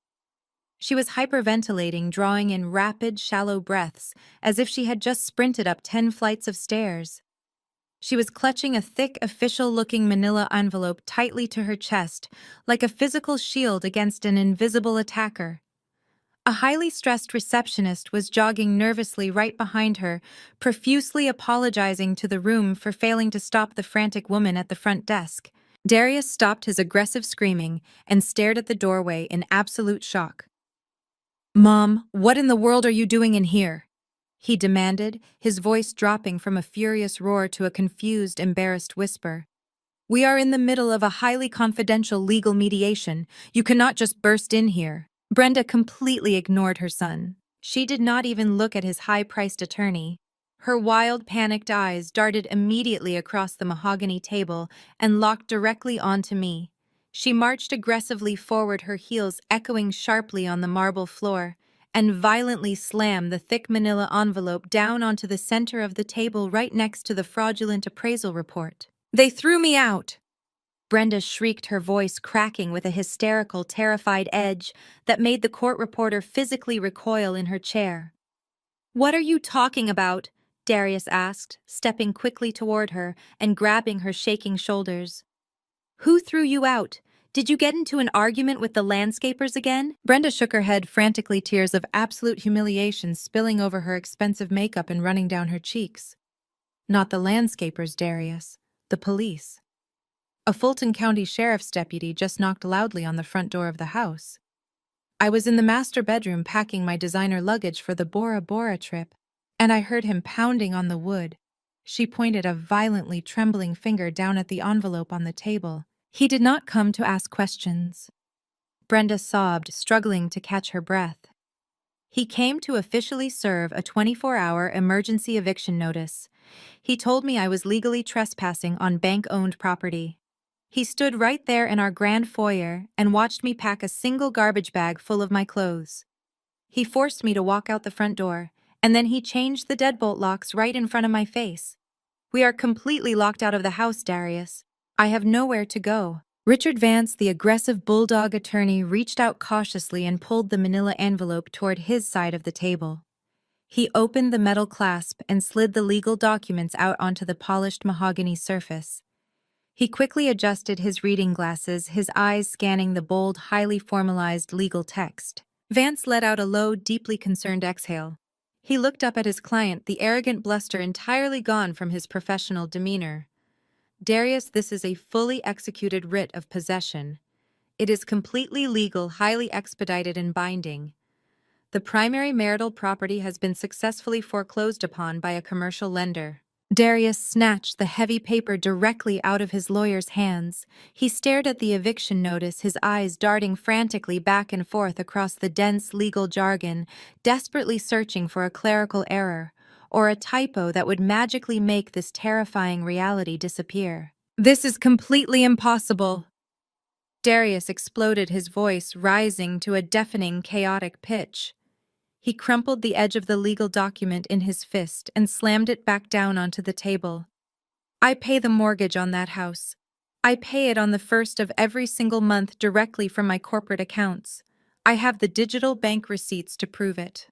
She was hyperventilating, drawing in rapid, shallow breaths, as if she had just sprinted up 10 flights of stairs. She was clutching a thick, official-looking manila envelope tightly to her chest, like a physical shield against an invisible attacker. A highly stressed receptionist was jogging nervously right behind her, profusely apologizing to the room for failing to stop the frantic woman at the front desk. Darius stopped his aggressive screaming and stared at the doorway in absolute shock. "Mom, what in the world are you doing in here?" he demanded, his voice dropping from a furious roar to a confused, embarrassed whisper. "We are in the middle of a highly confidential legal mediation. You cannot just burst in here." Brenda completely ignored her son. She did not even look at his high-priced attorney. Her wild, panicked eyes darted immediately across the mahogany table and locked directly onto me. She marched aggressively forward, her heels echoing sharply on the marble floor, and violently slammed the thick manila envelope down onto the center of the table right next to the fraudulent appraisal report. "They threw me out!" Brenda shrieked, her voice cracking with a hysterical, terrified edge that made the court reporter physically recoil in her chair. "What are you talking about?" Darius asked, stepping quickly toward her and grabbing her shaking shoulders. "Who threw you out? Did you get into an argument with the landscapers again?" Brenda shook her head frantically, tears of absolute humiliation spilling over her expensive makeup and running down her cheeks. "Not the landscapers, Darius. The police. A Fulton County Sheriff's deputy just knocked loudly on the front door of the house. I was in the master bedroom packing my designer luggage for the Bora Bora trip, and I heard him pounding on the wood." She pointed a violently trembling finger down at the envelope on the table. "He did not come to ask questions." Brenda sobbed, struggling to catch her breath. "He came to officially serve a 24-hour emergency eviction notice. He told me I was legally trespassing on bank-owned property." He stood right there in our grand foyer and watched me pack a single garbage bag full of my clothes. He forced me to walk out the front door, and then he changed the deadbolt locks right in front of my face. We are completely locked out of the house, Darius. I have nowhere to go. Richard Vance, the aggressive bulldog attorney, reached out cautiously and pulled the manila envelope toward his side of the table. He opened the metal clasp and slid the legal documents out onto the polished mahogany surface. He quickly adjusted his reading glasses, his eyes scanning the bold, highly formalized legal text. Vance let out a low, deeply concerned exhale. He looked up at his client, the arrogant bluster entirely gone from his professional demeanor. Darius, this is a fully executed writ of possession. It is completely legal, highly expedited, and binding. The primary marital property has been successfully foreclosed upon by a commercial lender. Darius snatched the heavy paper directly out of his lawyer's hands. He stared at the eviction notice, his eyes darting frantically back and forth across the dense legal jargon, desperately searching for a clerical error or a typo that would magically make this terrifying reality disappear. This is completely impossible. Darius exploded, his voice rising to a deafening, chaotic pitch. He crumpled the edge of the legal document in his fist and slammed it back down onto the table. I pay the mortgage on that house. I pay it on the first of every single month directly from my corporate accounts. I have the digital bank receipts to prove it.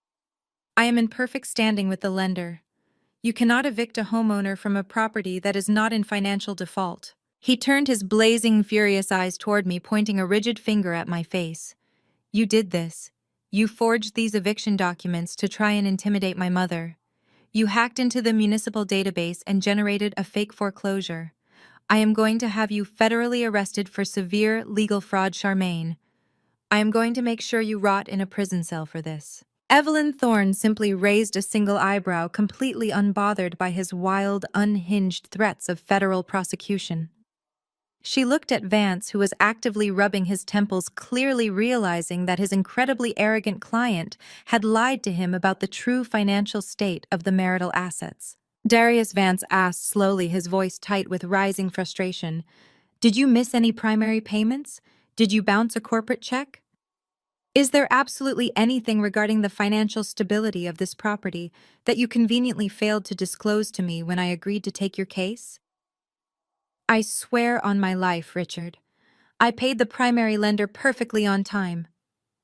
I am in perfect standing with the lender. You cannot evict a homeowner from a property that is not in financial default. He turned his blazing, furious eyes toward me, pointing a rigid finger at my face. You did this. You forged these eviction documents to try and intimidate my mother. You hacked into the municipal database and generated a fake foreclosure. I am going to have you federally arrested for severe legal fraud, Charmaine. I am going to make sure you rot in a prison cell for this. Evelyn Thorne simply raised a single eyebrow, completely unbothered by his wild, unhinged threats of federal prosecution. She looked at Vance, who was actively rubbing his temples, clearly realizing that his incredibly arrogant client had lied to him about the true financial state of the marital assets. Darius Vance asked slowly, his voice tight with rising frustration, "Did you miss any primary payments? Did you bounce a corporate check? Is there absolutely anything regarding the financial stability of this property that you conveniently failed to disclose to me when I agreed to take your case?" I swear on my life, Richard. I paid the primary lender perfectly on time,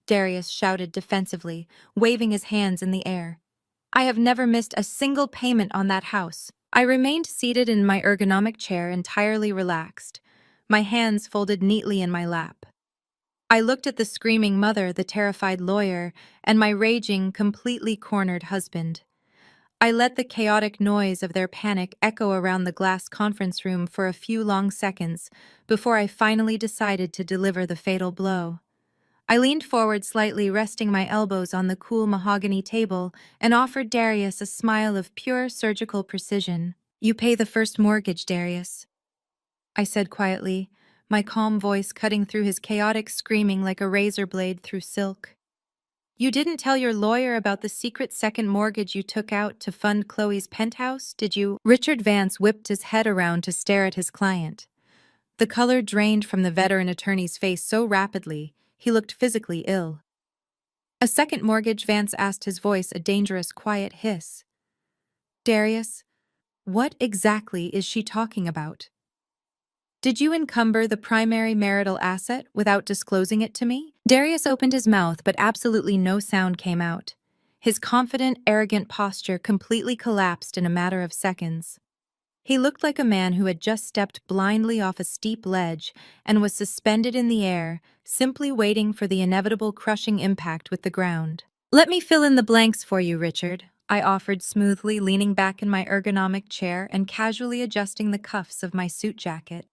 Darius shouted defensively, waving his hands in the air. I have never missed a single payment on that house. I remained seated in my ergonomic chair, entirely relaxed, my hands folded neatly in my lap. I looked at the screaming mother, the terrified lawyer, and my raging, completely cornered husband. I let the chaotic noise of their panic echo around the glass conference room for a few long seconds before I finally decided to deliver the fatal blow. I leaned forward slightly, resting my elbows on the cool mahogany table, and offered Darius a smile of pure surgical precision. "You pay the first mortgage, Darius," I said quietly, my calm voice cutting through his chaotic screaming like a razor blade through silk. "You didn't tell your lawyer about the secret second mortgage you took out to fund Chloe's penthouse, did you?" Richard Vance whipped his head around to stare at his client. The color drained from the veteran attorney's face so rapidly, he looked physically ill. "A second mortgage?" Vance asked, his voice a dangerous, quiet hiss. "Darius, what exactly is she talking about? Did you encumber the primary marital asset without disclosing it to me?" Darius opened his mouth, but absolutely no sound came out. His confident, arrogant posture completely collapsed in a matter of seconds. He looked like a man who had just stepped blindly off a steep ledge and was suspended in the air, simply waiting for the inevitable crushing impact with the ground. "Let me fill in the blanks for you, Richard," I offered smoothly, leaning back in my ergonomic chair and casually adjusting the cuffs of my suit jacket.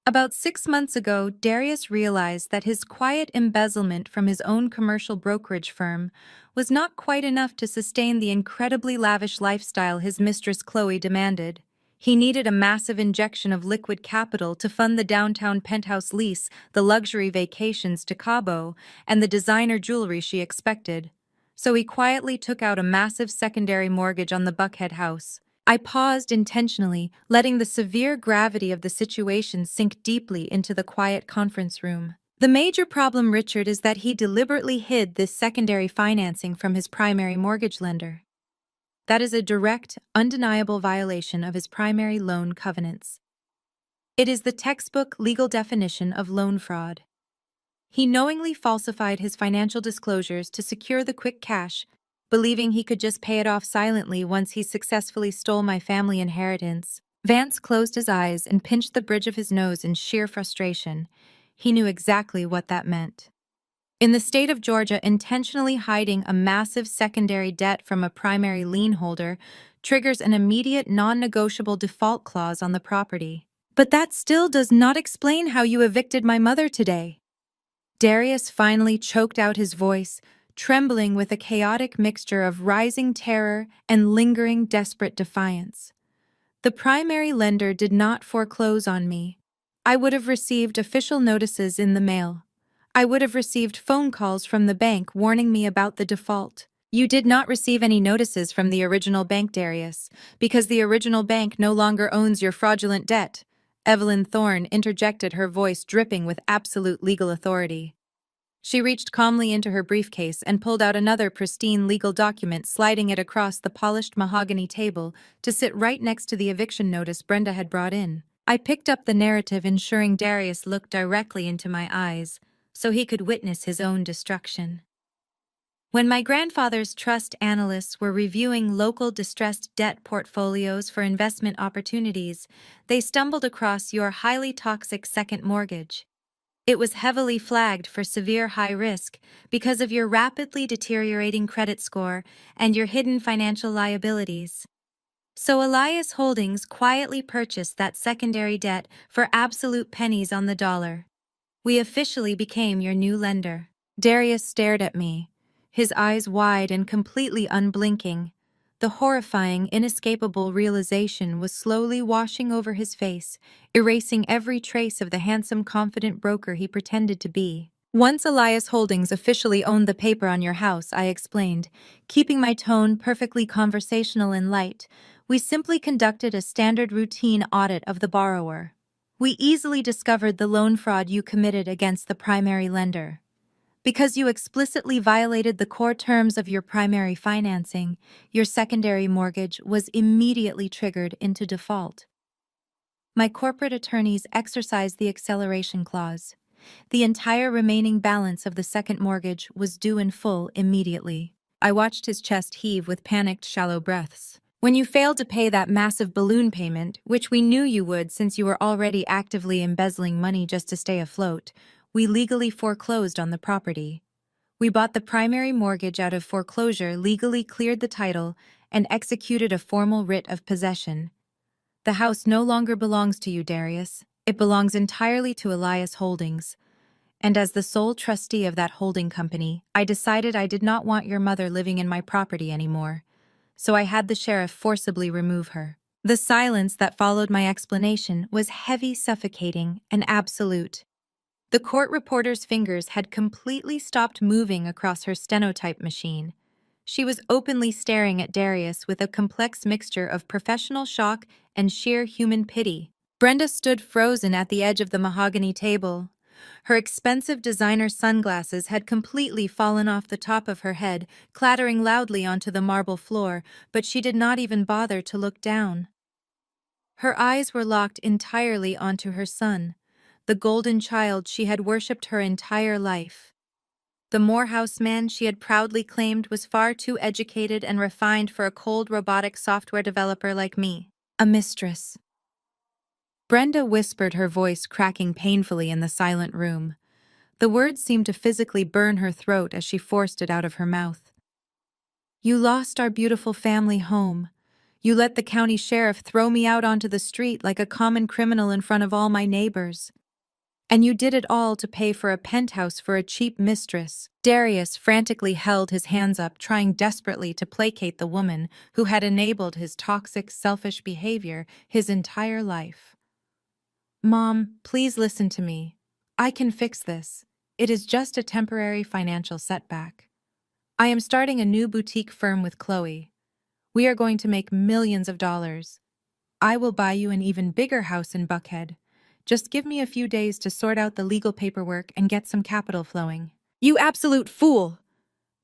About 6 months ago, Darius realized that his quiet embezzlement from his own commercial brokerage firm was not quite enough to sustain the incredibly lavish lifestyle his mistress Chloe demanded. He needed a massive injection of liquid capital to fund the downtown penthouse lease, the luxury vacations to Cabo, and the designer jewelry she expected. So he quietly took out a massive secondary mortgage on the Buckhead house, I paused intentionally, letting the severe gravity of the situation sink deeply into the quiet conference room. The major problem, Richard, is that he deliberately hid this secondary financing from his primary mortgage lender. That is a direct, undeniable violation of his primary loan covenants. It is the textbook legal definition of loan fraud. He knowingly falsified his financial disclosures to secure the quick cash, believing he could just pay it off silently once he successfully stole my family inheritance. Vance closed his eyes and pinched the bridge of his nose in sheer frustration. He knew exactly what that meant. In the state of Georgia, intentionally hiding a massive secondary debt from a primary lien holder triggers an immediate non-negotiable default clause on the property. But that still does not explain how you evicted my mother today. Darius finally choked out his voice, trembling with a chaotic mixture of rising terror and lingering desperate defiance. The primary lender did not foreclose on me. I would have received official notices in the mail. I would have received phone calls from the bank warning me about the default. You did not receive any notices from the original bank, Darius, because the original bank no longer owns your fraudulent debt. Evelyn Thorne interjected, her voice dripping with absolute legal authority. She reached calmly into her briefcase and pulled out another pristine legal document, sliding it across the polished mahogany table to sit right next to the eviction notice Brenda had brought in. I picked up the narrative, ensuring Darius looked directly into my eyes so he could witness his own destruction. When my grandfather's trust analysts were reviewing local distressed debt portfolios for investment opportunities, they stumbled across your highly toxic second mortgage. It was heavily flagged for severe high risk because of your rapidly deteriorating credit score and your hidden financial liabilities. So Elias Holdings quietly purchased that secondary debt for absolute pennies on the dollar. We officially became your new lender. Darius stared at me, his eyes wide and completely unblinking. The horrifying, inescapable realization was slowly washing over his face, erasing every trace of the handsome, confident broker he pretended to be. Once Elias Holdings officially owned the paper on your house, I explained, keeping my tone perfectly conversational and light, we simply conducted a standard routine audit of the borrower. We easily discovered the loan fraud you committed against the primary lender. Because you explicitly violated the core terms of your primary financing, your secondary mortgage was immediately triggered into default. My corporate attorneys exercised the acceleration clause. The entire remaining balance of the second mortgage was due in full immediately. I watched his chest heave with panicked, shallow breaths. When you failed to pay that massive balloon payment, which we knew you would since you were already actively embezzling money just to stay afloat, we legally foreclosed on the property. We bought the primary mortgage out of foreclosure, legally cleared the title, and executed a formal writ of possession. The house no longer belongs to you, Darius. It belongs entirely to Elias Holdings. And as the sole trustee of that holding company, I decided I did not want your mother living in my property anymore. So I had the sheriff forcibly remove her. The silence that followed my explanation was heavy, suffocating, and absolute. The court reporter's fingers had completely stopped moving across her stenotype machine. She was openly staring at Darius with a complex mixture of professional shock and sheer human pity. Brenda stood frozen at the edge of the mahogany table. Her expensive designer sunglasses had completely fallen off the top of her head, clattering loudly onto the marble floor, but she did not even bother to look down. Her eyes were locked entirely onto her son, the golden child she had worshipped her entire life. The Morehouse man she had proudly claimed was far too educated and refined for a cold robotic software developer like me. A mistress. Brenda whispered, her voice cracking painfully in the silent room. The words seemed to physically burn her throat as she forced it out of her mouth. You lost our beautiful family home. You let the county sheriff throw me out onto the street like a common criminal in front of all my neighbors. And you did it all to pay for a penthouse for a cheap mistress. Darius frantically held his hands up, trying desperately to placate the woman who had enabled his toxic, selfish behavior his entire life. Mom, please listen to me. I can fix this. It is just a temporary financial setback. I am starting a new boutique firm with Chloe. We are going to make millions of dollars. I will buy you an even bigger house in Buckhead. Just give me a few days to sort out the legal paperwork and get some capital flowing." "You absolute fool!"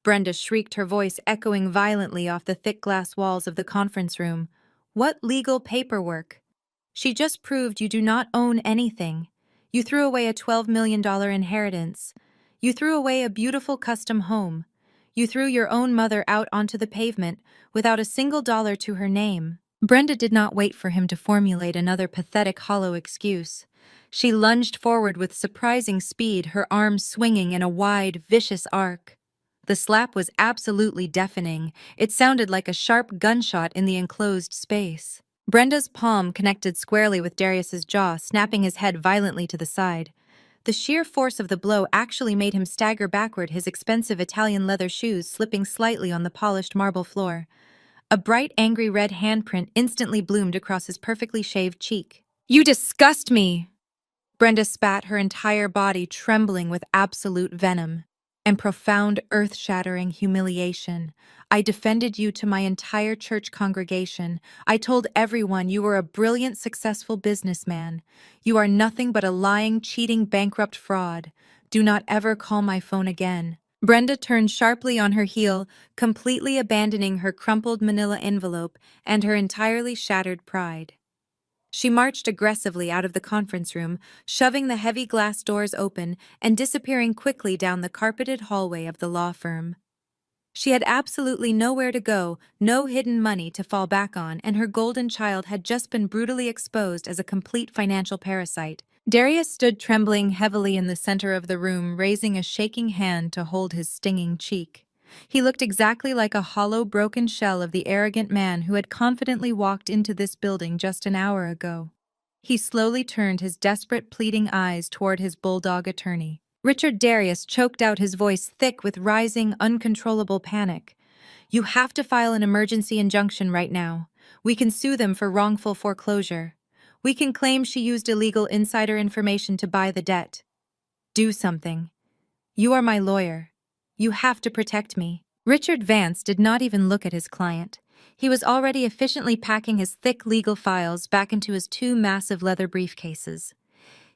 Brenda shrieked, her voice echoing violently off the thick glass walls of the conference room. "What legal paperwork? She just proved you do not own anything. You threw away a $12 million inheritance. You threw away a beautiful custom home. You threw your own mother out onto the pavement without a single dollar to her name." Brenda did not wait for him to formulate another pathetic, hollow excuse. She lunged forward with surprising speed, her arms swinging in a wide, vicious arc. The slap was absolutely deafening. It sounded like a sharp gunshot in the enclosed space. Brenda's palm connected squarely with Darius's jaw, snapping his head violently to the side. The sheer force of the blow actually made him stagger backward, his expensive Italian leather shoes slipping slightly on the polished marble floor. A bright, angry red handprint instantly bloomed across his perfectly shaved cheek. "You disgust me!" Brenda spat, her entire body trembling with absolute venom and profound, earth-shattering humiliation. "I defended you to my entire church congregation. I told everyone you were a brilliant, successful businessman. You are nothing but a lying, cheating, bankrupt fraud. Do not ever call my phone again." Brenda turned sharply on her heel, completely abandoning her crumpled manila envelope and her entirely shattered pride. She marched aggressively out of the conference room, shoving the heavy glass doors open and disappearing quickly down the carpeted hallway of the law firm. She had absolutely nowhere to go, no hidden money to fall back on, and her golden child had just been brutally exposed as a complete financial parasite. Darius stood trembling heavily in the center of the room, raising a shaking hand to hold his stinging cheek. He looked exactly like a hollow, broken shell of the arrogant man who had confidently walked into this building just an hour ago. He slowly turned his desperate, pleading eyes toward his bulldog attorney. Richard Darius choked out, his voice thick with rising, uncontrollable panic. "You have to file an emergency injunction right now. We can sue them for wrongful foreclosure. We can claim she used illegal insider information to buy the debt. Do something. You are my lawyer. You have to protect me." Richard Vance did not even look at his client. He was already efficiently packing his thick legal files back into his two massive leather briefcases.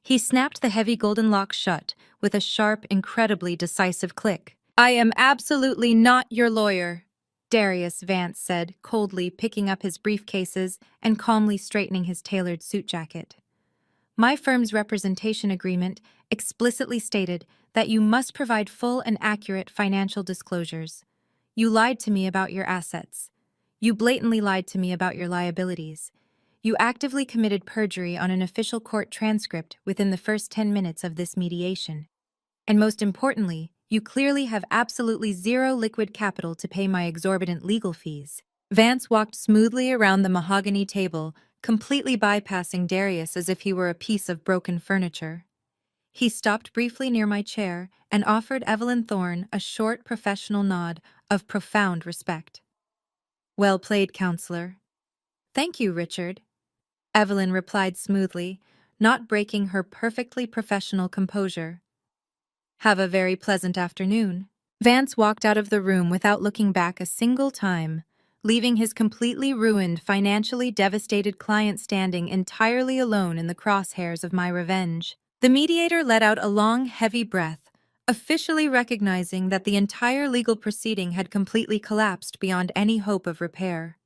He snapped the heavy golden lock shut with a sharp, incredibly decisive click. "I am absolutely not your lawyer," Darius Vance said, coldly picking up his briefcases and calmly straightening his tailored suit jacket. "My firm's representation agreement explicitly stated that you must provide full and accurate financial disclosures. You lied to me about your assets. You blatantly lied to me about your liabilities. You actively committed perjury on an official court transcript within the first 10 minutes of this mediation. And most importantly, you clearly have absolutely zero liquid capital to pay my exorbitant legal fees." Vance walked smoothly around the mahogany table, completely bypassing Darius as if he were a piece of broken furniture. He stopped briefly near my chair and offered Evelyn Thorne a short, professional nod of profound respect. "Well played, counselor." "Thank you, Richard," Evelyn replied smoothly, not breaking her perfectly professional composure. "Have a very pleasant afternoon." Vance walked out of the room without looking back a single time, leaving his completely ruined, financially devastated client standing entirely alone in the crosshairs of my revenge. The mediator let out a long, heavy breath, officially recognizing that the entire legal proceeding had completely collapsed beyond any hope of repair.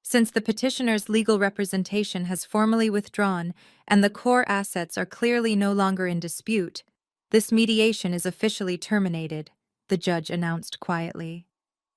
Since the petitioner's legal representation has formally withdrawn and the core assets are clearly no longer in dispute, this mediation is officially terminated, the judge announced quietly.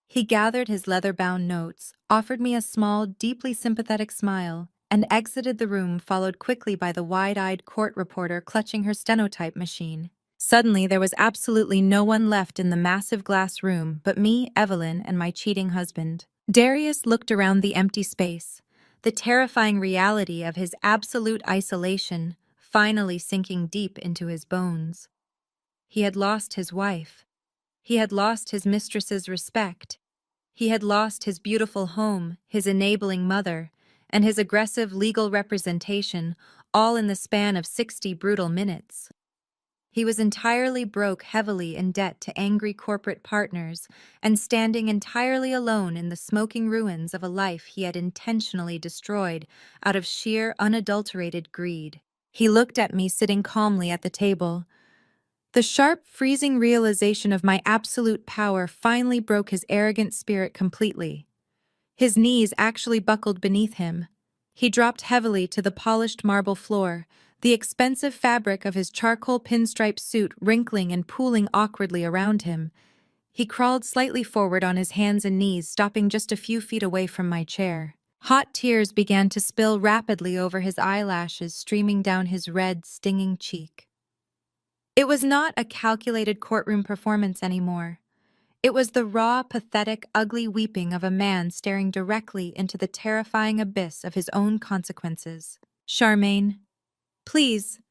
He gathered his leather-bound notes, offered me a small, deeply sympathetic smile, and exited the room, followed quickly by the wide-eyed court reporter clutching her stenotype machine. Suddenly, there was absolutely no one left in the massive glass room but me, Evelyn, and my cheating husband. Darius looked around the empty space, the terrifying reality of his absolute isolation finally sinking deep into his bones. He had lost his wife. He had lost his mistress's respect. He had lost his beautiful home, his enabling mother, and his aggressive legal representation, all in the span of 60 brutal minutes. He was entirely broke, heavily in debt to angry corporate partners, and standing entirely alone in the smoking ruins of a life he had intentionally destroyed out of sheer, unadulterated greed. He looked at me sitting calmly at the table. The sharp, freezing realization of my absolute power finally broke his arrogant spirit completely. His knees actually buckled beneath him. He dropped heavily to the polished marble floor, the expensive fabric of his charcoal pinstripe suit wrinkling and pooling awkwardly around him. He crawled slightly forward on his hands and knees, stopping just a few feet away from my chair. Hot tears began to spill rapidly over his eyelashes, streaming down his red, stinging cheek. It was not a calculated courtroom performance anymore. It was the raw, pathetic, ugly weeping of a man staring directly into the terrifying abyss of his own consequences. "Charmaine, please,"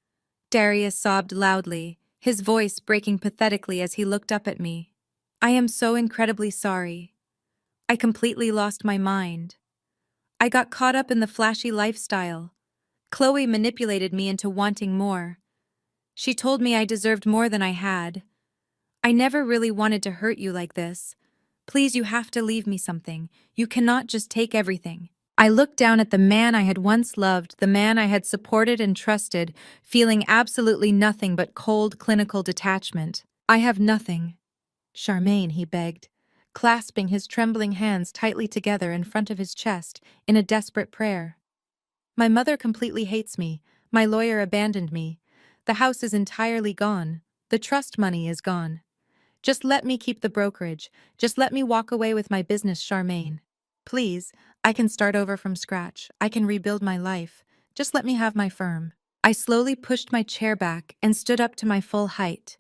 Darius sobbed loudly, his voice breaking pathetically as he looked up at me. "I am so incredibly sorry. I completely lost my mind. I got caught up in the flashy lifestyle. Chloe manipulated me into wanting more. She told me I deserved more than I had. I never really wanted to hurt you like this. Please, you have to leave me something. You cannot just take everything." I looked down at the man I had once loved, the man I had supported and trusted, feeling absolutely nothing but cold, clinical detachment. "I have nothing, Charmaine," he begged, clasping his trembling hands tightly together in front of his chest in a desperate prayer. "My mother completely hates me. My lawyer abandoned me. The house is entirely gone. The trust money is gone. Just let me keep the brokerage. Just let me walk away with my business, Charmaine. Please, I can start over from scratch. I can rebuild my life. Just let me have my firm." I slowly pushed my chair back and stood up to my full height.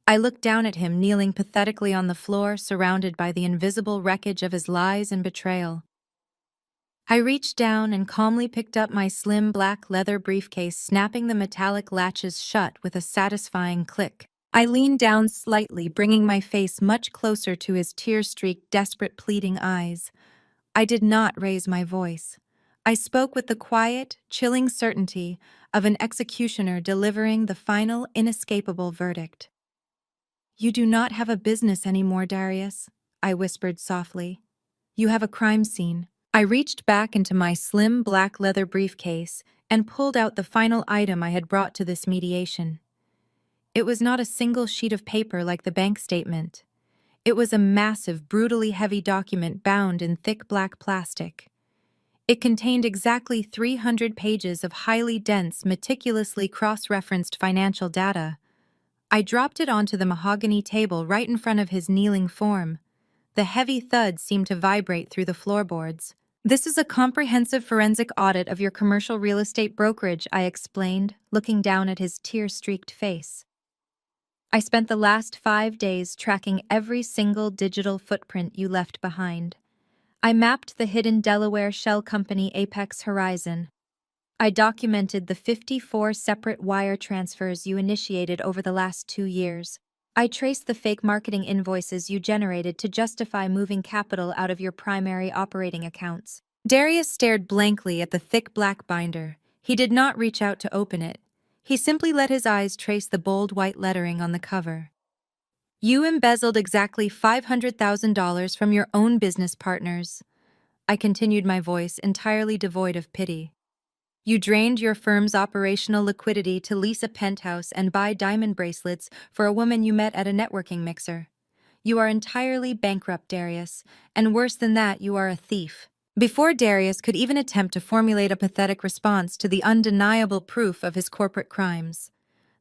I looked down at him, kneeling pathetically on the floor, surrounded by the invisible wreckage of his lies and betrayal. I reached down and calmly picked up my slim black leather briefcase, snapping the metallic latches shut with a satisfying click. I leaned down slightly, bringing my face much closer to his tear-streaked, desperate, pleading eyes. I did not raise my voice. I spoke with the quiet, chilling certainty of an executioner delivering the final, inescapable verdict. "You do not have a business anymore, Darius," I whispered softly. "You have a crime scene." I reached back into my slim black leather briefcase and pulled out the final item I had brought to this mediation. It was not a single sheet of paper like the bank statement. It was a massive, brutally heavy document bound in thick black plastic. It contained exactly 300 pages of highly dense, meticulously cross-referenced financial data. I dropped it onto the mahogany table right in front of his kneeling form. The heavy thud seemed to vibrate through the floorboards. "This is a comprehensive forensic audit of your commercial real estate brokerage," I explained, looking down at his tear-streaked face. "I spent the last 5 days tracking every single digital footprint you left behind. I mapped the hidden Delaware shell company Apex Horizon. I documented the 54 separate wire transfers you initiated over the last 2 years. I traced the fake marketing invoices you generated to justify moving capital out of your primary operating accounts." Darius stared blankly at the thick black binder. He did not reach out to open it. He simply let his eyes trace the bold white lettering on the cover. "You embezzled exactly $500,000 from your own business partners." I continued, my voice entirely devoid of pity. "You drained your firm's operational liquidity to lease a penthouse and buy diamond bracelets for a woman you met at a networking mixer. You are entirely bankrupt, Darius, and worse than that, you are a thief." Before Darius could even attempt to formulate a pathetic response to the undeniable proof of his corporate crimes,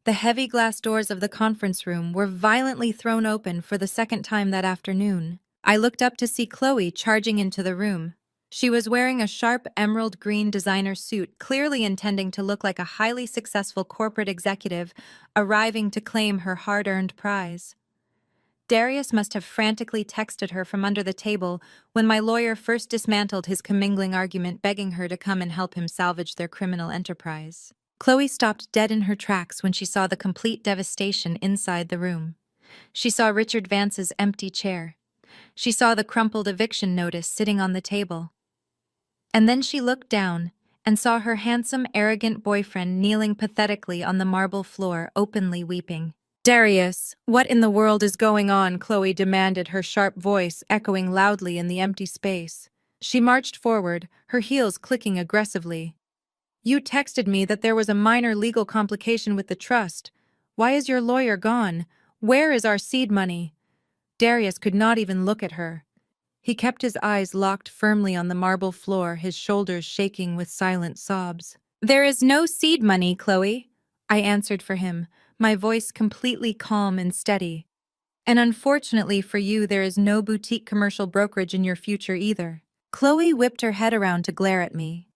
the heavy glass doors of the conference room were violently thrown open for the second time that afternoon. I looked up to see Chloe charging into the room. She was wearing a sharp emerald green designer suit, clearly intending to look like a highly successful corporate executive arriving to claim her hard-earned prize. Darius must have frantically texted her from under the table when my lawyer first dismantled his commingling argument, begging her to come and help him salvage their criminal enterprise. Chloe stopped dead in her tracks when she saw the complete devastation inside the room. She saw Richard Vance's empty chair. She saw the crumpled eviction notice sitting on the table. And then she looked down and saw her handsome, arrogant boyfriend kneeling pathetically on the marble floor, openly weeping. "Darius, what in the world is going on?" Chloe demanded, her sharp voice echoing loudly in the empty space. She marched forward, her heels clicking aggressively. "You texted me that there was a minor legal complication with the trust. Why is your lawyer gone? Where is our seed money?" Darius could not even look at her. He kept his eyes locked firmly on the marble floor, his shoulders shaking with silent sobs. "There is no seed money, Chloe," I answered for him, my voice completely calm and steady. "And unfortunately for you, there is no boutique commercial brokerage in your future either." Chloe whipped her head around to glare at me.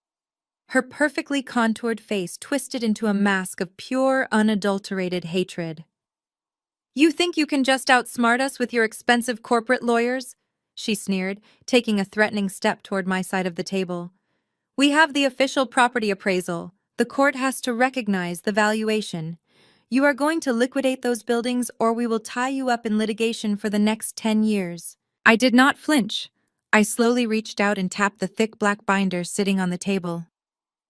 Her perfectly contoured face twisted into a mask of pure, unadulterated hatred. "You think you can just outsmart us with your expensive corporate lawyers?" she sneered, taking a threatening step toward my side of the table. "We have the official property appraisal. The court has to recognize the valuation. You are going to liquidate those buildings, or we will tie you up in litigation for the next 10 years. I did not flinch. I slowly reached out and tapped the thick black binder sitting on the table.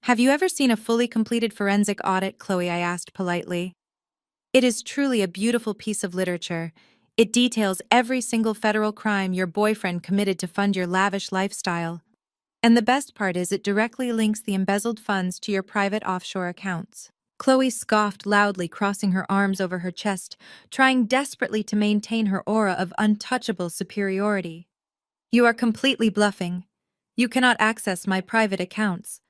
"Have you ever seen a fully completed forensic audit, Chloe?" I asked politely. "It is truly a beautiful piece of literature. It details every single federal crime your boyfriend committed to fund your lavish lifestyle. And the best part is it directly links the embezzled funds to your private offshore accounts." Chloe scoffed loudly, crossing her arms over her chest, trying desperately to maintain her aura of untouchable superiority. "You are completely bluffing. You cannot access my private accounts."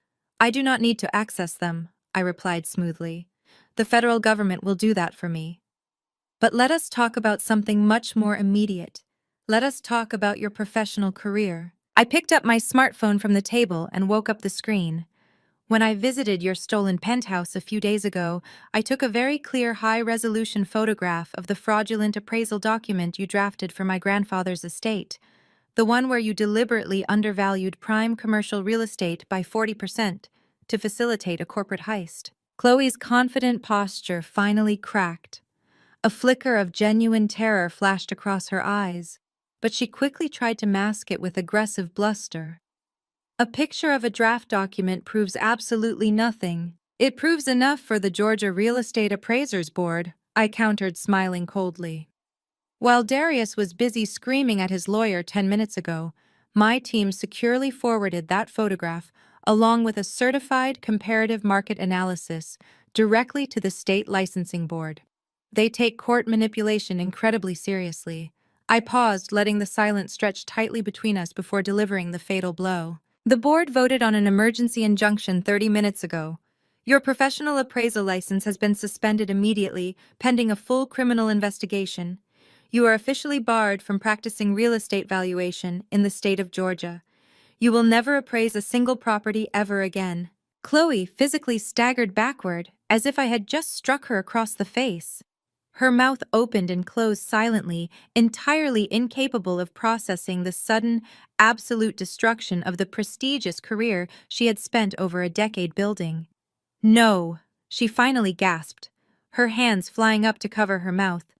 "I do not need to access them," I replied smoothly. "The federal government will do that for me. But let us talk about something much more immediate. Let us talk about your professional career." I picked up my smartphone from the table and woke up the screen. "When I visited your stolen penthouse a few days ago, I took a very clear high-resolution photograph of the fraudulent appraisal document you drafted for my grandfather's estate, the one where you deliberately undervalued prime commercial real estate by 40% to facilitate a corporate heist." Chloe's confident posture finally cracked. A flicker of genuine terror flashed across her eyes, but she quickly tried to mask it with aggressive bluster. "A picture of a draft document proves absolutely nothing. It proves enough for the Georgia Real Estate Appraisers Board," I countered, smiling coldly. "While Darius was busy screaming at his lawyer 10 minutes ago, my team securely forwarded that photograph, along with a certified comparative market analysis, directly to the state licensing board. They take court manipulation incredibly seriously." I paused, letting the silence stretch tightly between us before delivering the fatal blow. "The board voted on an emergency injunction 30 minutes ago. Your professional appraisal license has been suspended immediately, pending a full criminal investigation. You are officially barred from practicing real estate valuation in the state of Georgia. You will never appraise a single property ever again." Chloe physically staggered backward, as if I had just struck her across the face. Her mouth opened and closed silently, entirely incapable of processing the sudden, absolute destruction of the prestigious career she had spent over a decade building. "No," she finally gasped, her hands flying up to cover her mouth.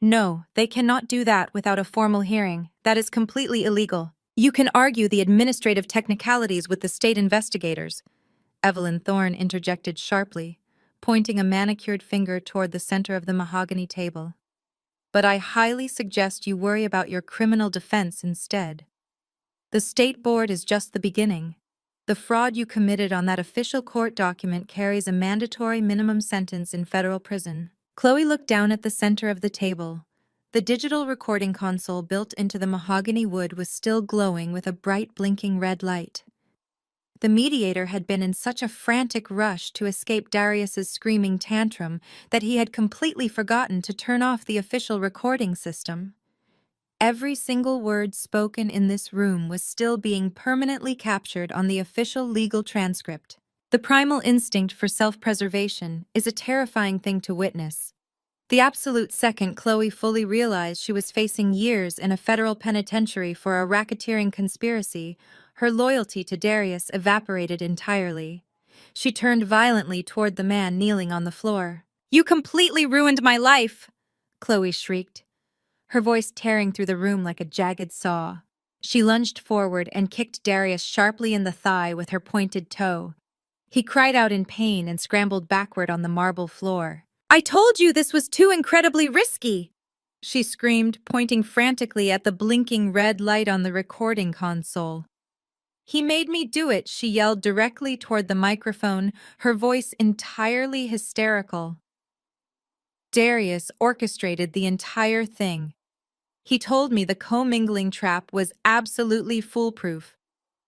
"No, they cannot do that without a formal hearing. That is completely illegal. You can argue the administrative technicalities with the state investigators," Evelyn Thorne interjected sharply, pointing a manicured finger toward the center of the mahogany table. "But I highly suggest you worry about your criminal defense instead. The state board is just the beginning. The fraud you committed on that official court document carries a mandatory minimum sentence in federal prison." Chloe looked down at the center of the table. The digital recording console built into the mahogany wood was still glowing with a bright blinking red light. The mediator had been in such a frantic rush to escape Darius's screaming tantrum that he had completely forgotten to turn off the official recording system. Every single word spoken in this room was still being permanently captured on the official legal transcript. The primal instinct for self-preservation is a terrifying thing to witness. The absolute second Chloe fully realized she was facing years in a federal penitentiary for a racketeering conspiracy, her loyalty to Darius evaporated entirely. She turned violently toward the man kneeling on the floor. "You completely ruined my life!" Chloe shrieked, her voice tearing through the room like a jagged saw. She lunged forward and kicked Darius sharply in the thigh with her pointed toe. He cried out in pain and scrambled backward on the marble floor. "I told you this was too incredibly risky!" she screamed, pointing frantically at the blinking red light on the recording console. "He made me do it," she yelled directly toward the microphone, her voice entirely hysterical. Darius orchestrated the entire thing. He told me the commingling trap was absolutely foolproof.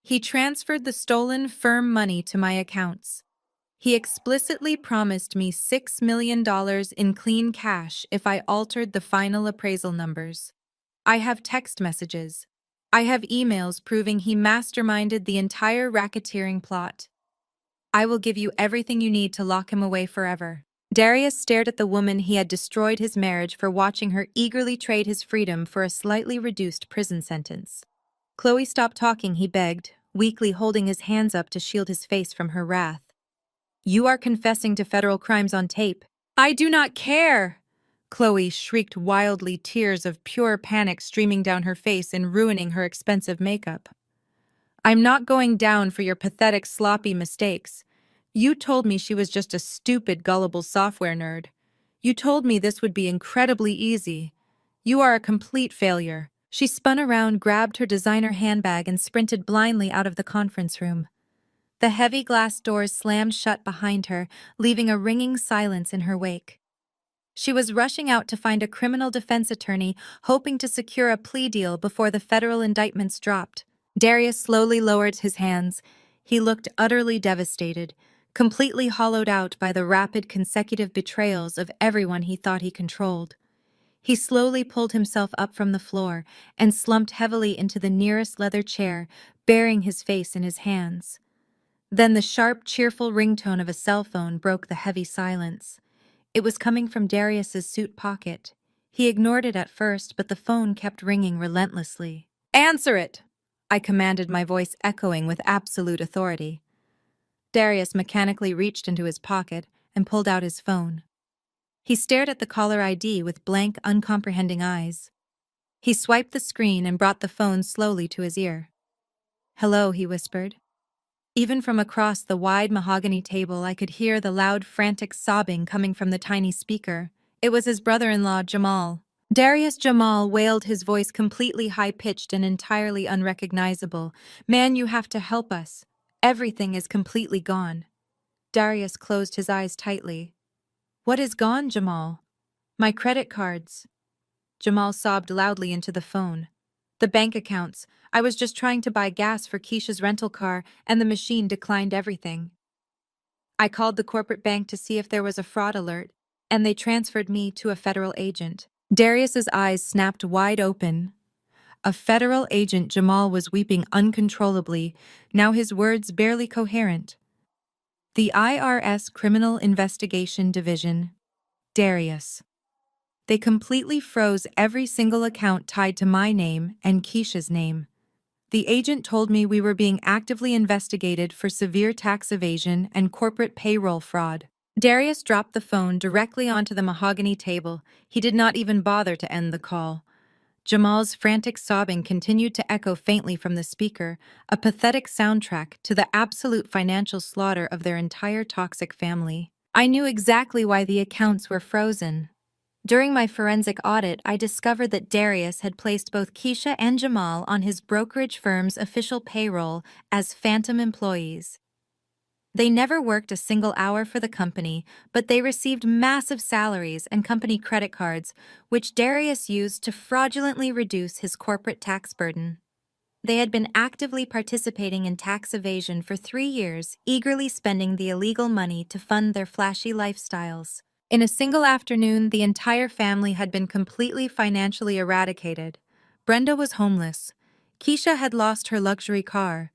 He transferred the stolen firm money to my accounts. He explicitly promised me $6 million in clean cash if I altered the final appraisal numbers. I have text messages. I have emails proving he masterminded the entire racketeering plot. I will give you everything you need to lock him away forever. Darius stared at the woman he had destroyed his marriage for, watching her eagerly trade his freedom for a slightly reduced prison sentence. "Chloe, stop talking," he begged, weakly holding his hands up to shield his face from her wrath. "You are confessing to federal crimes on tape." "I do not care!" Chloe shrieked wildly, tears of pure panic streaming down her face and ruining her expensive makeup. "I'm not going down for your pathetic, sloppy mistakes. You told me she was just a stupid, gullible software nerd. You told me this would be incredibly easy. You are a complete failure." She spun around, grabbed her designer handbag, and sprinted blindly out of the conference room. The heavy glass doors slammed shut behind her, leaving a ringing silence in her wake. She was rushing out to find a criminal defense attorney, hoping to secure a plea deal before the federal indictments dropped. Darius slowly lowered his hands. He looked utterly devastated, completely hollowed out by the rapid consecutive betrayals of everyone he thought he controlled. He slowly pulled himself up from the floor and slumped heavily into the nearest leather chair, burying his face in his hands. Then the sharp, cheerful ringtone of a cell phone broke the heavy silence. It was coming from Darius's suit pocket. He ignored it at first, but the phone kept ringing relentlessly. "Answer it!" I commanded, my voice echoing with absolute authority. Darius mechanically reached into his pocket and pulled out his phone. He stared at the caller ID with blank, uncomprehending eyes. He swiped the screen and brought the phone slowly to his ear. "Hello," he whispered. Even from across the wide mahogany table, I could hear the loud, frantic sobbing coming from the tiny speaker. It was his brother-in-law, Jamal. Darius Jamal wailed, his voice completely high-pitched and entirely unrecognizable. "Man, you have to help us. Everything is completely gone." Darius closed his eyes tightly. "What is gone, Jamal?" "My credit cards." Jamal sobbed loudly into the phone. "The bank accounts. I was just trying to buy gas for Keisha's rental car, and the machine declined everything. I called the corporate bank to see if there was a fraud alert, and they transferred me to a federal agent." Darius's eyes snapped wide open. A federal agent? Jamal was weeping uncontrollably, now his words barely coherent. "The IRS Criminal Investigation Division. Darius. They completely froze every single account tied to my name and Keisha's name. The agent told me we were being actively investigated for severe tax evasion and corporate payroll fraud." Darius dropped the phone directly onto the mahogany table. He did not even bother to end the call. Jamal's frantic sobbing continued to echo faintly from the speaker, a pathetic soundtrack to the absolute financial slaughter of their entire toxic family. I knew exactly why the accounts were frozen. During my forensic audit, I discovered that Darius had placed both Keisha and Jamal on his brokerage firm's official payroll as phantom employees. They never worked a single hour for the company, but they received massive salaries and company credit cards, which Darius used to fraudulently reduce his corporate tax burden. They had been actively participating in tax evasion for 3 years, eagerly spending the illegal money to fund their flashy lifestyles. In a single afternoon, the entire family had been completely financially eradicated. Brenda was homeless. Keisha had lost her luxury car.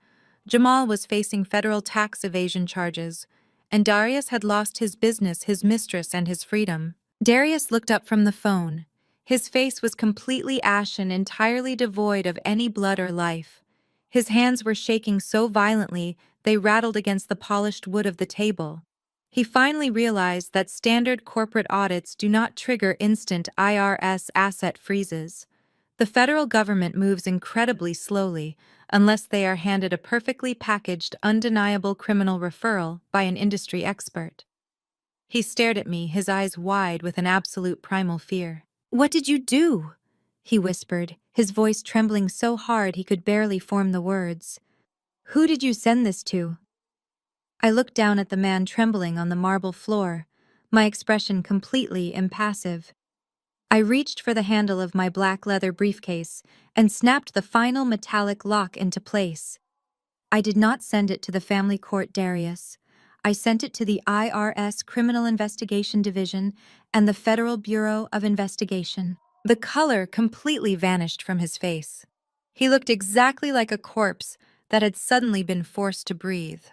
Jamal was facing federal tax evasion charges. And Darius had lost his business, his mistress, and his freedom. Darius looked up from the phone. His face was completely ashen, entirely devoid of any blood or life. His hands were shaking so violently they rattled against the polished wood of the table. He finally realized that standard corporate audits do not trigger instant IRS asset freezes. The federal government moves incredibly slowly unless they are handed a perfectly packaged, undeniable criminal referral by an industry expert. He stared at me, his eyes wide with an absolute primal fear. "What did you do?" he whispered, his voice trembling so hard he could barely form the words. "Who did you send this to?" I looked down at the man trembling on the marble floor, my expression completely impassive. I reached for the handle of my black leather briefcase and snapped the final metallic lock into place. I did not send it to the family court, Darius. I sent it to the IRS Criminal Investigation Division and the Federal Bureau of Investigation. The color completely vanished from his face. He looked exactly like a corpse that had suddenly been forced to breathe.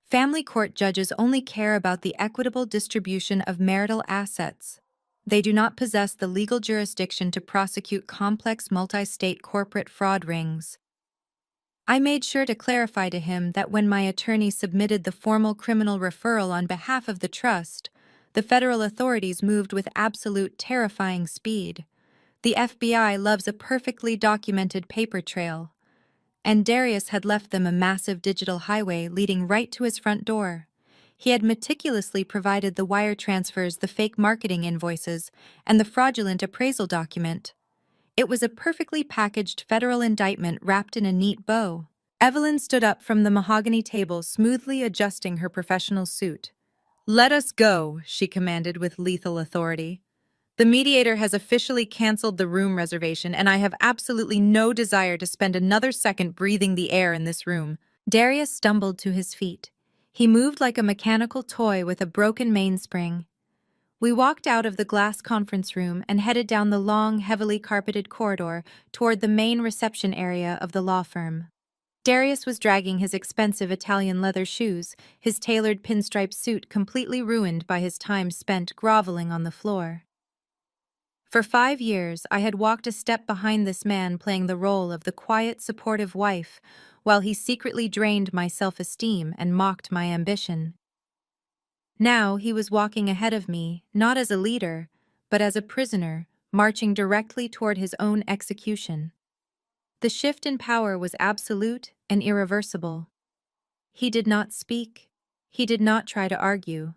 Family court judges only care about the equitable distribution of marital assets. They do not possess the legal jurisdiction to prosecute complex multi-state corporate fraud rings. I made sure to clarify to him that when my attorney submitted the formal criminal referral on behalf of the trust, the federal authorities moved with absolute terrifying speed. The FBI loves a perfectly documented paper trail, and Darius had left them a massive digital highway leading right to his front door. He had meticulously provided the wire transfers, the fake marketing invoices, and the fraudulent appraisal document. It was a perfectly packaged federal indictment wrapped in a neat bow. Evelyn stood up from the mahogany table, smoothly adjusting her professional suit. "Let us go," she commanded with lethal authority. "The mediator has officially canceled the room reservation, and I have absolutely no desire to spend another second breathing the air in this room." Darius stumbled to his feet. He moved like a mechanical toy with a broken mainspring. We walked out of the glass conference room and headed down the long, heavily carpeted corridor toward the main reception area of the law firm. Darius was dragging his expensive Italian leather shoes, his tailored pinstripe suit completely ruined by his time spent groveling on the floor. For 5 years, I had walked a step behind this man playing the role of the quiet, supportive wife, while he secretly drained my self-esteem and mocked my ambition. Now he was walking ahead of me, not as a leader, but as a prisoner, marching directly toward his own execution. The shift in power was absolute and irreversible. He did not speak. He did not try to argue.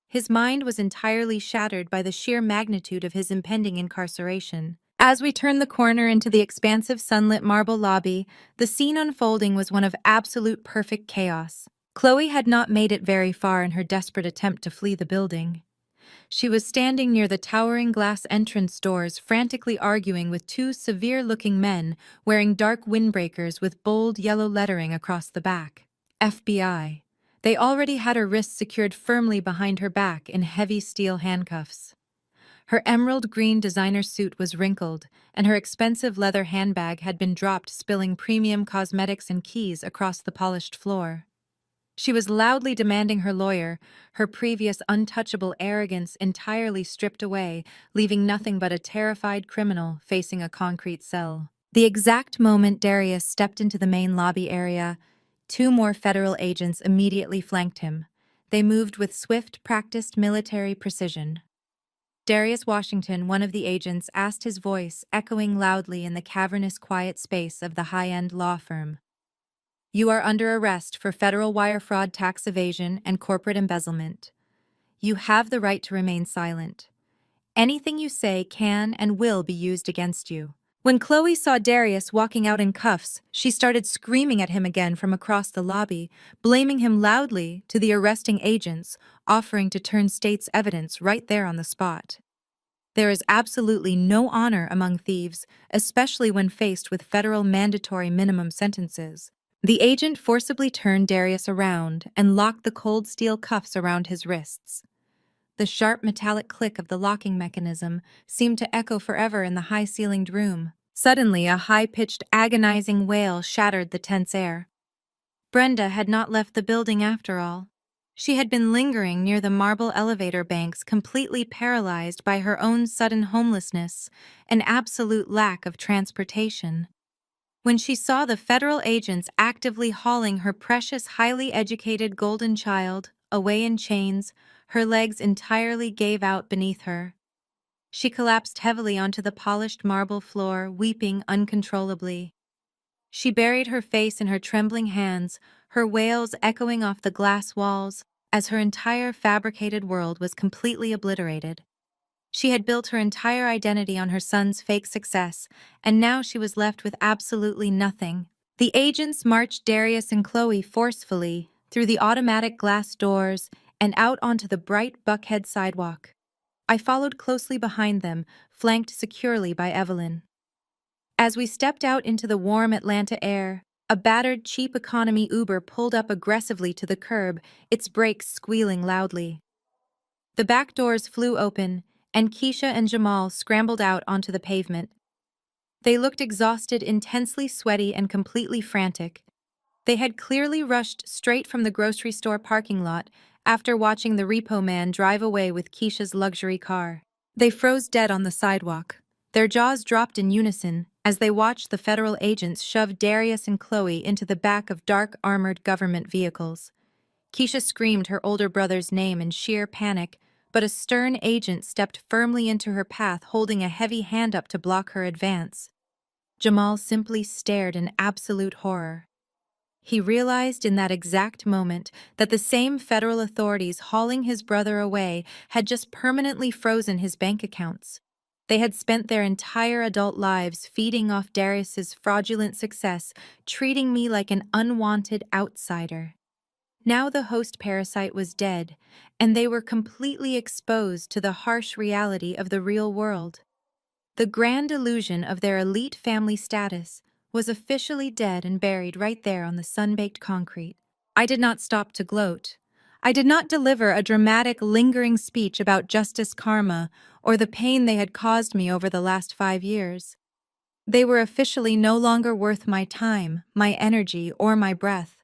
His mind was entirely shattered by the sheer magnitude of his impending incarceration. As we turned the corner into the expansive sunlit marble lobby, the scene unfolding was one of absolute perfect chaos. Chloe had not made it very far in her desperate attempt to flee the building. She was standing near the towering glass entrance doors, frantically arguing with two severe-looking men wearing dark windbreakers with bold yellow lettering across the back. FBI. They already had her wrists secured firmly behind her back in heavy steel handcuffs. Her emerald green designer suit was wrinkled, and her expensive leather handbag had been dropped, spilling premium cosmetics and keys across the polished floor. She was loudly demanding her lawyer, her previous untouchable arrogance entirely stripped away, leaving nothing but a terrified criminal facing a concrete cell. The exact moment Darius stepped into the main lobby area, 2 more federal agents immediately flanked him. They moved with swift, practiced military precision. Darius Washington, one of the agents, asked, his voice echoing loudly in the cavernous quiet space of the high-end law firm. "You are under arrest for federal wire fraud, tax evasion, and corporate embezzlement. You have the right to remain silent. Anything you say can and will be used against you." When Chloe saw Darius walking out in cuffs, she started screaming at him again from across the lobby, blaming him loudly to the arresting agents, offering to turn state's evidence right there on the spot. There is absolutely no honor among thieves, especially when faced with federal mandatory minimum sentences. The agent forcibly turned Darius around and locked the cold steel cuffs around his wrists. The sharp metallic click of the locking mechanism seemed to echo forever in the high-ceilinged room. Suddenly, a high-pitched, agonizing wail shattered the tense air. Brenda had not left the building after all. She had been lingering near the marble elevator banks, completely paralyzed by her own sudden homelessness and absolute lack of transportation. When she saw the federal agents actively hauling her precious, highly educated golden child away in chains, her legs entirely gave out beneath her. She collapsed heavily onto the polished marble floor, weeping uncontrollably. She buried her face in her trembling hands, her wails echoing off the glass walls as her entire fabricated world was completely obliterated. She had built her entire identity on her son's fake success, and now she was left with absolutely nothing. The agents marched Darius and Chloe forcefully through the automatic glass doors and out onto the bright Buckhead sidewalk. I followed closely behind them, flanked securely by Evelyn. As we stepped out into the warm Atlanta air, a battered cheap economy Uber pulled up aggressively to the curb, its brakes squealing loudly. The back doors flew open, and Keisha and Jamal scrambled out onto the pavement. They looked exhausted, intensely sweaty, and completely frantic. They had clearly rushed straight from the grocery store parking lot after watching the repo man drive away with Keisha's luxury car. They froze dead on the sidewalk. Their jaws dropped in unison as they watched the federal agents shove Darius and Chloe into the back of dark armored government vehicles. Keisha screamed her older brother's name in sheer panic, but a stern agent stepped firmly into her path, holding a heavy hand up to block her advance. Jamal simply stared in absolute horror. He realized in that exact moment that the same federal authorities hauling his brother away had just permanently frozen his bank accounts. They had spent their entire adult lives feeding off Darius's fraudulent success, treating me like an unwanted outsider. Now the host parasite was dead, and they were completely exposed to the harsh reality of the real world. The grand illusion of their elite family status was officially dead and buried right there on the sun-baked concrete. I did not stop to gloat. I did not deliver a dramatic, lingering speech about justice, karma, or the pain they had caused me over the last 5 years. They were officially no longer worth my time, my energy, or my breath.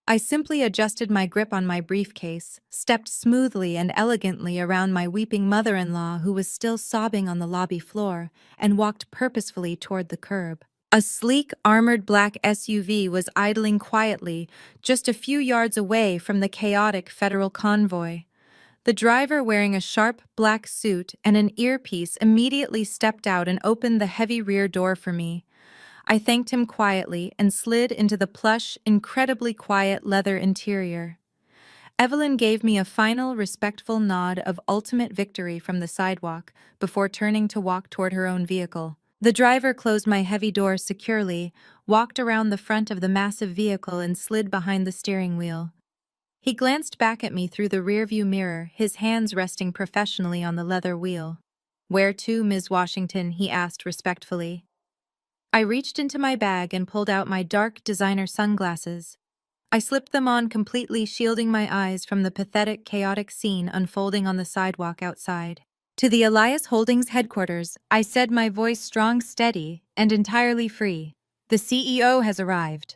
I simply adjusted my grip on my briefcase, stepped smoothly and elegantly around my weeping mother-in-law who was still sobbing on the lobby floor, and walked purposefully toward the curb. A sleek, armored black SUV was idling quietly, just a few yards away from the chaotic federal convoy. The driver, wearing a sharp black suit and an earpiece, immediately stepped out and opened the heavy rear door for me. I thanked him quietly and slid into the plush, incredibly quiet leather interior. Evelyn gave me a final, respectful nod of ultimate victory from the sidewalk before turning to walk toward her own vehicle. The driver closed my heavy door securely, walked around the front of the massive vehicle, and slid behind the steering wheel. He glanced back at me through the rearview mirror, his hands resting professionally on the leather wheel. "Where to, Ms. Washington?" he asked respectfully. I reached into my bag and pulled out my dark designer sunglasses. I slipped them on completely, shielding my eyes from the pathetic, chaotic scene unfolding on the sidewalk outside. "To the Elias Holdings headquarters," I said, my voice strong, steady, and entirely free. "The CEO has arrived."